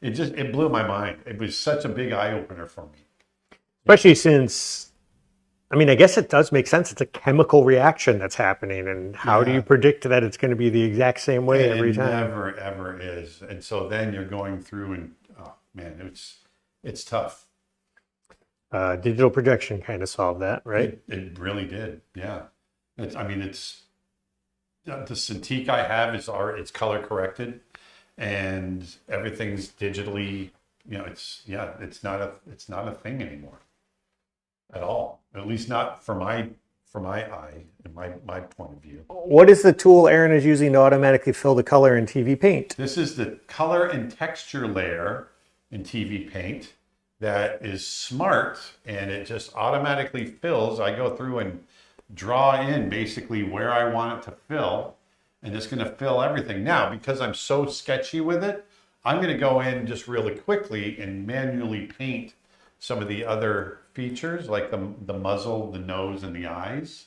It blew my mind. It was such a big eye-opener for me. Especially since, I guess it does make sense. It's a chemical reaction that's happening. And how do you predict that it's going to be the exact same way every time? It never, ever is. And so then you're going through and, oh, man, it's tough. Digital projection kind of solved that, right? It really did, yeah. It's the Cintiq I have it's color corrected, and everything's digitally. It's not a thing anymore, at all. At least not for my eye and my point of view. What is the tool Aaron is using to automatically fill the color in TV Paint? This is the color and texture layer in TV Paint. That is smart, and it just automatically fills. I go through and draw in basically where I want it to fill, and it's going to fill everything. Now, because I'm so sketchy with it, I'm going to go in just really quickly and manually paint some of the other features, like the muzzle, the nose, and the eyes.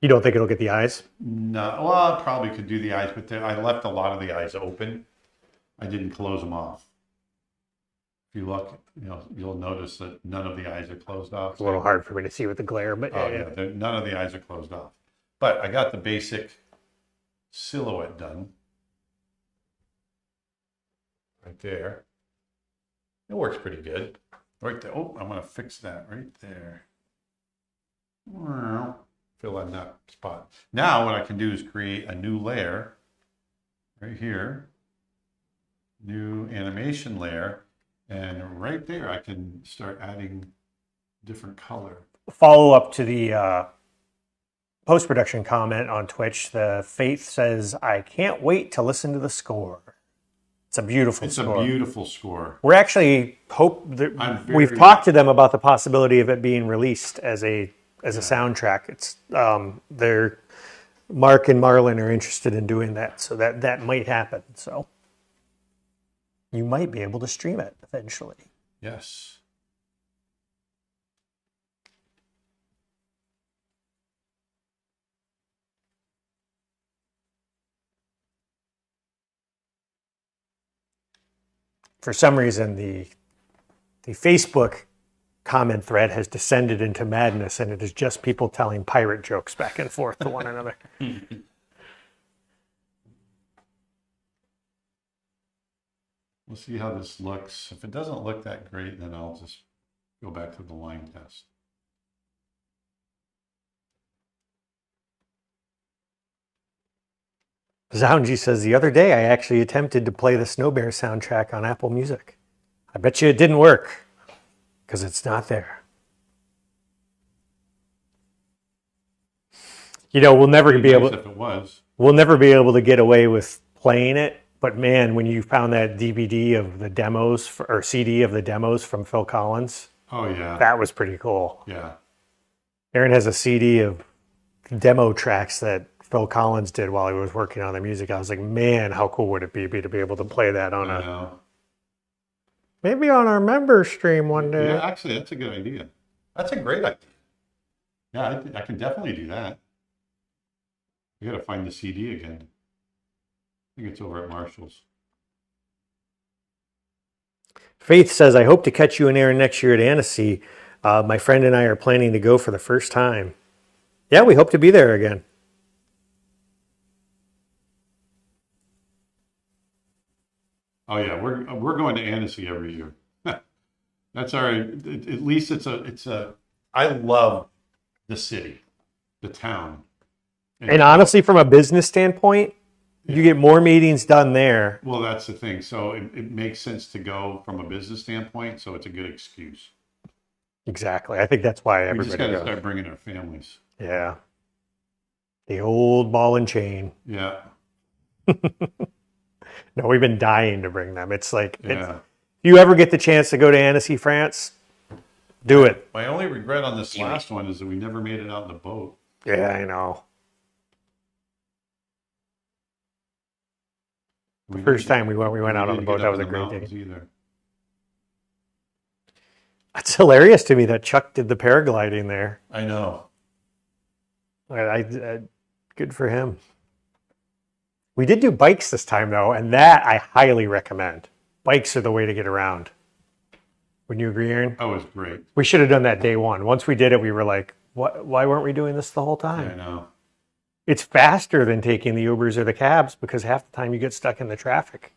You don't think it'll get the eyes? No, well, I probably could do the eyes, but I left a lot of the eyes open. I didn't close them off. If you look, you'll notice that none of the eyes are closed off. It's a little hard for me to see with the glare, but none of the eyes are closed off. But I got the basic silhouette done. Right there. It works pretty good. Right there. Oh, I'm going to fix that right there. Fill in that spot. Now what I can do is create a new layer right here. New animation layer. And right there, I can start adding different color. Follow up to the post-production comment on Twitch. The Faith says, I can't wait to listen to the score. It's a beautiful score. It's a beautiful score. We're actually we've talked to them about the possibility of it being released as a soundtrack. It's they're Mark and Marlon are interested in doing that, so that might happen. So you might be able to stream it eventually. Yes. For some reason, the Facebook comment thread has descended into madness, and it is just people telling pirate jokes back and forth to one another. We'll see how this looks. If it doesn't look that great, then I'll just go back to the line test. Zounji says, the other day I actually attempted to play the Snow Bear soundtrack on Apple Music. I bet you it didn't work, because it's not there. We'll never It'd be nice able. if it was. We'll never be able to get away with playing it. But man, when you found that DVD of the demos or CD of the demos from Phil Collins, Oh yeah. that was pretty cool. Yeah. Aaron has a CD of demo tracks that Phil Collins did while he was working on the music. I was like, man, how cool would it be to be able to play that on I know. maybe on our member stream one day. Yeah, actually, that's a good idea. That's a great idea. Yeah, I can definitely do that. I gotta find the CD again. I think it's over at Marshall's. Faith says, I hope to catch you and Aaron next year at Annecy. My friend and I are planning to go for the first time. Yeah, we hope to be there again. Oh yeah, we're going to Annecy every year. That's all right. At least it's a. I love the city, the town. And honestly, from a business standpoint, you get more meetings done there. Well, that's the thing. So it makes sense to go from a business standpoint. So it's a good excuse. Exactly. I think that's why We just everybody got to goes. start bringing our families. Yeah. The old ball and chain. Yeah. No, we've been dying to bring them. It's like, Yeah. if you ever get the chance to go to Annecy, France, do it. My only regret on this last one is that we never made it out in the boat. Yeah, I know. The first time we went out on the boat. That was a great day. Either. It's hilarious to me that Chuck did the paragliding there. I know. Good for him. We did do bikes this time, though, and that I highly recommend. Bikes are the way to get around. Wouldn't you agree, Aaron? That was great. We should have done that day one. Once we did it, we were like, why weren't we doing this the whole time? I know. It's faster than taking the Ubers or the cabs because half the time you get stuck in the traffic.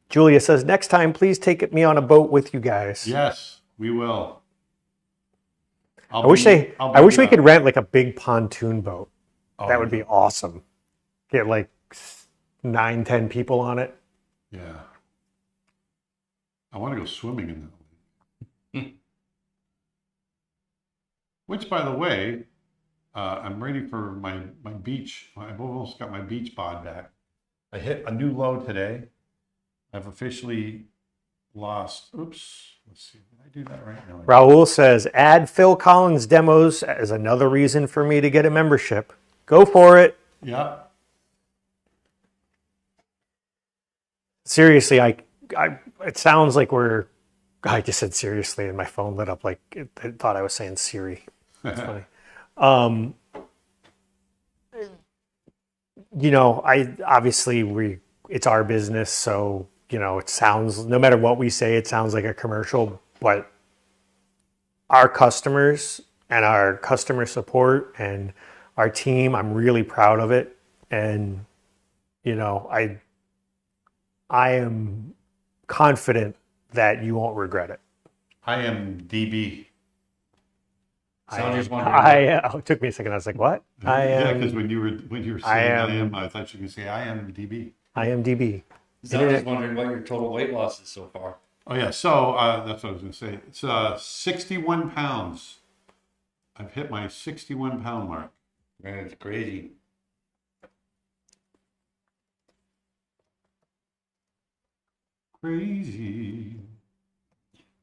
Julia says, next time, please take me on a boat with you guys. Yes, we will. I wish we could rent like a big pontoon boat. Oh, That would be awesome. Get like 9-10 people on it. Yeah. I want to go swimming in that one. Which, by the way, I'm ready for my beach. I've almost got my beach bod back. I hit a new low today. I've officially lost. Oops. Let's see. Did I do that right now? Raul says, add Phil Collins demos as another reason for me to get a membership. Go for it. Yeah. Seriously, it sounds like I just said seriously and my phone lit up like it thought I was saying Siri. That's funny. It's our business, so it sounds, no matter what we say, it sounds like a commercial, but our customers and our customer support and our team, I'm really proud of it. And, I am confident that you won't regret it. I am DB. It took me a second. I was like, what? Yeah, because when you were saying I thought you could say I am DB. I am DB. So I was wondering what your total weight loss is so far. Oh yeah, so that's what I was going to say. It's 61 pounds. I've hit my 61 pound mark. Man, it's crazy. Crazy.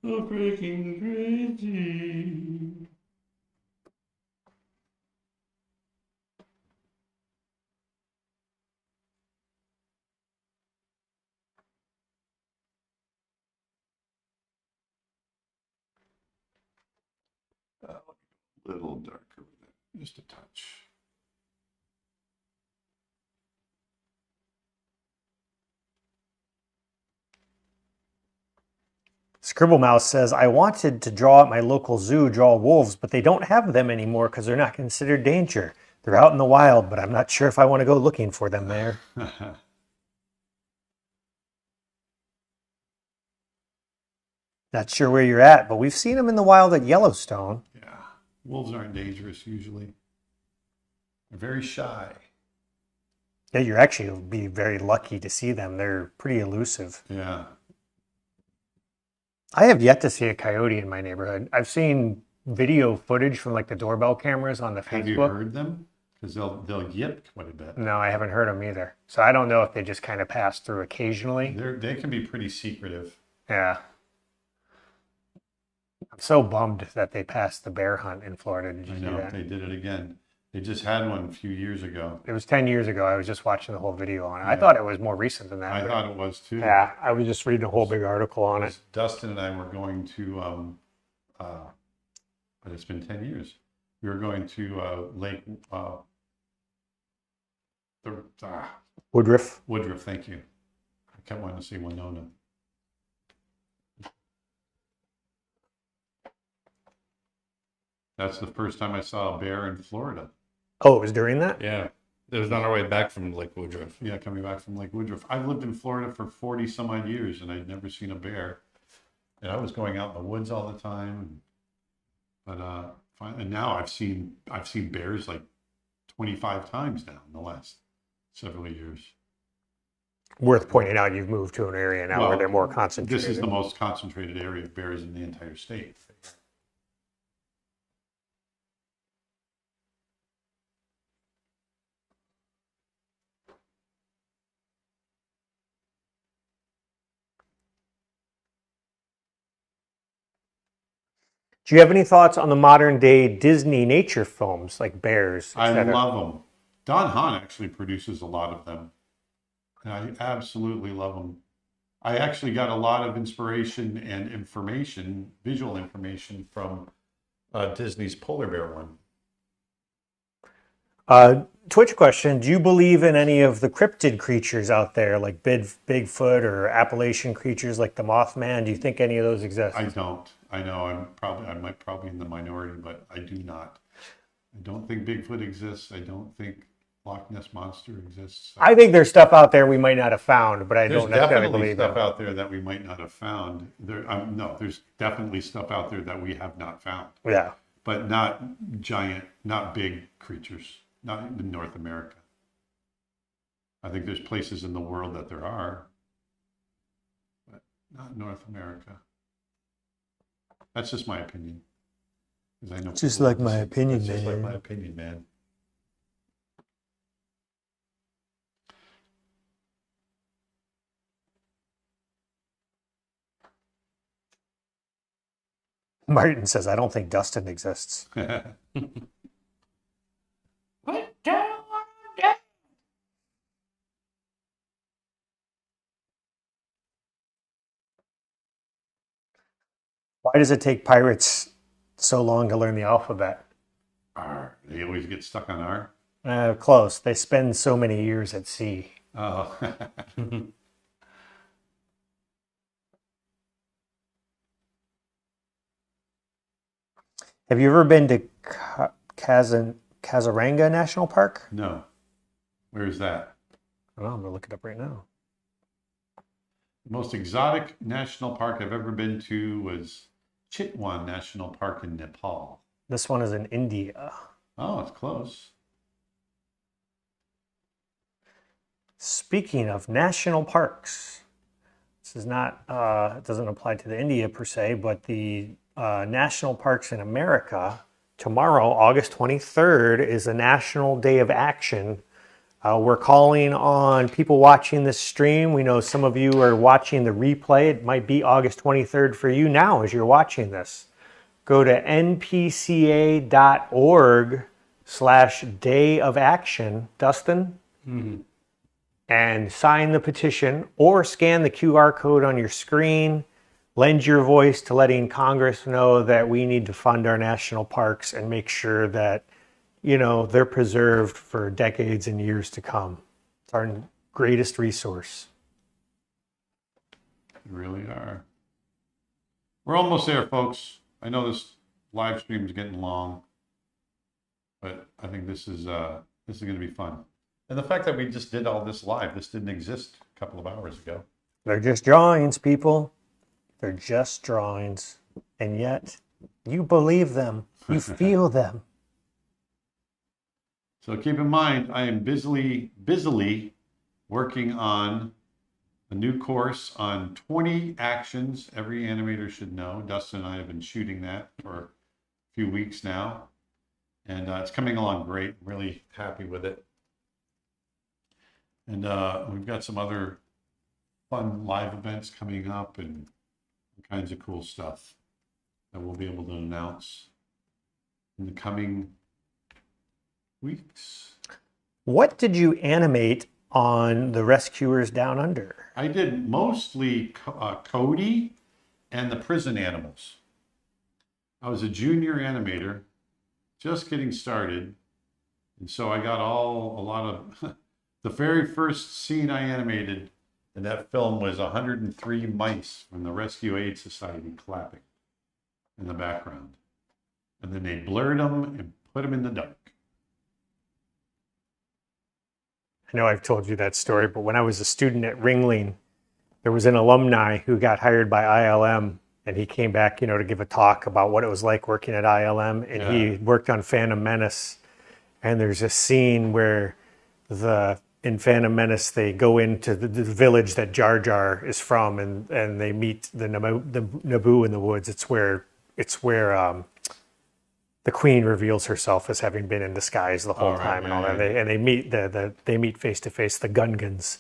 Oh, freaking crazy. A little darker with it, just a touch. Scribble Mouse says, I wanted to draw at my local zoo, draw wolves, but they don't have them anymore because they're not considered danger. They're out in the wild, but I'm not sure if I want to go looking for them there. Not sure where you're at, but we've seen them in the wild at Yellowstone. Yeah, wolves aren't dangerous usually. They're very shy. Yeah, you're actually be very lucky to see them. They're pretty elusive. Yeah. I have yet to see a coyote in my neighborhood. I've seen video footage from like the doorbell cameras on the Have you Facebook. heard them? Because they'll yip quite a bit. No, I haven't heard them either. So I don't know if they just kind of pass through occasionally. They can be pretty secretive. Yeah. I'm so bummed that they passed the bear hunt in Florida. Did you I see know that? they did it again. They just had one a few years ago. It was 10 years ago. I was just watching the whole video on it. I thought it was more recent than that. I but- thought it was too. Yeah, I was just reading a whole big article on it. Dustin and I were going to, but it's been 10 years. We were going to Lake Woodruff. Woodruff. Thank you. I kept wanting to see Winona. That's the first time I saw a bear in Florida. Oh, it was during that? Yeah. It was on our way back from Lake Woodruff. Yeah, coming back from Lake Woodruff. I've lived in Florida for 40 some odd years and I'd never seen a bear. And I was going out in the woods all the time. But and now I've seen bears like 25 times now in the last several years. Worth pointing out, you've moved to an area now where they're more concentrated. This is the most concentrated area of bears in the entire state. Do you have any thoughts on the modern day Disney nature films like Bears? I etc.? love them. Don Hahn actually produces a lot of them. And I absolutely love them. I actually got a lot of inspiration and information, visual information from Disney's Polar Bear one. Twitch question: do you believe in any of the cryptid creatures out there, like Bigfoot or Appalachian creatures like the Mothman? Do you think any of those exist? I don't. I know I might probably in the minority, but I do not. I don't think Bigfoot exists. I don't think Loch Ness Monster exists. I think there's stuff out there we might not have found, but I There's don't necessarily definitely believe stuff it. out there that we might not have found. No, there's definitely stuff out there that we have not found, Yeah. but not giant, not big creatures, not in North America. I think there's places in the world that there are, but not North America. That's just my opinion. 'Cause I know Just people like my opinion, That's just like man. my opinion, man. Martin says, I don't think Dustin exists. Why does it take pirates so long to learn the alphabet? R. They always get stuck on R. Close. They spend so many years at sea. Oh. Have you ever been to Kazaranga National Park? No. Where is that? I don't know, I'm going to look it up right now. The most exotic national park I've ever been to was Chitwan National Park in Nepal. This one is in India. Oh, it's close. Speaking of national parks, this is not, it doesn't apply to the India per se, but the national parks in America, tomorrow, August 23rd, is a National Day of Action. We're calling on people watching this stream. We know some of you are watching the replay. It might be August 23rd for you now as you're watching this. Go to npca.org/Day of Action, Dustin, and sign the petition or scan the QR code on your screen. Lend your voice to letting Congress know that we need to fund our national parks and make sure that, you know, they're preserved for decades and years to come. It's our greatest resource. They really are. We're almost there, folks. I know this live stream is getting long, but I think this is going to be fun. And the fact that we just did all this live, this didn't exist a couple of hours ago. They're just drawings, people. They're just drawings. And yet, you believe them. You feel them. So keep in mind, I am busily working on a new course on 20 actions every animator should know. Dustin and I have been shooting that for a few weeks now, and it's coming along great. I'm really happy with it. And we've got some other fun live events coming up and all kinds of cool stuff that we'll be able to announce in the coming weeks. What did you animate on The Rescuers Down Under? I did mostly Cody and the prison animals. I was a junior animator, just getting started, and so I got a lot of the very first scene I animated in that film was 103 mice from the Rescue Aid Society clapping in the background, and then they blurred them and put them in the dark. I know I've told you that story, but when I was a student at Ringling, there was an alumni who got hired by ILM, and he came back, to give a talk about what it was like working at ILM, and he worked on Phantom Menace. And there's a scene where in Phantom Menace, they go into the village that Jar Jar is from, and they meet the Naboo in the woods. It's where the queen reveals herself as having been in disguise the whole time, and all that. And they meet they meet face to face the Gungans,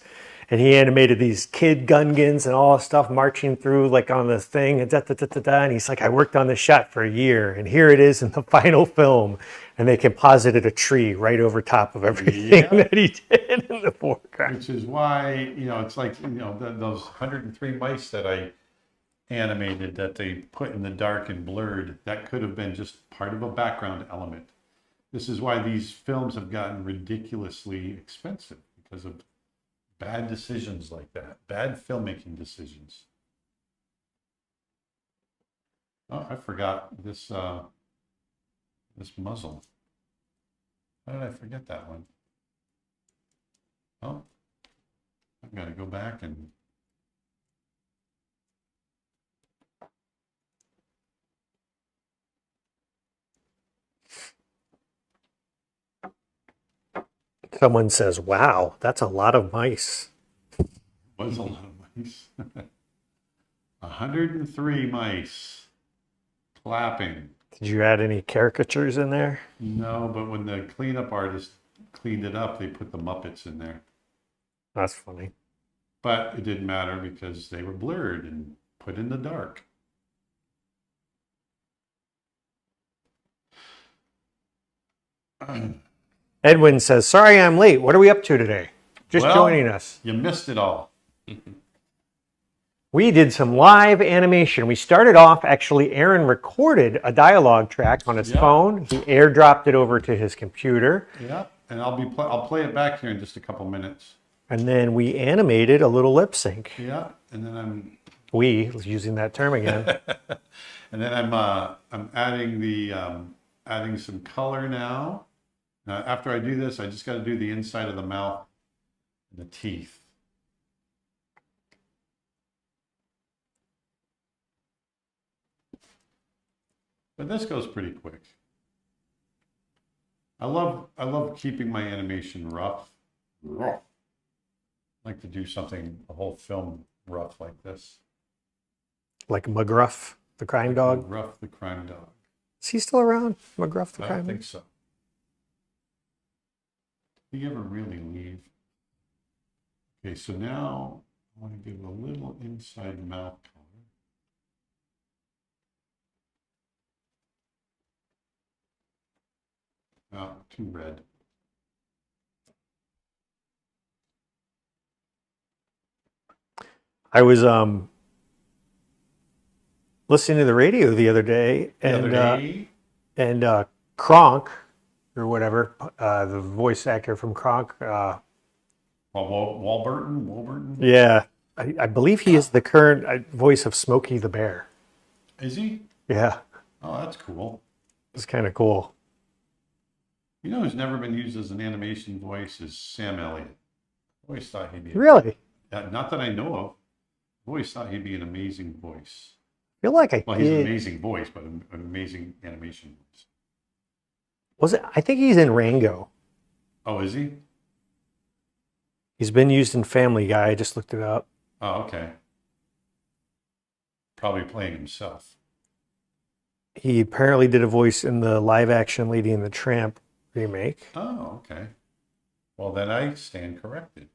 and he animated these kid Gungans and all this stuff marching through like on the thing, and and he's like, I worked on this shot for a year, and here it is in the final film, and they composited a tree right over top of everything that he did in the foreground. Which is why it's like those 103 mice that I animated that they put in the dark and blurred, that could have been just part of a background element. This is why these films have gotten ridiculously expensive, because of bad decisions like that, bad filmmaking decisions. Oh, I forgot this this muzzle. How did I forget that one? Oh, I've got to go back and Someone says, wow, that's a lot of mice. was a lot of mice. 103 mice clapping. Did you add any caricatures in there? No, but when the cleanup artist cleaned it up, they put the Muppets in there. That's funny. But it didn't matter because they were blurred and put in the dark. Edwin says, sorry I'm late. What are we up to today? Just joining us. You missed it all. We did some live animation. We started off, actually, Aaron recorded a dialogue track on his phone. He airdropped it over to his computer. Yeah, and I'll play it back here in just a couple minutes. And then we animated a little lip sync. Yeah, and then We, using that term again. and then I'm adding some color now. After I do this, I just got to do the inside of the mouth and the teeth. But this goes pretty quick. I love keeping my animation rough. I like to do something, a whole film rough like this. Like McGruff, the crime dog. McGruff the crime dog. Is he still around? McGruff the I crime don't dog? think so. Did he ever really leave? Okay, so now I want to give a little inside mouth color. Oh, too red. I was listening to the radio the other day, and Kronk, or whatever, the voice actor from Kronk. Warburton? Yeah, I believe he is the current voice of Smokey the Bear. Is he? Yeah, Oh, that's cool. it's kind of cool. You know who's never been used as an animation voice is Sam Elliott. I always thought he'd be Really? not that I know of. I always thought he'd be an amazing voice. I feel like Well, he's an amazing voice, but an amazing animation voice. Was it? I think he's in Rango. Oh, is he? He's been used in Family Guy. I just looked it up. Oh, okay. Probably playing himself. He apparently did a voice in the live-action Lady and the Tramp remake. Oh, okay. Well, then I stand corrected.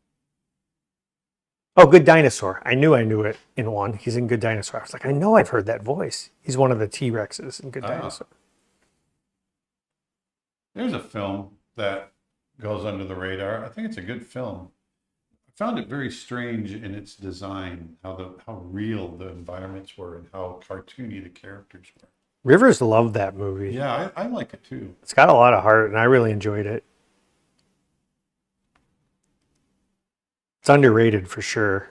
Oh, Good Dinosaur. I knew it in one. He's in Good Dinosaur. I was like, I know I've heard that voice. He's one of the T-Rexes in Good Dinosaur. There's a film that goes under the radar. I think it's a good film. I found it very strange in its design, how real the environments were and how cartoony the characters were. Rivers loved that movie. Yeah, I like it too. It's got a lot of heart, and I really enjoyed it. It's underrated for sure.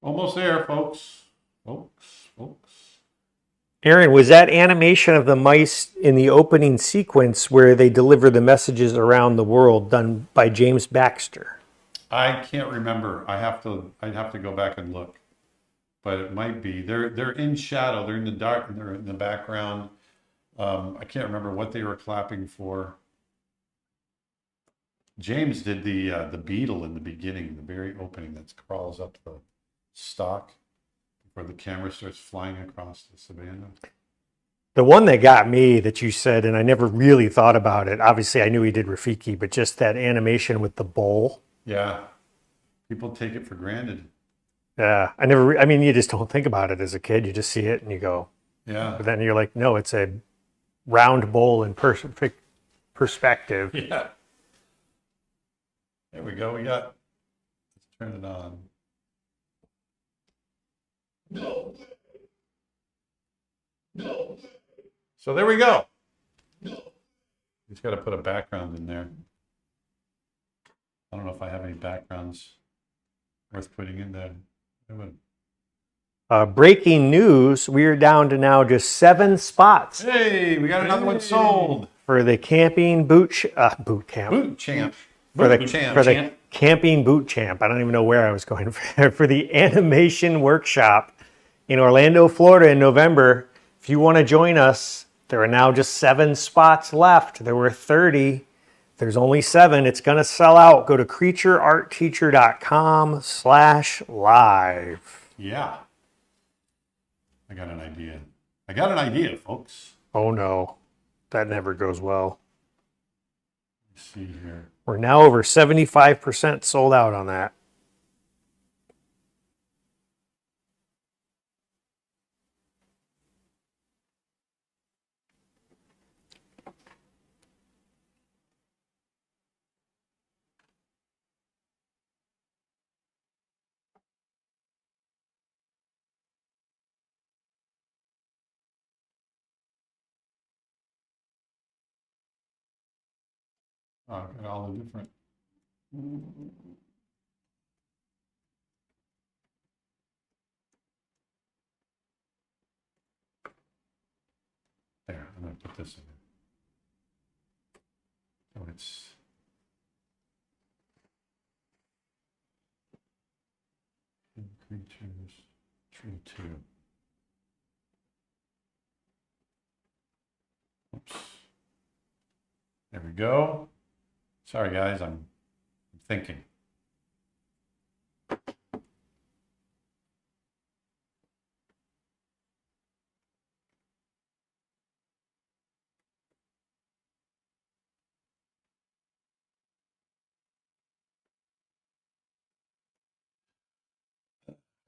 Almost there, folks. Folks. Aaron, was that animation of the mice in the opening sequence where they deliver the messages around the world done by James Baxter? I can't remember. I'd have to go back and look. But it might be. They're in shadow. They're in the dark. They're in the background. I can't remember what they were clapping for. James did the beetle in the beginning, the very opening that crawls up the stalk before the camera starts flying across the savannah. The one that got me that you said, and I never really thought about it. Obviously, I knew he did Rafiki, but just that animation with the bowl. Yeah, people take it for granted. Yeah, I mean, you just don't think about it as a kid. You just see it and you go. Yeah. But then you're like, no, it's a round bowl in perfect perspective. Yeah. There we go. Let's turn it on. No. So there we go. Just got to put a background in there. I don't know if I have any backgrounds worth putting in there. Breaking news, we are down to now just 7 spots. Hey, we got another one sold. For the camping boot camp. Boot champ. For the camping boot champ. I don't even know where I was going for the animation workshop in Orlando, Florida in November. If you want to join us, there are now just 7 spots left. There were 30. There's only 7. It's going to sell out. Go to creatureartteacher.com/live. Yeah. I got an idea, folks. Oh no, that never goes well. Let's see here. We're now over 75% sold out on that. Oh, I've got all the different. There, I'm going to put this in. So it's. Creatures, tree 2. Oops. There we go. Sorry, guys, I'm thinking.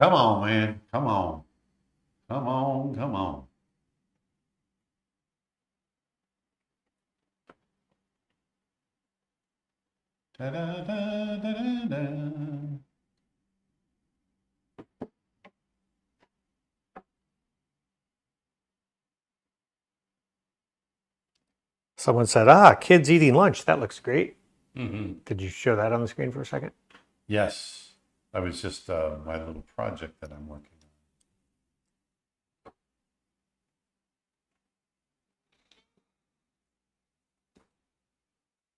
Come on, man. Come on. Come on. Come on. Da, da, da, da, da, da. Someone said, kids eating lunch. That looks great. Did you show that on the screen for a second? Yes. That was just my little project that I'm working on.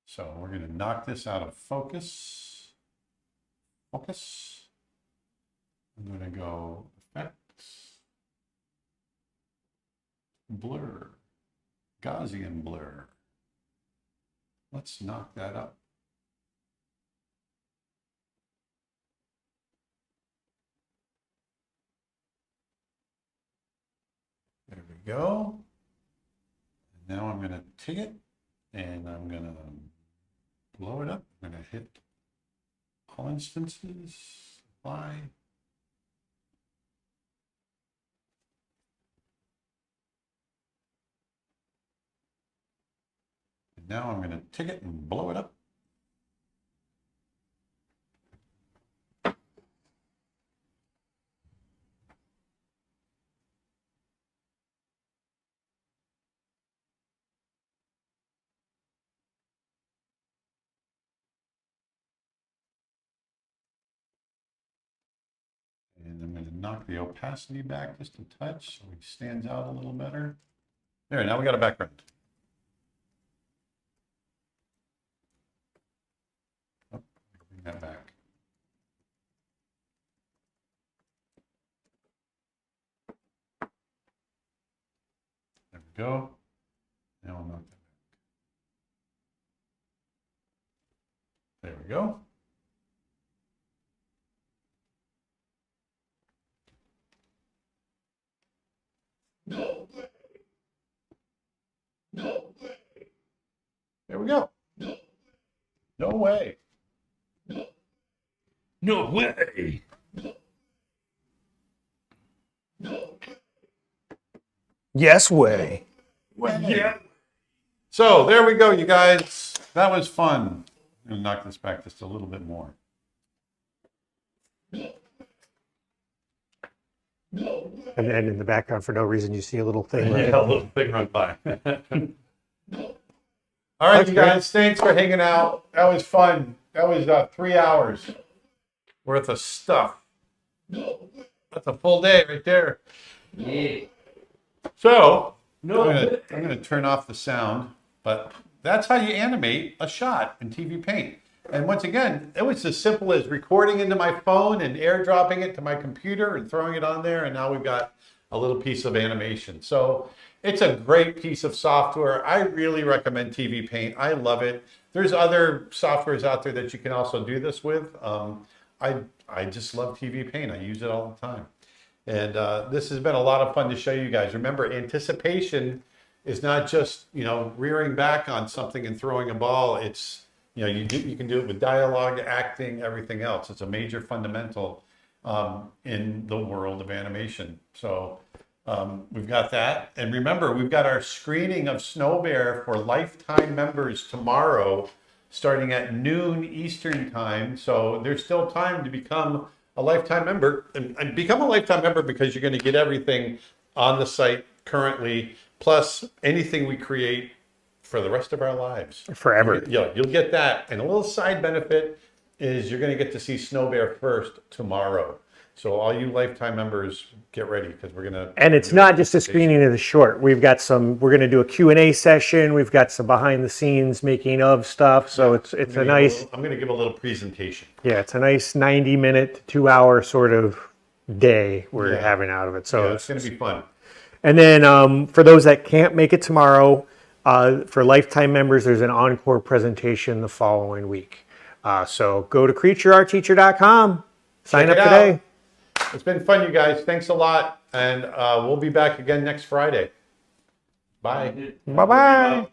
So we're going to knock this out of focus. Focus. I'm going to go effects, blur, Gaussian blur. Let's knock that up. There we go. And now I'm going to take it and I'm going to blow it up. I'm going to hit all instances, apply. And now I'm going to take it and blow it up. And I'm going to knock the opacity back just a touch so he stands out a little better. There, now we got a background. Oh, bring that back. There we go. Now I'll knock that back. There we go. No way. No way. There we go. No way. No way. Yes way. Yeah. So there we go, you guys. That was fun. I'm going to knock this back just a little bit more. And then in the background, for no reason, you see a little thing. Yeah, a little thing run by. All right, you guys. Thanks for hanging out. That was fun. That was 3 hours worth of stuff. That's a full day right there. Yeah. So I'm gonna turn off the sound, but that's how you animate a shot in TV Paint. And once again, it was as simple as recording into my phone and airdropping it to my computer and throwing it on there, and now we've got a little piece of animation. So it's a great piece of software. I really recommend TV Paint. I love it. There's other softwares out there that you can also do this with. I just love TV Paint. I use it all the time. And this has been a lot of fun to show you guys. Remember, anticipation is not just, rearing back on something and throwing a ball. It's, you can do it with dialogue, acting, everything else. It's a major fundamental in the world of animation. So we've got that. And remember, we've got our screening of Snow Bear for lifetime members tomorrow, starting at noon Eastern time. So there's still time to become a lifetime member, and become a lifetime member because you're going to get everything on the site currently, plus anything we create for the rest of our lives. Forever. You'll get that. And a little side benefit is you're going to get to see Snow Bear first tomorrow. So all you lifetime members, get ready because we're going to... And it's not just a screening of the short. We're going to do a Q&A session. We've got some behind the scenes making of stuff. So it's a nice... I'm going to give a little presentation. Yeah, it's a nice 90-minute to 2-hour sort of day we're having out of it. So it's going to be fun. And then for those that can't make it tomorrow, for lifetime members, there's an encore presentation the following week. So go to creatureartteacher.com. Sign up today. It's been fun, you guys. Thanks a lot. And we'll be back again next Friday. Bye. Bye-bye.